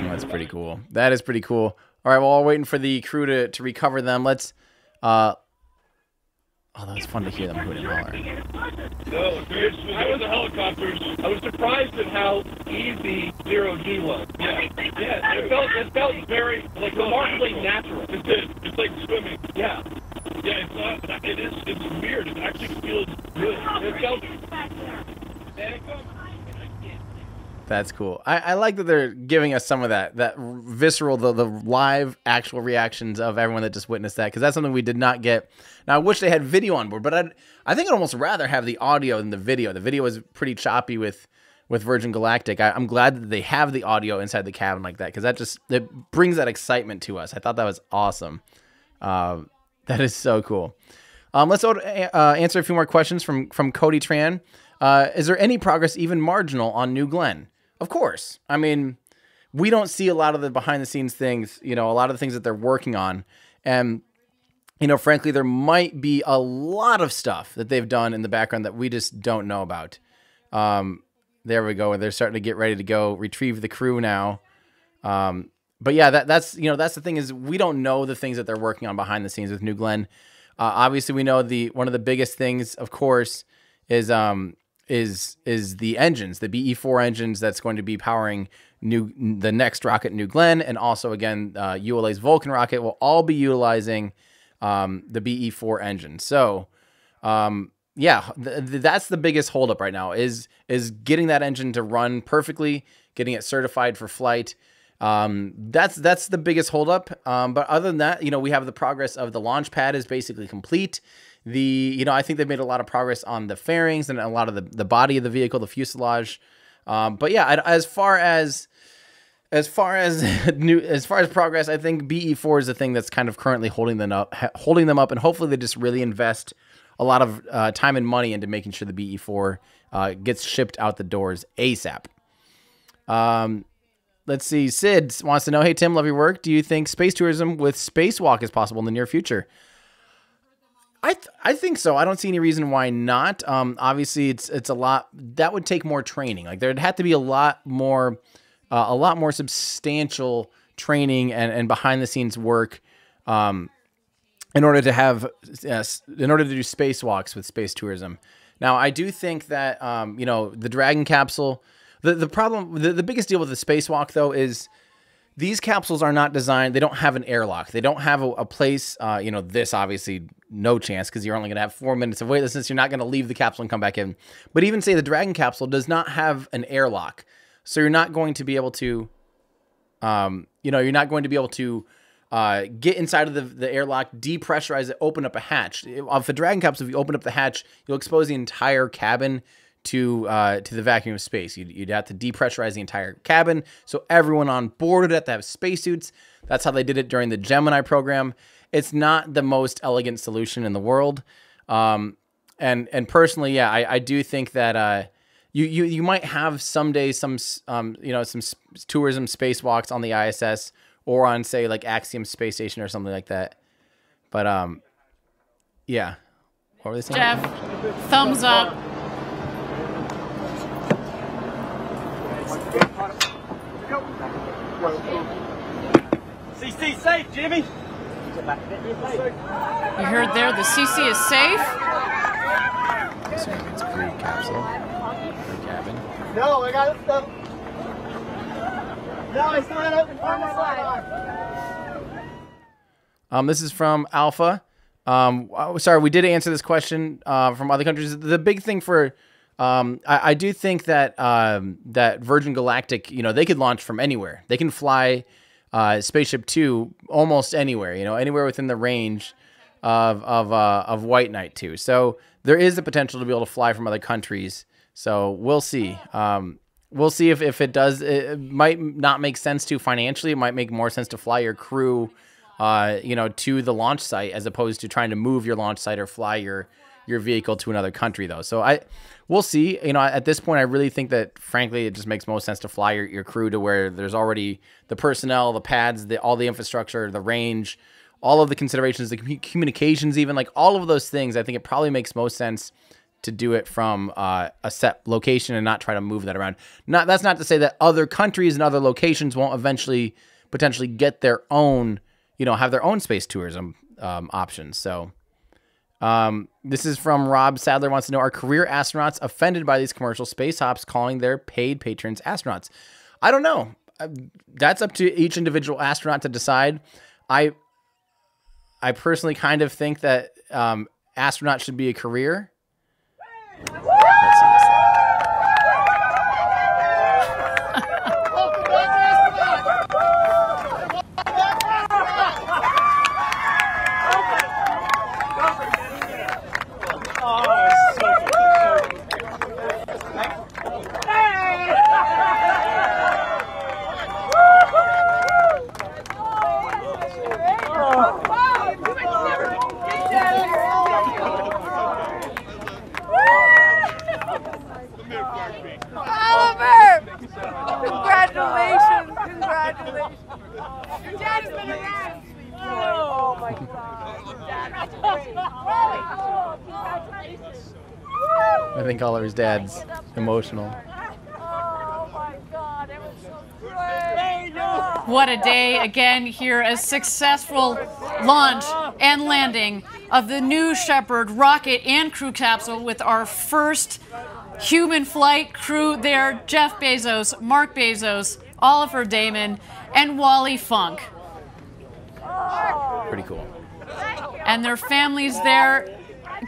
That's pretty cool. That is pretty cool. All right, well, while waiting for the crew to recover them, let's... oh, that was fun to hear them hoot and holler. No, I was a helicopters. I was surprised at how easy 0G was. Yeah, it felt very, like, remarkably natural. It did. It's like swimming. Yeah. Yeah, it's weird. It actually feels good. It felt... That's cool. I like that they're giving us some of that visceral, the live actual reactions of everyone that just witnessed that, because that's something we did not get. Now, I wish they had video on board, but I think I'd almost rather have the audio than the video. The video was pretty choppy with Virgin Galactic. I'm glad that they have the audio inside the cabin like that, because it brings that excitement to us. I thought that was awesome. That is so cool. Let's answer a few more questions from Cody Tran. Is there any progress, even marginal, on New Glenn? Of course. I mean, we don't see a lot of the behind-the-scenes things, you know, a lot of the things that they're working on. And, you know, frankly, there might be a lot of stuff that they've done in the background that we just don't know about. There we go. They're starting to get ready to go retrieve the crew now. But yeah, that's the thing, is we don't know the things that they're working on behind the scenes with New Glenn. Obviously, we know one of the biggest things, of course, is the engines, the BE-4 engines that's going to be powering the next rocket, New Glenn, and also, again, ULA's Vulcan rocket will all be utilizing the BE-4 engine. So, yeah, that's the biggest holdup right now, is getting that engine to run perfectly, getting it certified for flight. That's the biggest holdup. But other than that, you know, we have the progress of the launch pad is basically complete. I think they've made a lot of progress on the fairings and a lot of the body of the vehicle, the fuselage. But yeah, as far as progress, I think BE-4 is the thing that's kind of currently holding them up, and hopefully they just really invest a lot of time and money into making sure the BE-4 gets shipped out the doors ASAP. Let's see. Sid wants to know, hey, Tim, love your work. Do you think space tourism with spacewalk is possible in the near future? I think so. I don't see any reason why not. Obviously, it's a lot. That would take more training. Like, there'd have to be a lot more substantial training and behind the scenes work in order to do spacewalks with space tourism. Now, I do think that the Dragon capsule. The biggest deal with the spacewalk, though, is these capsules are not designed. They don't have an airlock. They don't have a place. This obviously no chance, because you're only going to have 4 minutes of weightlessness. You're not going to leave the capsule and come back in. But even say the Dragon capsule does not have an airlock, so you're not going to be able to, get inside of the airlock, depressurize it, open up a hatch. Of the Dragon capsule, if you open up the hatch, you'll expose the entire cabin to the vacuum of space. You'd have to depressurize the entire cabin, so everyone on board would have to have spacesuits. That's how they did it during the Gemini program. It's not the most elegant solution in the world, and personally, yeah, I do think that you might have someday some tourism spacewalks on the ISS or on, say, like Axiom Space Station or something like that. But yeah, what were they saying? Jeff, thumbs up. CC safe, Jimmy. You heard there, the CC is safe. Assuming it's crew capsule, crew cabin. No, I got it. No, I still had open for my slide. This is from Alpha. Sorry, we did answer this question from other countries. The big thing for I do think that that Virgin Galactic, you know, they could launch from anywhere. They can fly Spaceship 2 almost anywhere, you know, anywhere within the range of White Knight 2. So there is the potential to be able to fly from other countries. So we'll see. We'll see if it does. It might not make sense to financially. It might make more sense to fly your crew, you know, to the launch site as opposed to trying to move your launch site or fly your vehicle to another country, though. So we'll see. You know, at this point, I really think that, frankly, it just makes most sense to fly your crew to where there's already the personnel, the pads, all the infrastructure, the range, all of the considerations, the communications, even like all of those things. I think it probably makes most sense to do it from a set location and not try to move that around. That's not to say that other countries and other locations won't eventually potentially get their own, you know, have their own space tourism options. So this is from Rob Sadler, wants to know, are career astronauts offended by these commercial space hops calling their paid patrons astronauts? I don't know. That's up to each individual astronaut to decide. I personally kind of think that astronaut should be a career. Let's see this thing. I think Oliver's dad's emotional. What a day again here, a successful launch and landing of the new Shepard rocket and crew capsule with our first human flight crew there, Jeff Bezos, Mark Bezos, Oliver Damon, and Wally Funk. Pretty cool. And their families there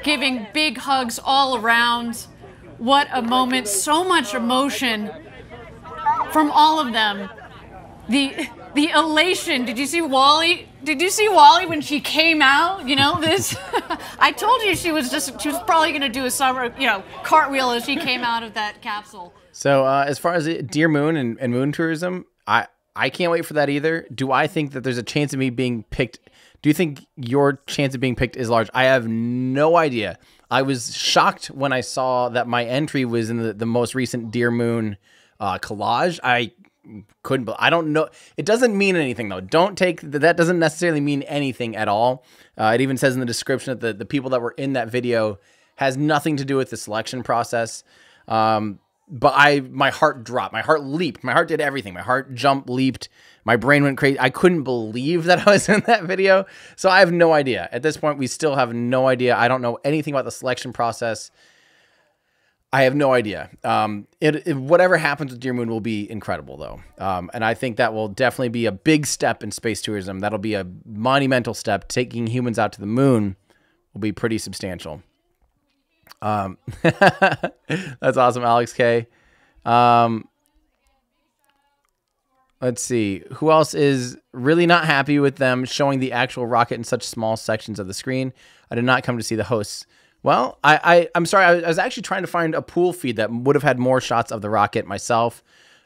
giving big hugs all around. What a moment, so much emotion from all of them. The elation. Did you see Wally? Did you see Wally when she came out? You know, this I told you she was probably going to do a summer, you know, cartwheel as she came out of that capsule. So as far as Dear Moon and moon tourism, I can't wait for that either. Do I think that there's a chance of me being picked? Do you think your chance of being picked is large? I have no idea. I was shocked when I saw that my entry was in the most recent Dear Moon collage. I couldn't, I don't know. It doesn't mean anything though. Don't take, that doesn't necessarily mean anything at all. It even says in the description that the people that were in that video has nothing to do with the selection process. But my heart dropped. My heart leaped. My heart did everything. My heart jumped, leaped. My brain went crazy. I couldn't believe that I was in that video. So I have no idea. At this point, we still have no idea. I don't know anything about the selection process. I have no idea. Whatever happens with Dear Moon will be incredible, though. And I think that will definitely be a big step in space tourism. That'll be a monumental step. Taking humans out to the moon will be pretty substantial. That's awesome, Alex K. Let's see. Who else is really not happy with them showing the actual rocket in such small sections of the screen? I did not come to see the hosts. Well, I'm sorry. I was actually trying to find a pool feed that would have had more shots of the rocket myself.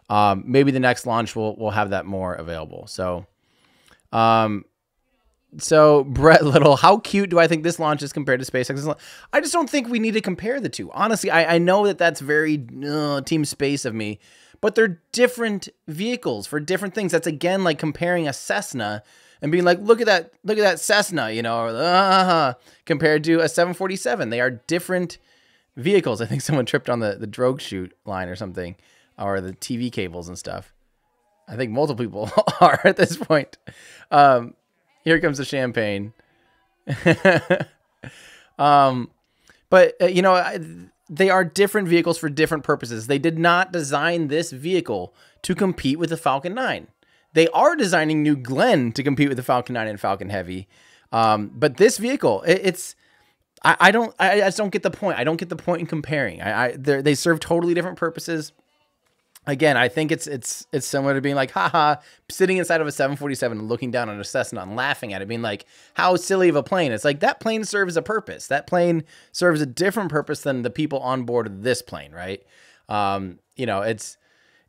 Maybe the next launch will have that more available. So, so Brett Little, how cute do I think this launch is compared to SpaceX's launch? I just don't think we need to compare the two. Honestly, I know that that's very Team Space of me, but they're different vehicles for different things. That's again like comparing a Cessna and being like, look at that Cessna, you know, or, compared to a 747. They are different vehicles. I think someone tripped on the drogue chute line or something, or the TV cables and stuff. I think multiple people are at this point. Here comes the champagne. But you know, they are different vehicles for different purposes. They did not design this vehicle to compete with the Falcon 9. They are designing New Glenn to compete with the Falcon 9 and Falcon Heavy. But this vehicle, I just don't get the point. I don't get the point in comparing. They serve totally different purposes. Again, I think it's similar to being like, haha, sitting inside of a 747 and looking down on a Cessna and laughing at it, being like, how silly of a plane. It's like, that plane serves a purpose. That plane serves a different purpose than the people on board this plane, right? You know,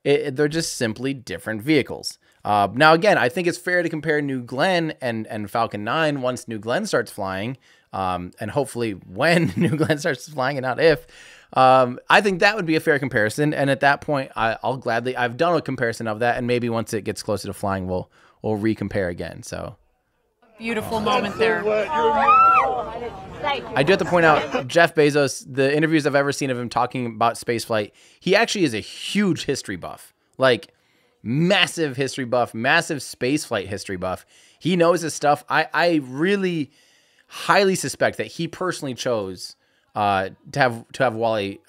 they're just simply different vehicles. Now, again, I think it's fair to compare New Glenn and Falcon 9 once New Glenn starts flying, and hopefully when New Glenn starts flying and not if. I think that would be a fair comparison, and at that point, I'll gladly. I've done a comparison of that, and maybe once it gets closer to flying, we'll recompare again. So Beautiful moment there. I do have to point out, Jeff Bezos, the interviews I've ever seen of him talking about spaceflight, he actually is a huge history buff, like massive history buff, massive spaceflight history buff. He knows his stuff. I really highly suspect that he personally chose to have Wally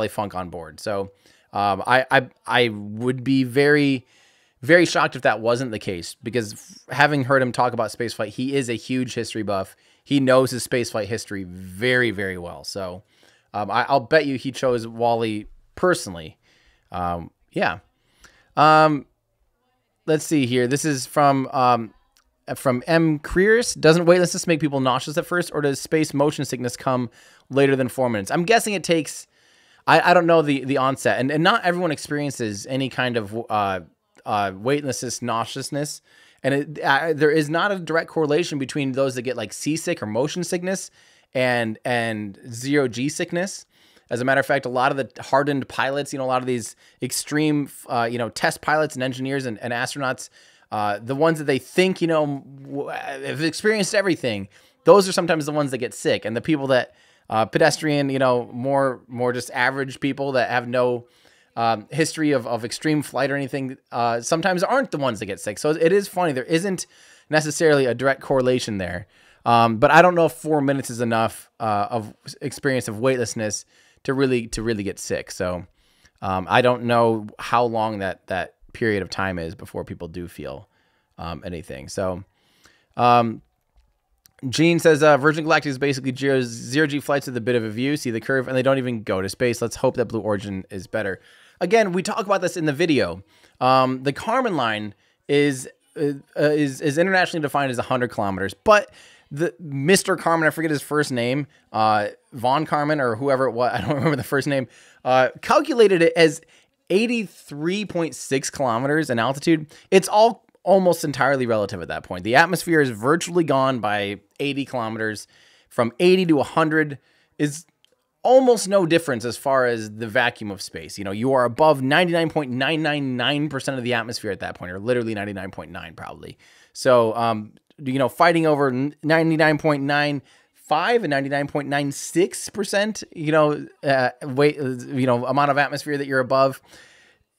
Funk on board. So I would be very, very shocked if that wasn't the case, because having heard him talk about spaceflight, he is a huge history buff. He knows his spaceflight history very, very well. So I'll bet you he chose Wally personally. Yeah. Let's see here. This is from M. Creers. Doesn't weightlessness make people nauseous at first, or does space motion sickness come later than 4 minutes? I'm guessing it takes, I don't know the onset, and not everyone experiences any kind of weightlessness, nauseousness, and there is not a direct correlation between those that get like seasick or motion sickness and zero-G sickness. As a matter of fact, a lot of the hardened pilots, a lot of these extreme, test pilots and engineers and astronauts, the ones that they think, have experienced everything, those are sometimes the ones that get sick. And the people that, pedestrian, more just average people that have no history of extreme flight or anything, sometimes aren't the ones that get sick. So it is funny. There isn't necessarily a direct correlation there. But I don't know if 4 minutes is enough of experience of weightlessness to really get sick. So I don't know how long that period of time is before people do feel anything. So Gene says Virgin Galactic is basically zero-G flights with a bit of a view. See the curve, and they don't even go to space. Let's hope that Blue Origin is better. Again, we talk about this in the video. The Kármán line is internationally defined as 100 kilometers, but the Mr. Kármán, I forget his first name, Von Kármán or whoever it was, I don't remember the first name, calculated it as 83.6 kilometers in altitude. It's all almost entirely relative at that point. The atmosphere is virtually gone by 80 kilometers. From 80 to 100 is almost no difference as far as the vacuum of space. You are above 99.999% of the atmosphere at that point, or literally 99.9 probably. So, fighting over 99.95 and 99.96%, amount of atmosphere that you're above.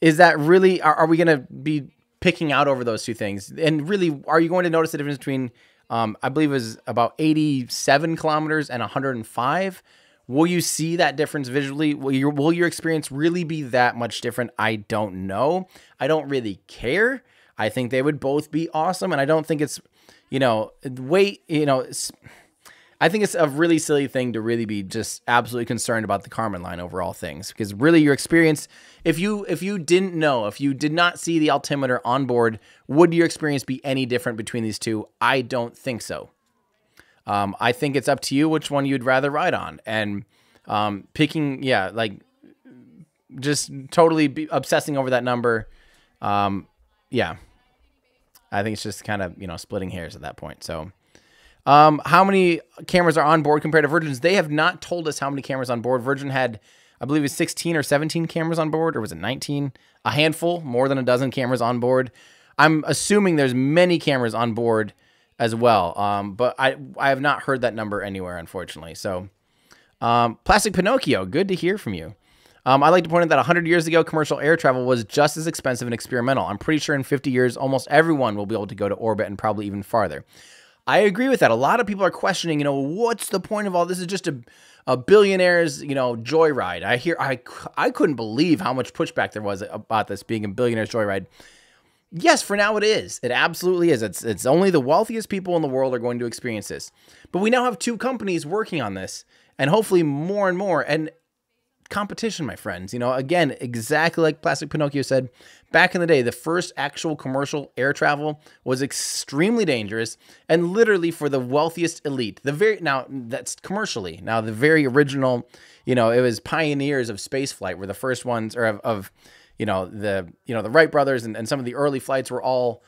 Is that really, are we going to be picking out over those two things? And really, are you going to notice the difference between, I believe it was about 87 kilometers and 105? Will you see that difference visually? Will your experience really be that much different? I don't know. I don't really care. I think they would both be awesome. And I don't think it's, I think it's a really silly thing to really be just absolutely concerned about the Kármán line over all things, because really your experience, if you did not see the altimeter on board, would your experience be any different between these two? I don't think so. I think it's up to you which one you'd rather ride on, and picking, just totally obsessing over that number. I think it's just kind of, splitting hairs at that point. So, how many cameras are on board compared to Virgin's? They have not told us how many cameras on board. Virgin had, I believe it was 16 or 17 cameras on board, or was it 19? A handful, more than a dozen cameras on board. I'm assuming there's many cameras on board as well. But I have not heard that number anywhere, unfortunately. So, Plastic Pinocchio, good to hear from you. I'd like to point out that 100 years ago, commercial air travel was just as expensive and experimental. I'm pretty sure in 50 years, almost everyone will be able to go to orbit and probably even farther. I agree with that. A lot of people are questioning, what's the point of all this? Is just a billionaire's, joyride. I couldn't believe how much pushback there was about this being a billionaire's joyride. Yes, for now it is. It absolutely is. It's only the wealthiest people in the world are going to experience this. But we now have 2 companies working on this, and hopefully more and more. And competition, my friends. Again, exactly like Plastic Pinocchio said, back in the day, the first actual commercial air travel was extremely dangerous and literally for the wealthiest elite. Now that's commercially. Now the very original, it was pioneers of space flight were the first ones, or of the Wright brothers and some of the early flights were all,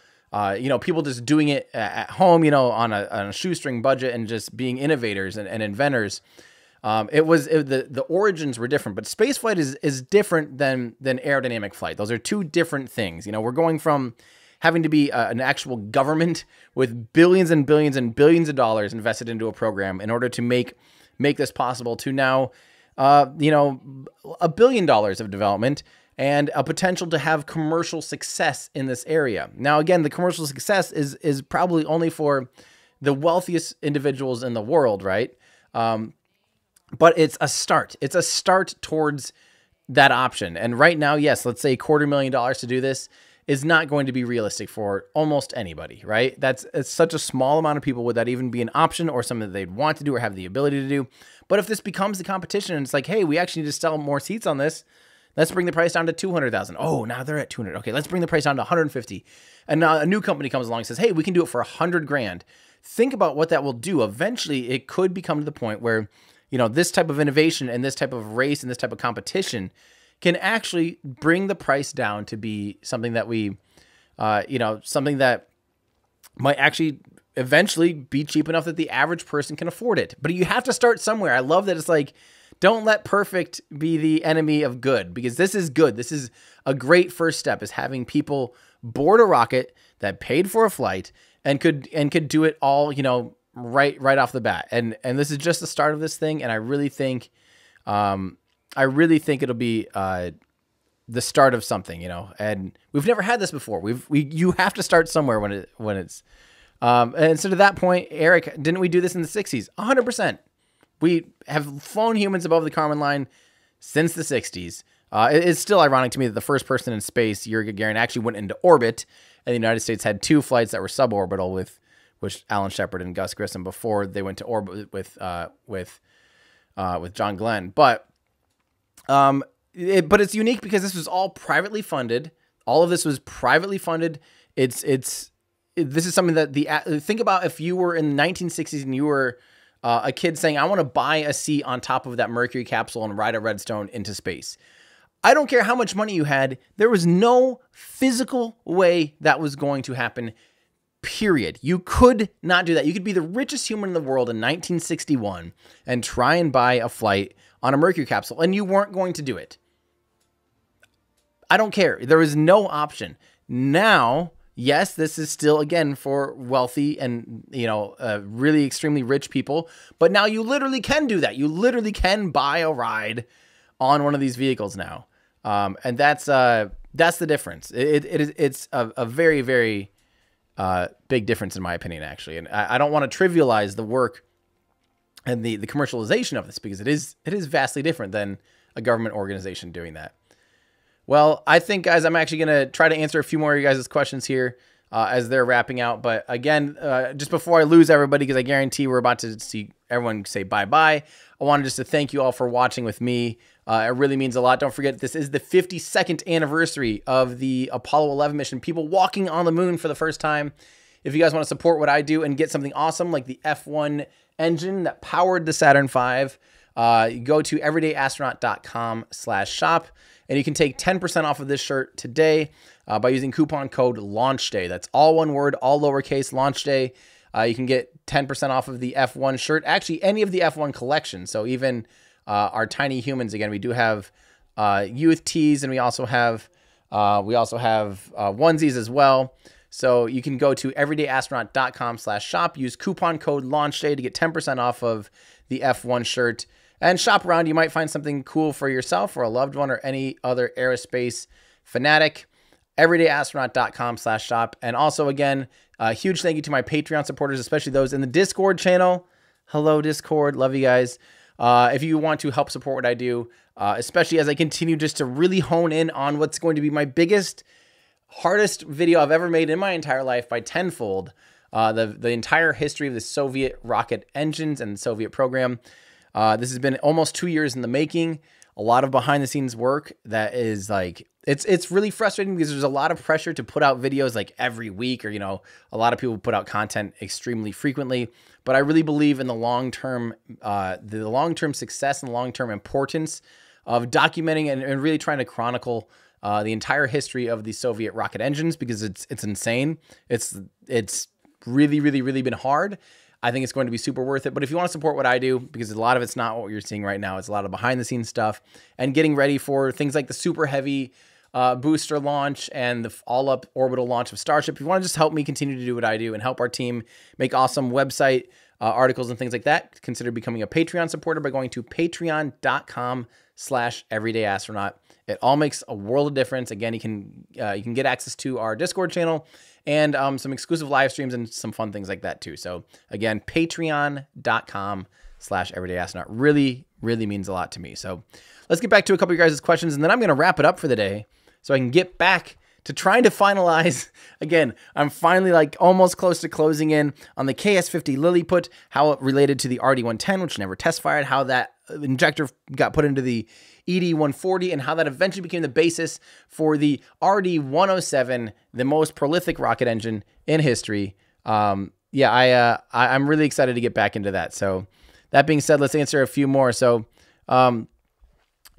people just doing it at home, on a shoestring budget and just being innovators and inventors. The origins were different, but space flight is different than aerodynamic flight. Those are 2 different things. We're going from having to be an actual government with billions and billions and billions of dollars invested into a program in order to make this possible to now, $1 billion of development and a potential to have commercial success in this area. Now, again, the commercial success is probably only for the wealthiest individuals in the world, right? But it's a start. It's a start towards that option. And right now, yes, let's say $250,000 to do this is not going to be realistic for almost anybody, right? It's such a small amount of people. Would that even be an option or something that they'd want to do or have the ability to do? But if this becomes the competition and it's like, hey, we actually need to sell more seats on this, let's bring the price down to $200,000. Oh, now they're at $200,000. Okay, let's bring the price down to $150,000. And now a new company comes along and says, hey, we can do it for $100,000. Think about what that will do. Eventually, it could become to the point where this type of innovation and this type of race and this type of competition can actually bring the price down to be something that something that might actually eventually be cheap enough that the average person can afford it. But you have to start somewhere. I love that it's like, don't let perfect be the enemy of good, because this is good. This is a great first step, is having people board a rocket that paid for a flight and could do it all, right off the bat. And this is just the start of this thing. And I really think it'll be the start of something, and we've never had this before. You have to start somewhere when it's, and so to that point, Eric, didn't we do this in the 60s? 100%. We have flown humans above the Kármán line since the 60s. It's still ironic to me that the first person in space, Yuri Gagarin, actually went into orbit, and the United States had 2 flights that were suborbital with Alan Shepard and Gus Grissom before they went to orbit with John Glenn. But it's unique because this was all privately funded. All of this was privately funded. This is something that think about if you were in the 1960s and you were a kid saying, I want to buy a seat on top of that Mercury capsule and ride a Redstone into space. I don't care how much money you had. There was no physical way that was going to happen, period. You could not do that. You could be the richest human in the world in 1961 and try and buy a flight on a Mercury capsule, and you weren't going to do it. I don't care. There is no option. Now, yes, this is still, again, for wealthy and, really extremely rich people. But now you literally can do that. You literally can buy a ride on one of these vehicles now. And that's the difference. It's a very, very big difference in my opinion, actually. And I don't want to trivialize the work and the commercialization of this, because it is vastly different than a government organization doing that. Well, I think, guys, I'm actually going to try to answer a few more of you guys' questions here as they're wrapping out. But again, just before I lose everybody, because I guarantee we're about to see everyone say bye-bye, I wanted just to thank you all for watching with me. It really means a lot. Don't forget, this is the 52nd anniversary of the Apollo 11 mission, people walking on the moon for the first time. If you guys want to support what I do and get something awesome like the F1 engine that powered the Saturn V, you go to everydayastronaut.com/shop. And you can take 10% off of this shirt today by using coupon code LAUNCHDAY. That's all one word, all lowercase, LAUNCHDAY. You can get 10% off of the F1 shirt. Actually, any of the F1 collection. So even our tiny humans, again, we do have youth tees, and we also have onesies as well. So you can go to everydayastronaut.com/shop. Use coupon code LAUNCHDAY to get 10% off of the F1 shirt. And shop around. You might find something cool for yourself or a loved one or any other aerospace fanatic. Everydayastronaut.com/shop. And also, again, Huge thank you to my Patreon supporters, especially those in the Discord channel. Hello, Discord. Love you guys. If you want to help support what I do, especially as I continue just to really hone in on what's going to be my biggest, hardest video I've ever made in my entire life by tenfold, the entire history of the Soviet rocket engines and the Soviet program. This has been almost 2 years in the making. A lot of behind the scenes work that is like, it's really frustrating because there's a lot of pressure to put out videos like every week, or, you know, a lot of people put out content extremely frequently, but I really believe in the long-term success and long-term importance of documenting and really trying to chronicle the entire history of the Soviet rocket engines, because it's insane. It's really, really, really been hard. I think it's going to be super worth it. But if you want to support what I do, because a lot of it's not what you're seeing right now, it's a lot of behind the scenes stuff and getting ready for things like the super heavy booster launch and the all-up orbital launch of Starship. If you want to just help me continue to do what I do and help our team make awesome website articles and things like that, consider becoming a Patreon supporter by going to patreon.com/everydayastronaut. It all makes a world of difference. Again, you can get access to our Discord channel and some exclusive live streams and some fun things like that too. So again, patreon.com/everydayastronaut really, really means a lot to me. So let's get back to a couple of your guys' questions, and then I'm going to wrap it up for the day so I can get back to trying to finalize. Again, I'm finally like almost close to closing in on the KS-50 Lilliput, how it related to the RD-110, which never test fired, how that injector got put into the ED-140, and how that eventually became the basis for the RD-107, the most prolific rocket engine in history. I'm really excited to get back into that. So that being said, let's answer a few more. So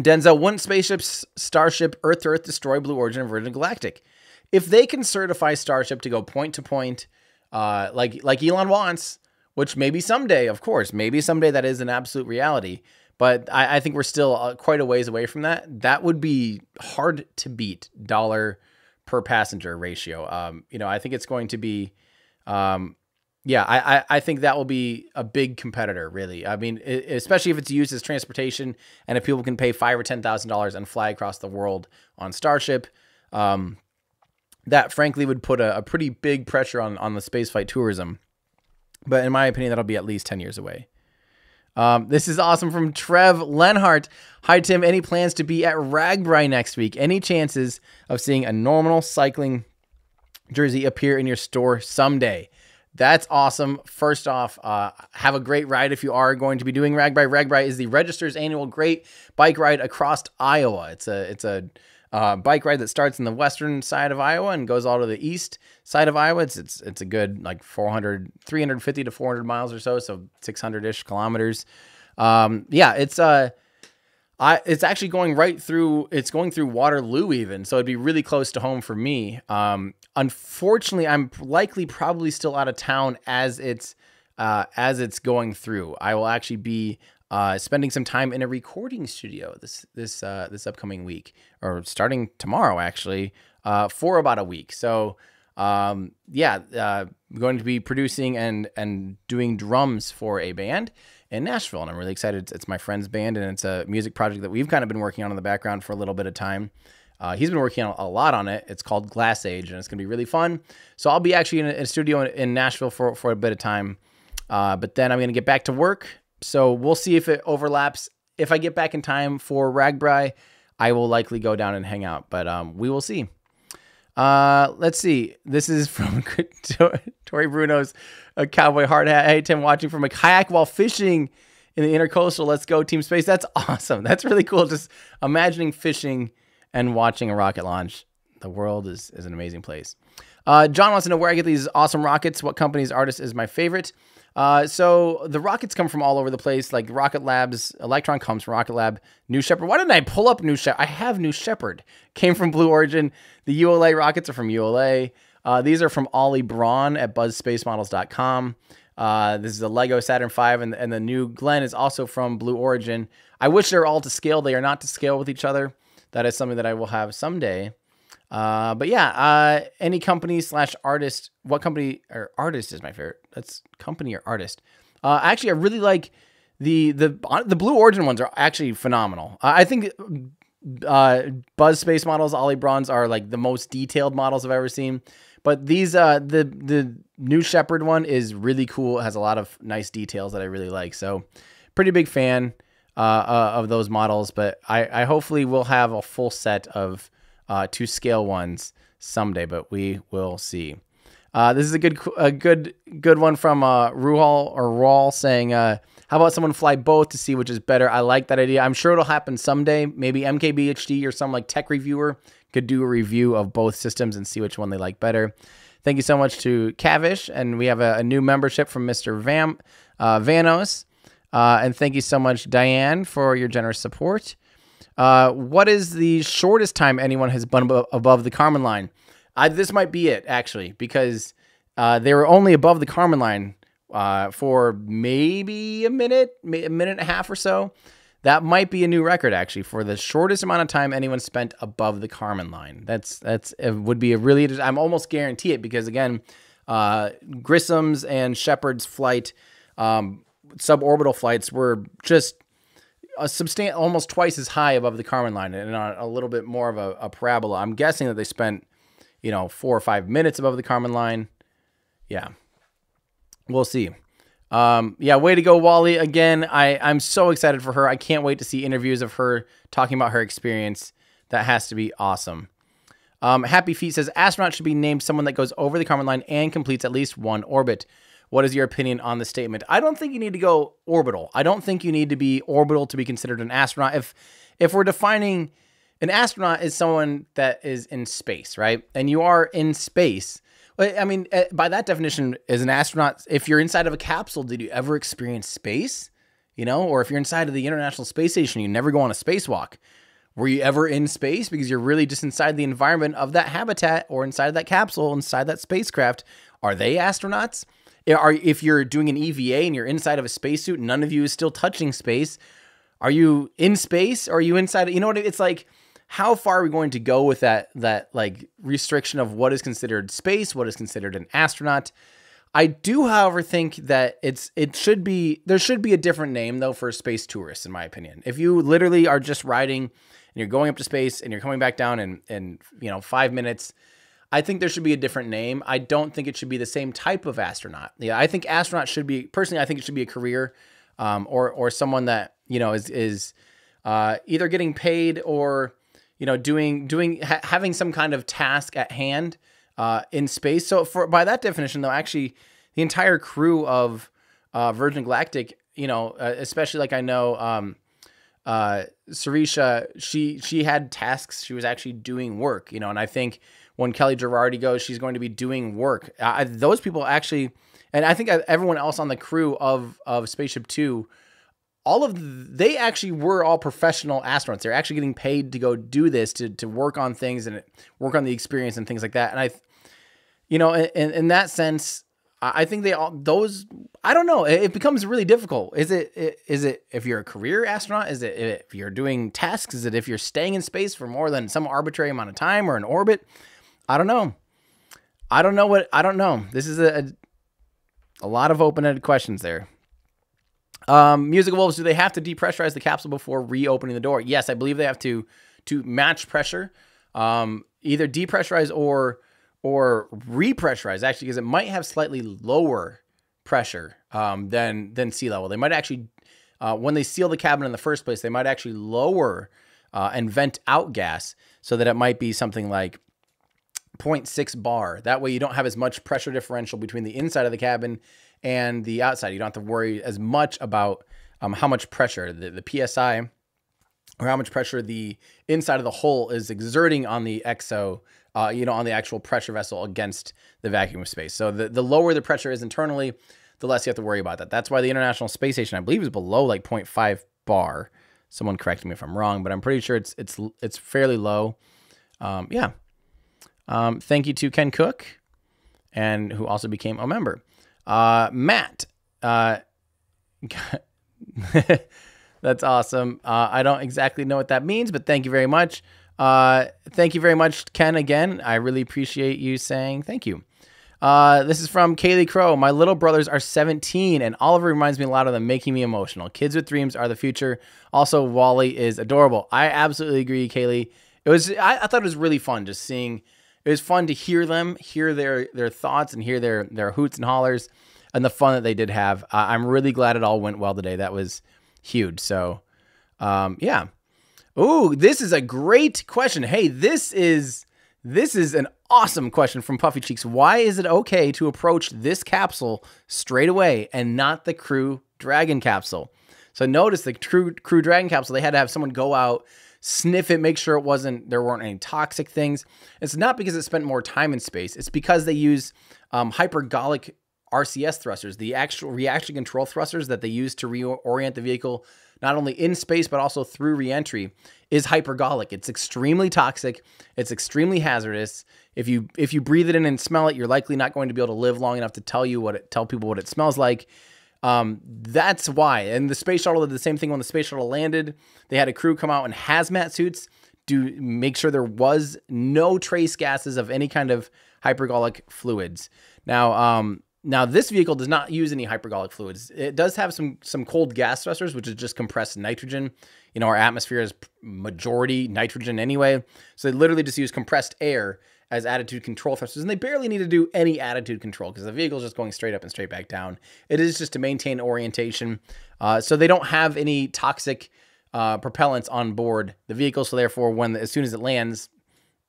Denzel, wouldn't spaceships Starship Earth-to-Earth destroy Blue Origin and Virgin Galactic? If they can certify Starship to go point to point, like Elon wants, which maybe someday, of course, maybe someday that is an absolute reality, but I think we're still quite a ways away from that. That would be hard to beat dollar per passenger ratio. I think it's going to be, I think that will be a big competitor, really. I mean, especially if it's used as transportation, and if people can pay $5,000 or $10,000 and fly across the world on Starship, that frankly would put a pretty big pressure on the spaceflight tourism. But in my opinion, that'll be at least 10 years away. This is awesome from Trev Lenhart. Hi, Tim. Any plans to be at Ragbri next week? Any chances of seeing a normal cycling jersey appear in your store someday? That's awesome. First off, have a great ride if you are going to be doing Ragbri. Ragbri is the Register's annual great bike ride across Iowa. It's a bike ride that starts in the western side of Iowa and goes all to the east side of Iowa. It's a good like 350 to 400 miles or so 600-ish kilometers. It's actually going right through. It's going through Waterloo even, so it'd be really close to home for me. Unfortunately, I'm probably still out of town as it's going through. I will actually be spending some time in a recording studio this upcoming week, or starting tomorrow actually, for about a week. So going to be producing and doing drums for a band in Nashville, and I'm really excited. It's my friend's band, and it's a music project that we've kind of been working on in the background for a little bit of time. He's been working on a lot on it. It's called Glass Age, and it's going to be really fun. So I'll be actually in a studio in Nashville for a bit of time, but then I'm going to get back to work. So we'll see if it overlaps. If I get back in time for Ragbri, I will likely go down and hang out, but we will see. Let's see. This is from Tori Bruno's Cowboy Hard Hat. Hey, Tim, watching from a kayak while fishing in the Intercoastal. Let's go, Team Space. That's awesome. That's really cool. Just imagining fishing and watching a rocket launch. The world is an amazing place. John wants to know where I get these awesome rockets. What company's artist is my favorite? So the rockets come from all over the place. Like Rocket Lab's Electron comes from Rocket Lab. New Shepard. Why didn't I pull up New Shepard? I have New Shepard. Came from Blue Origin. The ULA rockets are from ULA. These are from Ollie Braun at buzzspacemodels.com. This is a Lego Saturn V, and the new Glenn is also from Blue Origin. I wish they were all to scale. They are not to scale with each other. That is something that I will have someday. But yeah, any company / artist. What company or artist is my favorite? That's company or artist. Actually, I really like the Blue Origin ones are actually phenomenal. I think Buzz Space Models, Ollie Braun's are like the most detailed models I've ever seen. But these the new Shepard one is really cool. It has a lot of nice details that I really like. So pretty big fan of those models. But I hopefully will have a full set of to scale ones someday. But we will see. This is a good one from Ruhal saying, how about someone fly both to see which is better? I like that idea. I'm sure it'll happen someday. Maybe MKBHD or some like tech reviewer could do a review of both systems and see which one they like better. Thank you so much to Kavish, and we have a new membership from Mr. Vanos. And thank you so much, Diane, for your generous support. What is the shortest time anyone has been above the Kármán line? This might be it, actually, because they were only above the Kármán line for maybe a minute and a half or so. That might be a new record, actually, for the shortest amount of time anyone spent above the Kármán line. It would be a really, I'm almost guarantee it, because again, Grissom's and Shepard's flight, suborbital flights were just almost twice as high above the Kármán line, and on a little bit more of a parabola. I'm guessing that they spent 4 or 5 minutes above the Kármán line. Yeah, we'll see. Yeah, way to go, Wally. Again, I'm so excited for her. I can't wait to see interviews of her talking about her experience. That has to be awesome. Happy Feet says, astronaut should be named someone that goes over the Kármán line and completes at least one orbit. What is your opinion on the statement? I don't think you need to go orbital. I don't think you need to be orbital to be considered an astronaut. If we're defining an astronaut as someone that is in space, right? And you are in space. I mean, by that definition, as an astronaut, if you're inside of a capsule, did you ever experience space? Or if you're inside of the International Space Station, you never go on a spacewalk. Were you ever in space? Because you're really just inside the environment of that habitat or inside that capsule, inside that spacecraft. Are they astronauts? If you're doing an EVA and you're inside of a spacesuit, none of you is still touching space. Are you in space? Or are you inside? You know what? It's like, how far are we going to go with that like restriction of what is considered space, what is considered an astronaut? I do, however, think that there should be a different name though for space tourists, in my opinion. If you literally are just riding and you're going up to space and you're coming back down in 5 minutes, I think there should be a different name. I don't think it should be the same type of astronaut. Yeah, I think astronaut should be, personally, I think it should be a career, or someone that is either getting paid or having some kind of task at hand in space. So by that definition, though, actually, the entire crew of Virgin Galactic, especially like I know Sarisha, she had tasks. She was actually doing work, and I think when Kelly Girardi goes, she's going to be doing work. Those people actually, and I think everyone else on the crew of Spaceship Two, they actually were all professional astronauts. They're actually getting paid to go do this, to work on things and work on the experience and things like that. And in that sense, I think I don't know. It becomes really difficult. Is it if you're a career astronaut? Is it if you're doing tasks? Is it if you're staying in space for more than some arbitrary amount of time or in orbit? I don't know. I don't know. This is a lot of open-ended questions there. Music Wolves, do they have to depressurize the capsule before reopening the door? Yes, I believe they have to match pressure, either depressurize or repressurize, actually, because it might have slightly lower pressure than sea level. They might actually, when they seal the cabin in the first place, they might actually lower and vent out gas so that it might be something like 0.6 bar. That way you don't have as much pressure differential between the inside of the cabin and the outside. You don't have to worry as much about how much pressure the PSI or how much pressure the inside of the hull is exerting on the exo, on the actual pressure vessel against the vacuum of space. So the lower the pressure is internally, the less you have to worry about that. That's why the International Space Station, I believe, is below like 0.5 bar. Someone correct me if I'm wrong, but I'm pretty sure it's fairly low. Yeah. Thank you to Ken Cook, and who also became a member. Matt, that's awesome. I don't exactly know what that means, but thank you very much. Thank you very much, Ken, again. I really appreciate you saying thank you. This is from Kaylee Crow. My little brothers are 17, and Oliver reminds me a lot of them, making me emotional. Kids with dreams are the future. Also, Wally is adorable. I absolutely agree, Kaylee. I thought it was really fun just seeing it was fun to hear them, hear their thoughts, and hear their hoots and hollers, and the fun that they did have. I'm really glad it all went well today. That was huge. So, yeah. Ooh, this is a great question. Hey, this is an awesome question from Puffy Cheeks. Why is it okay to approach this capsule straight away and not the Crew Dragon capsule? So notice the Crew Dragon capsule, they had to have someone go out, sniff it, make sure there weren't any toxic things. It's not because it spent more time in space. It's because they use hypergolic RCS thrusters, the actual reaction control thrusters that they use to reorient the vehicle, not only in space, but also through reentry, is hypergolic. It's extremely toxic. It's extremely hazardous. If you breathe it in and smell it, you're likely not going to be able to live long enough to tell people what it smells like. That's why. And the space shuttle did the same thing when the space shuttle landed. They had a crew come out in hazmat suits to make sure there was no trace gases of any kind of hypergolic fluids. Now this vehicle does not use any hypergolic fluids. It does have some cold gas thrusters, which is just compressed nitrogen. You know, our atmosphere is majority nitrogen anyway. So they literally just use compressed air as attitude control thrusters, and they barely need to do any attitude control because the vehicle is just going straight up and straight back down. It is just to maintain orientation. So they don't have any toxic propellants on board the vehicle. So therefore, as soon as it lands,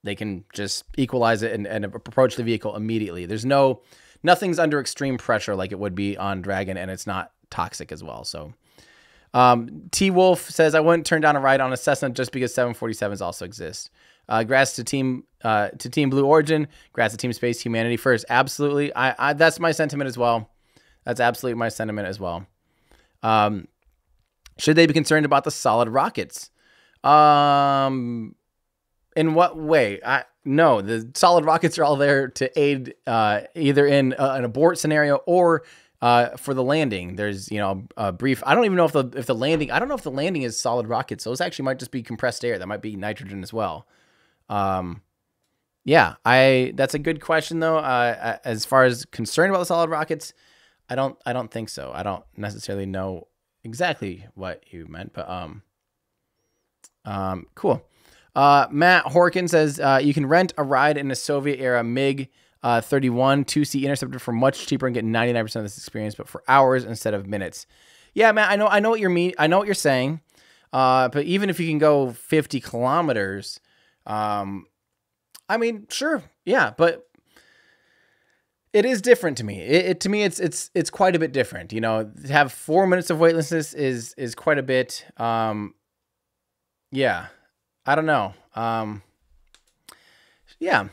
they can just equalize it and approach the vehicle immediately. Nothing's under extreme pressure like it would be on Dragon, and it's not toxic as well. So T Wolf says, I wouldn't turn down a ride on a Cessna just because 747s also exist. Congrats to Team Blue Origin. Congrats to Team Space Humanity First. Absolutely. That's my sentiment as well. That's absolutely my sentiment as well. Should they be concerned about the solid rockets? In what way? No, the solid rockets are all there to aid either in an abort scenario or for the landing. There's a brief. I don't even know if the landing. I don't know if the landing is solid rockets. Those actually might just be compressed air. That might be nitrogen as well. Yeah, that's a good question though. As far as concerned about the solid rockets, I don't think so. I don't necessarily know exactly what you meant, but cool. Matt Horkin says you can rent a ride in a Soviet era MiG 31 2-seat Interceptor for much cheaper and get 99% of this experience, but for hours instead of minutes. Yeah, Matt, I know what you mean. I know what you're saying. But even if you can go 50 kilometers, I mean, sure, yeah, but it is different to me. To me, it's quite a bit different. To have 4 minutes of weightlessness is quite a bit. Yeah. I don't know. Yeah.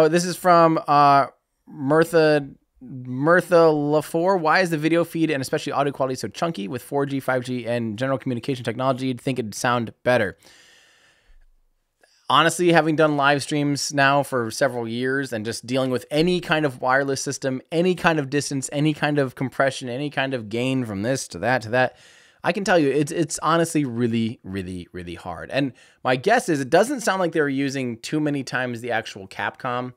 This is from Mirtha LaFour. Why is the video feed and especially audio quality so chunky with 4G, 5G, and general communication technology? You'd think it'd sound better. Honestly, having done live streams now for several years and just dealing with any kind of wireless system, any kind of distance, any kind of compression, any kind of gain from this to that, I can tell you it's honestly really, really, really hard. And my guess is it doesn't sound like they were using too many times the actual Capcom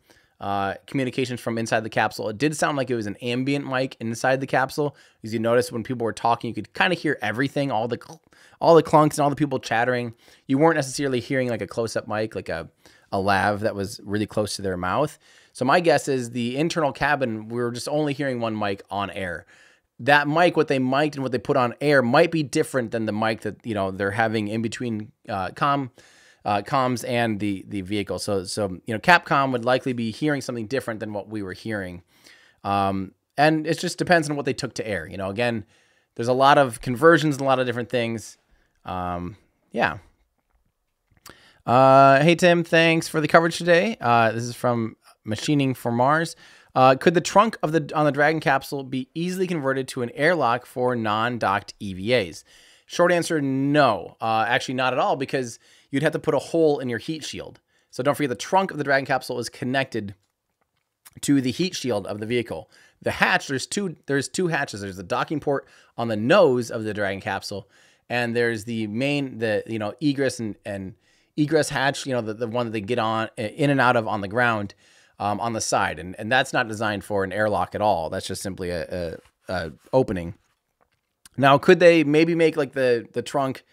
communications from inside the capsule. It did sound like it was an ambient mic inside the capsule. As you notice, when people were talking, you could kind of hear everything, all the clunks and all the people chattering. You weren't necessarily hearing like a close-up mic, like a lav that was really close to their mouth. So my guess is the internal cabin, we were just only hearing one mic on air. That mic, what they mic'd and what they put on air might be different than the mic that, they're having in between comms and the vehicle. So Capcom would likely be hearing something different than what we were hearing. And it just depends on what they took to air. Again, there's a lot of conversions and a lot of different things. Yeah. Hey, Tim, thanks for the coverage today. This is from Machining for Mars. Could the trunk on the Dragon capsule be easily converted to an airlock for non-docked EVAs? Short answer, no. Actually, not at all, because you'd have to put a hole in your heat shield. So don't forget, the trunk of the Dragon capsule is connected to the heat shield of the vehicle. The hatch, there's two hatches. There's the docking port on the nose of the Dragon capsule, and there's the main, egress and egress hatch, the one that they get in and out of on the ground. On the side, and that's not designed for an airlock at all. That's just simply a opening. Now, could they maybe make like the trunk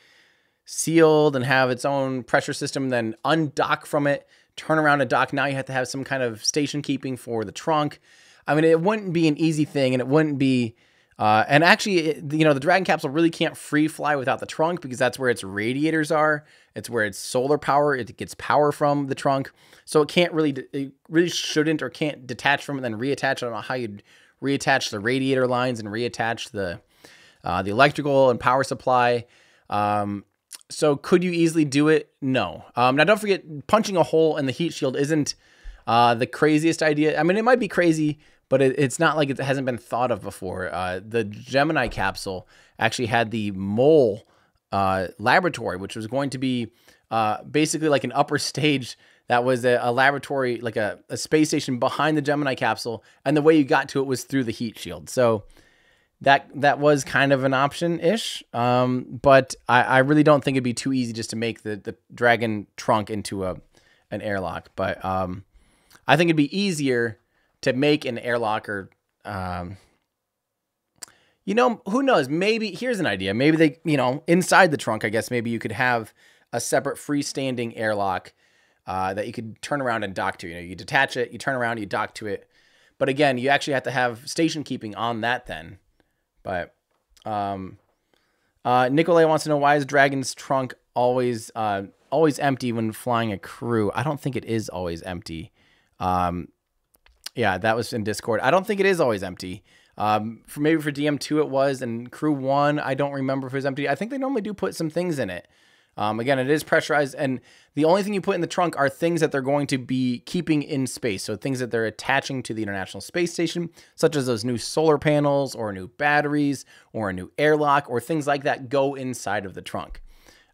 sealed and have its own pressure system, then undock from it turn around a dock. Now you have to have some kind of station keeping for the trunk. I mean, it wouldn't be an easy thing, and it wouldn't be, and actually, the Dragon capsule really can't free fly without the trunk because that's where its radiators are. It's where its solar power, it gets power from the trunk. So it really shouldn't or can't detach from it and then reattach. I don't know how you'd reattach the radiator lines and reattach the electrical and power supply. So could you easily do it? No. Now don't forget, punching a hole in the heat shield isn't the craziest idea. I mean, it might be crazy, but it's not like it hasn't been thought of before. The Gemini capsule actually had the mole laboratory, which was going to be basically like an upper stage that was a laboratory, like a space station behind the Gemini capsule. And the way you got to it was through the heat shield. So that was kind of an option-ish. But I really don't think it'd be too easy just to make the Dragon trunk into an airlock. But I think it'd be easier to make an airlock or, who knows? Maybe, here's an idea. Maybe they, inside the trunk, I guess, maybe you could have a separate freestanding airlock that you could turn around and dock to. You detach it, you turn around, you dock to it. But again, you actually have to have station keeping on that then. But Nikolay wants to know, why is Dragon's trunk always empty when flying a crew? I don't think it is always empty. Yeah, that was in Discord. I don't think it is always empty. Maybe for DM2 it was, and Crew 1, I don't remember if it was empty. I think they normally do put some things in it. Again, it is pressurized, and the only thing you put in the trunk are things that they're going to be keeping in space. So things that they're attaching to the International Space Station, such as those new solar panels or new batteries or a new airlock or things like that go inside of the trunk.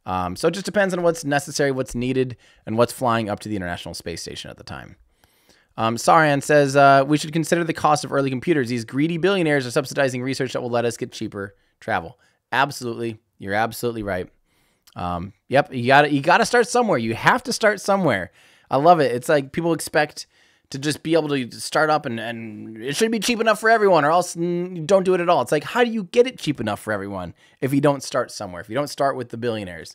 So it just depends on what's necessary, what's needed, and what's flying up to the International Space Station at the time. Sarian says, we should consider the cost of early computers. These greedy billionaires are subsidizing research that will let us get cheaper travel. Absolutely. You're absolutely right. Yep. You gotta start somewhere. You have to start somewhere. I love it. It's like people expect to just be able to start up and it should be cheap enough for everyone, or else don't do it at all. It's like, how do you get it cheap enough for everyone if you don't start somewhere, if you don't start with the billionaires?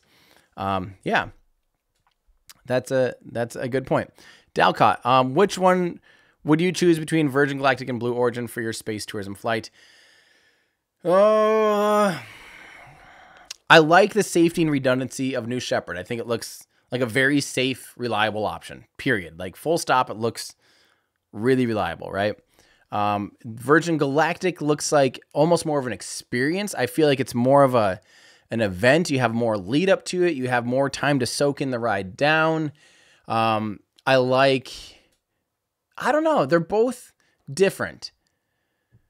Yeah, that's a good point. Dalcott, which one would you choose between Virgin Galactic and Blue Origin for your space tourism flight? I like the safety and redundancy of New Shepard. I think it looks like a very safe, reliable option, period. Like full stop, it looks really reliable, right? Virgin Galactic looks like almost more of an experience. I feel like it's more of an event. You have more lead up to it. You have more time to soak in the ride down. I don't know. They're both different.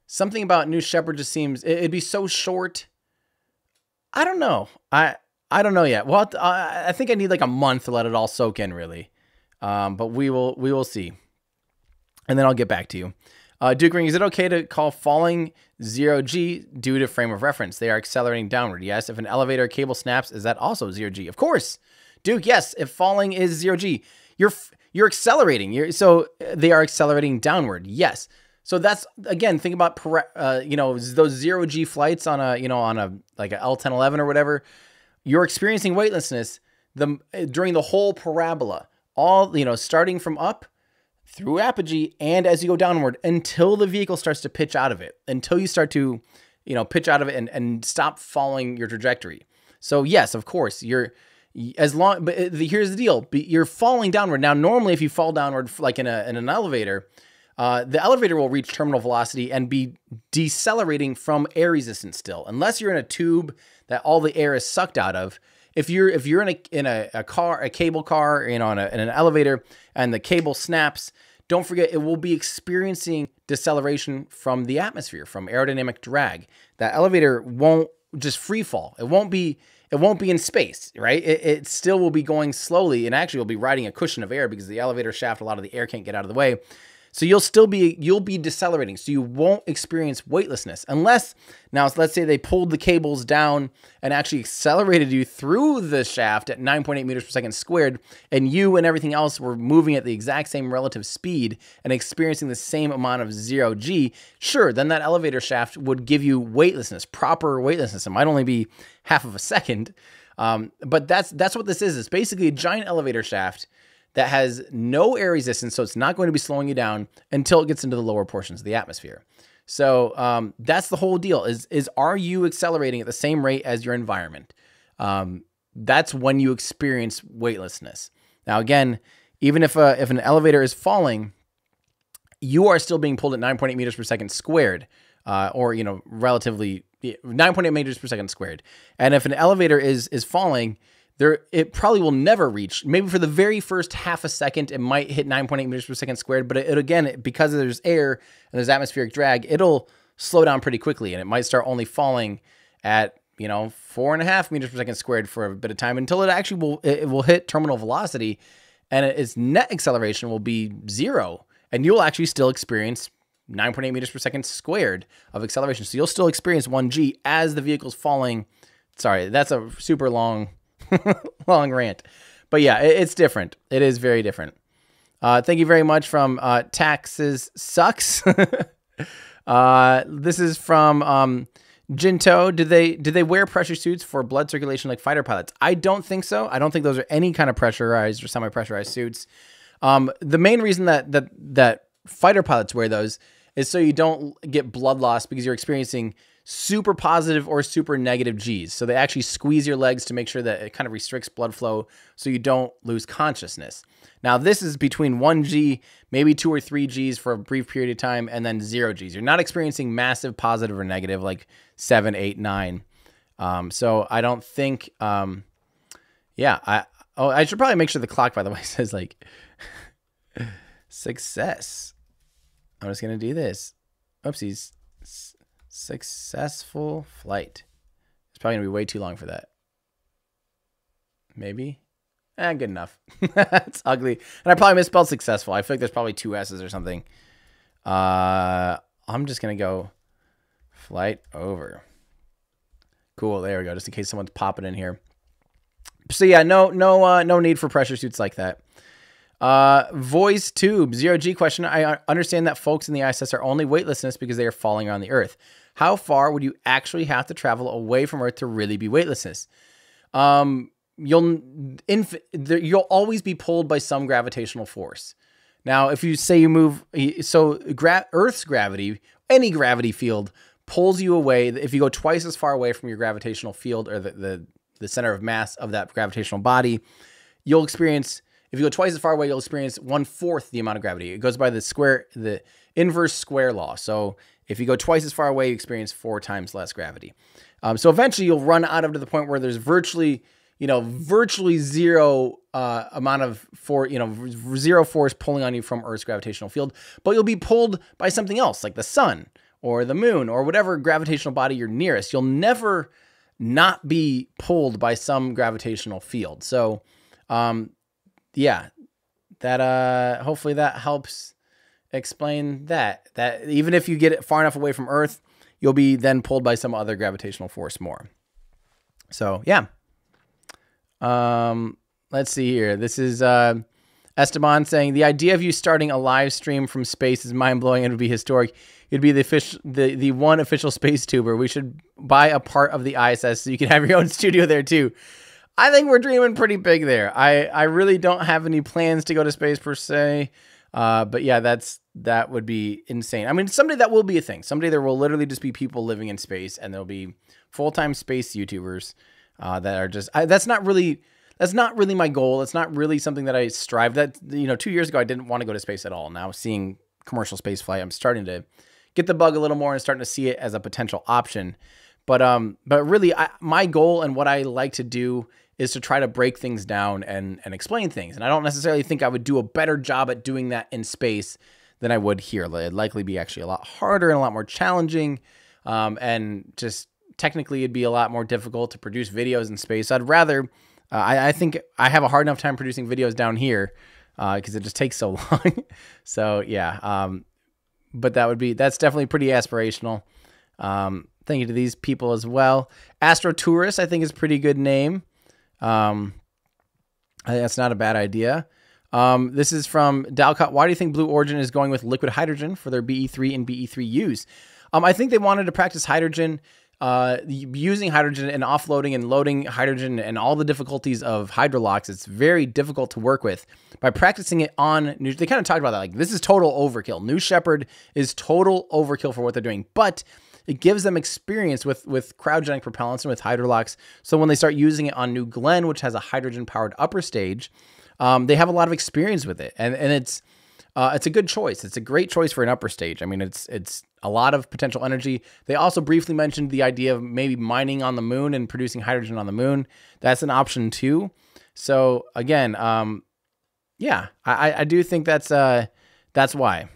Something about New Shepard just seems, it'd be so short. I don't know. I don't know yet. Well, I think I need like a month to let it all soak in, really. But we will see. And then I'll get back to you. Duke Ring, is it okay to call falling 0G due to frame of reference? They are accelerating downward. Yes. If an elevator cable snaps, is that also 0G? Of course. Duke, yes. If falling is 0G, you're accelerating. So they are accelerating downward. Yes. So that's, again, think about, those 0G flights on a like a L1011 or whatever. You're experiencing weightlessness during the whole parabola, all, starting from up through Apogee and as you go downward until the vehicle starts to pitch out of it, until you start to, pitch out of it and stop following your trajectory. So yes, of course, here's the deal. You're falling downward. Now, normally if you fall downward, like in an elevator, the elevator will reach terminal velocity and be decelerating from air resistance still, unless you're in a tube that all the air is sucked out of. If you're in a car, a cable car, in an elevator, and the cable snaps, don't forget it will be experiencing deceleration from the atmosphere, from aerodynamic drag. That elevator won't just free fall. It won't be in space, right? It still will be going slowly, and actually will be riding a cushion of air because the elevator shaft, a lot of the air can't get out of the way. So you'll be decelerating. So you won't experience weightlessness unless, now let's say they pulled the cables down and actually accelerated you through the shaft at 9.8 meters per second squared, and you and everything else were moving at the exact same relative speed and experiencing the same amount of 0G. Sure, then that elevator shaft would give you weightlessness, proper weightlessness. It might only be half of a second, but that's what this is. It's basically a giant elevator shaft that has no air resistance, so it's not going to be slowing you down until it gets into the lower portions of the atmosphere. So that's the whole deal, is are you accelerating at the same rate as your environment? That's when you experience weightlessness. Now, again, even if an elevator is falling, you are still being pulled at 9.8 meters per second squared, or, relatively 9.8 meters per second squared. And if an elevator is falling, it probably will never reach, maybe for the very first half a second, it might hit 9.8 meters per second squared, but again, because there's air and there's atmospheric drag, it'll slow down pretty quickly, and it might start only falling at 4.5 meters per second squared for a bit of time until it actually will hit terminal velocity, and its net acceleration will be 0, and you'll actually still experience 9.8 meters per second squared of acceleration. So you'll still experience 1G as the vehicle's falling. Sorry, that's a super long rant. But yeah, it's different. It is very different. Thank you very much from Taxes Sucks. This is from Jinto. Did they wear pressure suits for blood circulation like fighter pilots? I don't think so. I don't think those are any kind of pressurized or semi-pressurized suits. The main reason that fighter pilots wear those is so you don't get blood loss, because you're experiencing super positive or super negative Gs. So they actually squeeze your legs to make sure that it kind of restricts blood flow so you don't lose consciousness. Now, this is between 1G, maybe 2 or 3 Gs for a brief period of time, and then 0 Gs. You're not experiencing massive positive or negative like 7, 8, 9. So I don't think, I should probably make sure the clock, by the way, says like success. I'm just going to do this. Oopsies. Successful flight. It's probably going to be way too long for that. Maybe. Good enough. It's ugly. And I probably misspelled successful. I feel like there's probably 2 S's or something. I'm just going to go flight over. Cool. There we go. Just in case someone's popping in here. So yeah, no need for pressure suits like that. Voice tube 0G question. I understand that folks in the ISS are only weightlessness because they are falling around the Earth. How far would you actually have to travel away from Earth to really be weightlessness? You'll always be pulled by some gravitational force. Now, if you say you move, so Earth's gravity, any gravity field pulls you away. If you go twice as far away from your gravitational field, or the center of mass of that gravitational body, you'll experience. If you go twice as far away, you'll experience 1/4 the amount of gravity. It goes by the inverse square law. So if you go twice as far away, you experience 4 times less gravity. So eventually you'll run out of to the point where there's virtually zero amount of zero force pulling on you from Earth's gravitational field, but you'll be pulled by something else like the sun or the moon or whatever gravitational body you're nearest. You'll never not be pulled by some gravitational field. So, yeah, that hopefully that helps explain that even if you get it far enough away from Earth, you'll be then pulled by some other gravitational force more. So yeah. Let's see here. This is Esteban saying the idea of you starting a live stream from space is mind blowing and would be historic. You'd be the one official space tuber. We should buy a part of the ISS so you can have your own studio there too. I think we're dreaming pretty big there. I really don't have any plans to go to space per se. But yeah, that would be insane. I mean, someday that will be a thing. Someday there will literally just be people living in space, and there'll be full-time space YouTubers that are just. That's not really my goal. It's not really something that I strive. 2 years ago I didn't want to go to space at all. Now seeing commercial space flight, I'm starting to get the bug a little more and starting to see it as a potential option. But really, my goal and what I like to do is to try to break things down and explain things. And I don't necessarily think I would do a better job at doing that in space than I would here. It'd likely be actually a lot harder and a lot more challenging. And just technically it'd be a lot more difficult to produce videos in space. I'd rather, I think I have a hard enough time producing videos down here because it just takes so long. So yeah, but that's definitely pretty aspirational. Thank you to these people as well. Astro Tourist, I think is a pretty good name. I think that's not a bad idea. This is from Dalcott. Why do you think Blue Origin is going with liquid hydrogen for their BE3 and BE3Us? I think they wanted to practice hydrogen using hydrogen and offloading and loading hydrogen and all the difficulties of hydrolocks, it's very difficult to work with. By practicing it on New, they kind of talked about that, like this is total overkill. New Shepard is total overkill for what they're doing, but it gives them experience with cryogenic propellants and with hydrolocks. So when they start using it on New Glenn, which has a hydrogen-powered upper stage, they have a lot of experience with it, and it's a good choice. It's a great choice for an upper stage. I mean, it's a lot of potential energy. They also briefly mentioned the idea of maybe mining on the moon and producing hydrogen on the moon. That's an option too. So again, yeah, I do think that's why.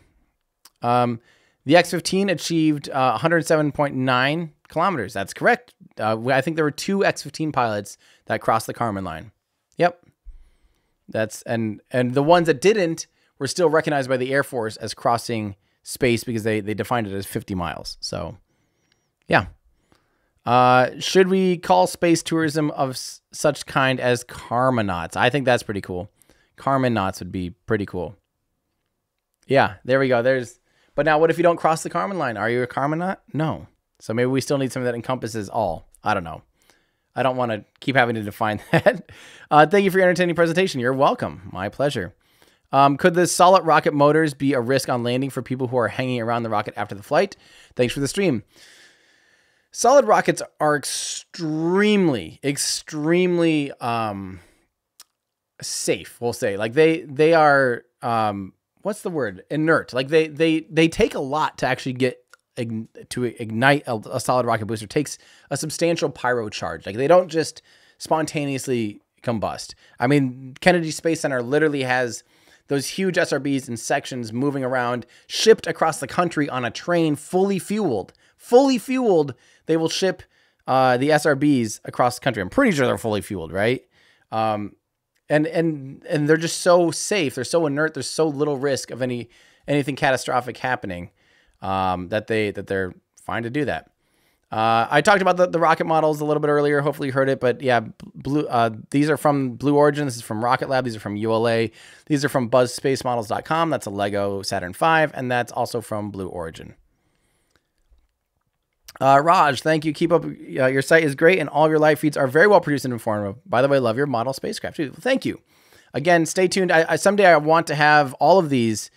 The X-15 achieved 107.9 kilometers. That's correct. I think there were 2 X-15 pilots that crossed the Kármán line. Yep. And the ones that didn't were still recognized by the Air Force as crossing space because they defined it as 50 miles. So, yeah. Should we call space tourism of such kind as Kármánauts? I think that's pretty cool. Kármánauts would be pretty cool. Yeah, there we go. But now what if you don't cross the Kármán line? Are you a Kármánaut? No. So maybe we still need something that encompasses all. I don't know. I don't want to keep having to define that. Thank you for your entertaining presentation. You're welcome. My pleasure. Could the solid rocket motors be a risk on landing for people who are hanging around the rocket after the flight? Thanks for the stream. Solid rockets are extremely safe, we'll say. Like they are, what's the word? Inert. Like they take a lot to actually get to ignite a solid rocket booster. It takes a substantial pyro charge. Like they don't just spontaneously combust. I mean, Kennedy Space Center literally has those huge SRBs in sections moving around, shipped across the country on a train, fully fueled. Fully fueled, they will ship the SRBs across the country. I'm pretty sure they're fully fueled, right? And they're just so safe. They're so inert. There's so little risk of anything catastrophic happening that they're fine to do that. I talked about the rocket models a little bit earlier. Hopefully you heard it, but yeah, these are from Blue Origin. This is from Rocket Lab. These are from ULA. These are from BuzzSpaceModels.com. That's a Lego Saturn V, and that's also from Blue Origin. Raj, thank you. Keep up. Your site is great, and all of your live feeds are very well produced and informative. By the way, love your model spacecraft too. Thank you. Again, stay tuned. Someday I want to have all of these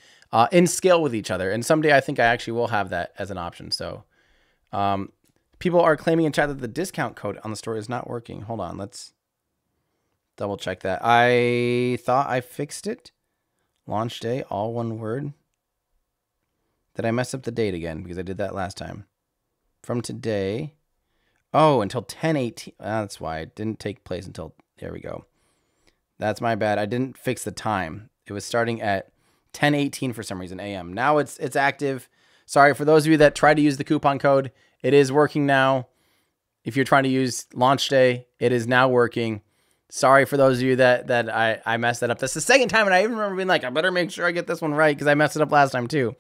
in scale with each other, and someday I think I actually will have that as an option. So, people are claiming in chat that the discount code on the store is not working. Hold on, let's double check that. I thought I fixed it. Launch day, all one word. Did I mess up the date again? Because I did that last time. From today. Oh, until 10/18. That's why it didn't take place until, there we go. That's my bad. I didn't fix the time. It was starting at 10:18 for some reason, AM. Now it's active. Sorry, for those of you that tried to use the coupon code, it is working now. If you're trying to use launch day, it is now working. Sorry for those of you that I messed that up. That's the second time, and I even remember being like, I better make sure I get this one right because I messed it up last time too.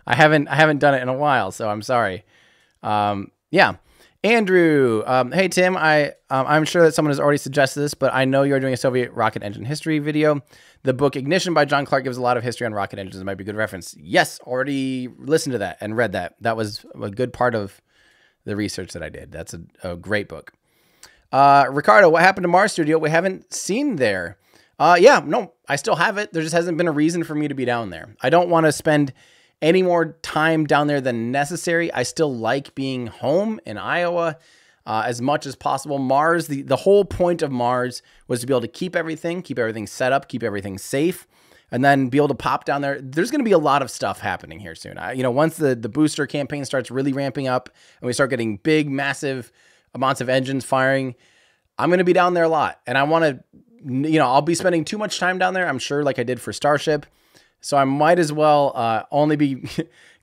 I haven't done it in a while, so I'm sorry. Yeah. Andrew, hey Tim, I'm sure that someone has already suggested this, but I know you're doing a Soviet rocket engine history video. The book Ignition by John Clark gives a lot of history on rocket engines. It might be a good reference. Yes, already listened to that and read that. That was a good part of the research that I did. That's a great book. Ricardo, what happened to Mars Studio? We haven't seen there. Yeah, no, I still have it. There just hasn't been a reason for me to be down there. I don't want to spend any more time down there than necessary. I still like being home in Iowa as much as possible. Mars, the whole point of Mars was to be able to keep everything set up, keep everything safe, and then be able to pop down there. There's going to be a lot of stuff happening here soon. Once the booster campaign starts really ramping up and we start getting big, massive amounts of engines firing, I'm going to be down there a lot. And I want to, I'll be spending too much time down there, I'm sure, like I did for Starship. So I might as well only be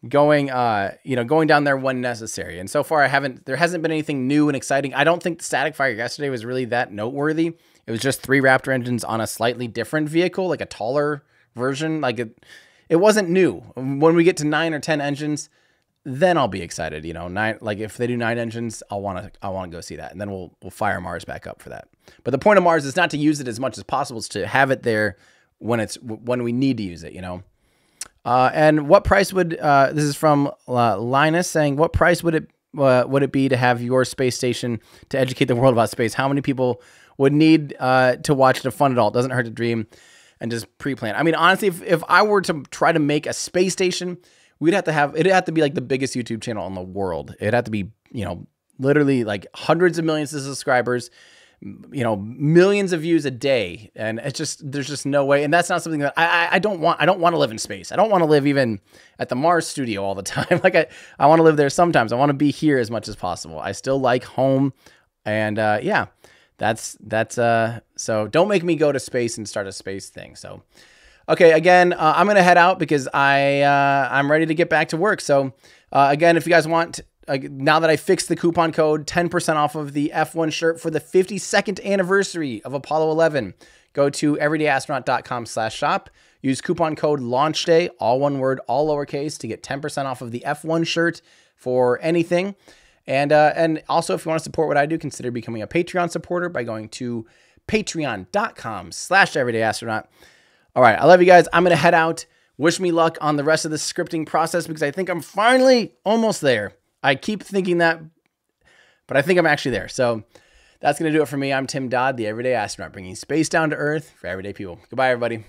going down there when necessary. And so far there hasn't been anything new and exciting. I don't think the static fire yesterday was really that noteworthy. It was just 3 Raptor engines on a slightly different vehicle, like a taller version. Like it wasn't new. When we get to 9 or 10 engines, then I'll be excited. 9, like if they do 9 engines, I want to go see that. And then we'll fire Mars back up for that. But the point of Mars is not to use it as much as possible. It's to have it there when we need to use it, And what price would, this is from Linus saying, what price would it would it be to have your space station to educate the world about space? How many people would need to watch it to fund it all? It doesn't hurt to dream and just pre-plan. I mean, honestly, if I were to try to make a space station, it'd have to be like the biggest YouTube channel in the world. It'd have to be, you know, literally like hundreds of millions of subscribers, you know, millions of views a day. And it's just, there's just no way. And that's not something that I don't want to live in space. I don't want to live even at the Mars studio all the time. Like I want to live there sometimes. I want to be here as much as possible. I still like home. And yeah, that's so don't make me go to space and start a space thing. So, okay, again, I'm going to head out because I'm ready to get back to work. So again, if you guys want, now that I fixed the coupon code, 10% off of the F1 shirt for the 52nd anniversary of Apollo 11. Go to everydayastronaut.com/shop. Use coupon code LAUNCHDAY, all one word, all lowercase, to get 10% off of the F1 shirt for anything. And also, if you want to support what I do, consider becoming a Patreon supporter by going to patreon.com/everydayastronaut. All right, I love you guys. I'm going to head out. Wish me luck on the rest of the scripting process because I think I'm finally almost there. I keep thinking that, but I think I'm actually there. So that's going to do it for me. I'm Tim Dodd, the Everyday Astronaut, bringing space down to Earth for everyday people. Goodbye, everybody.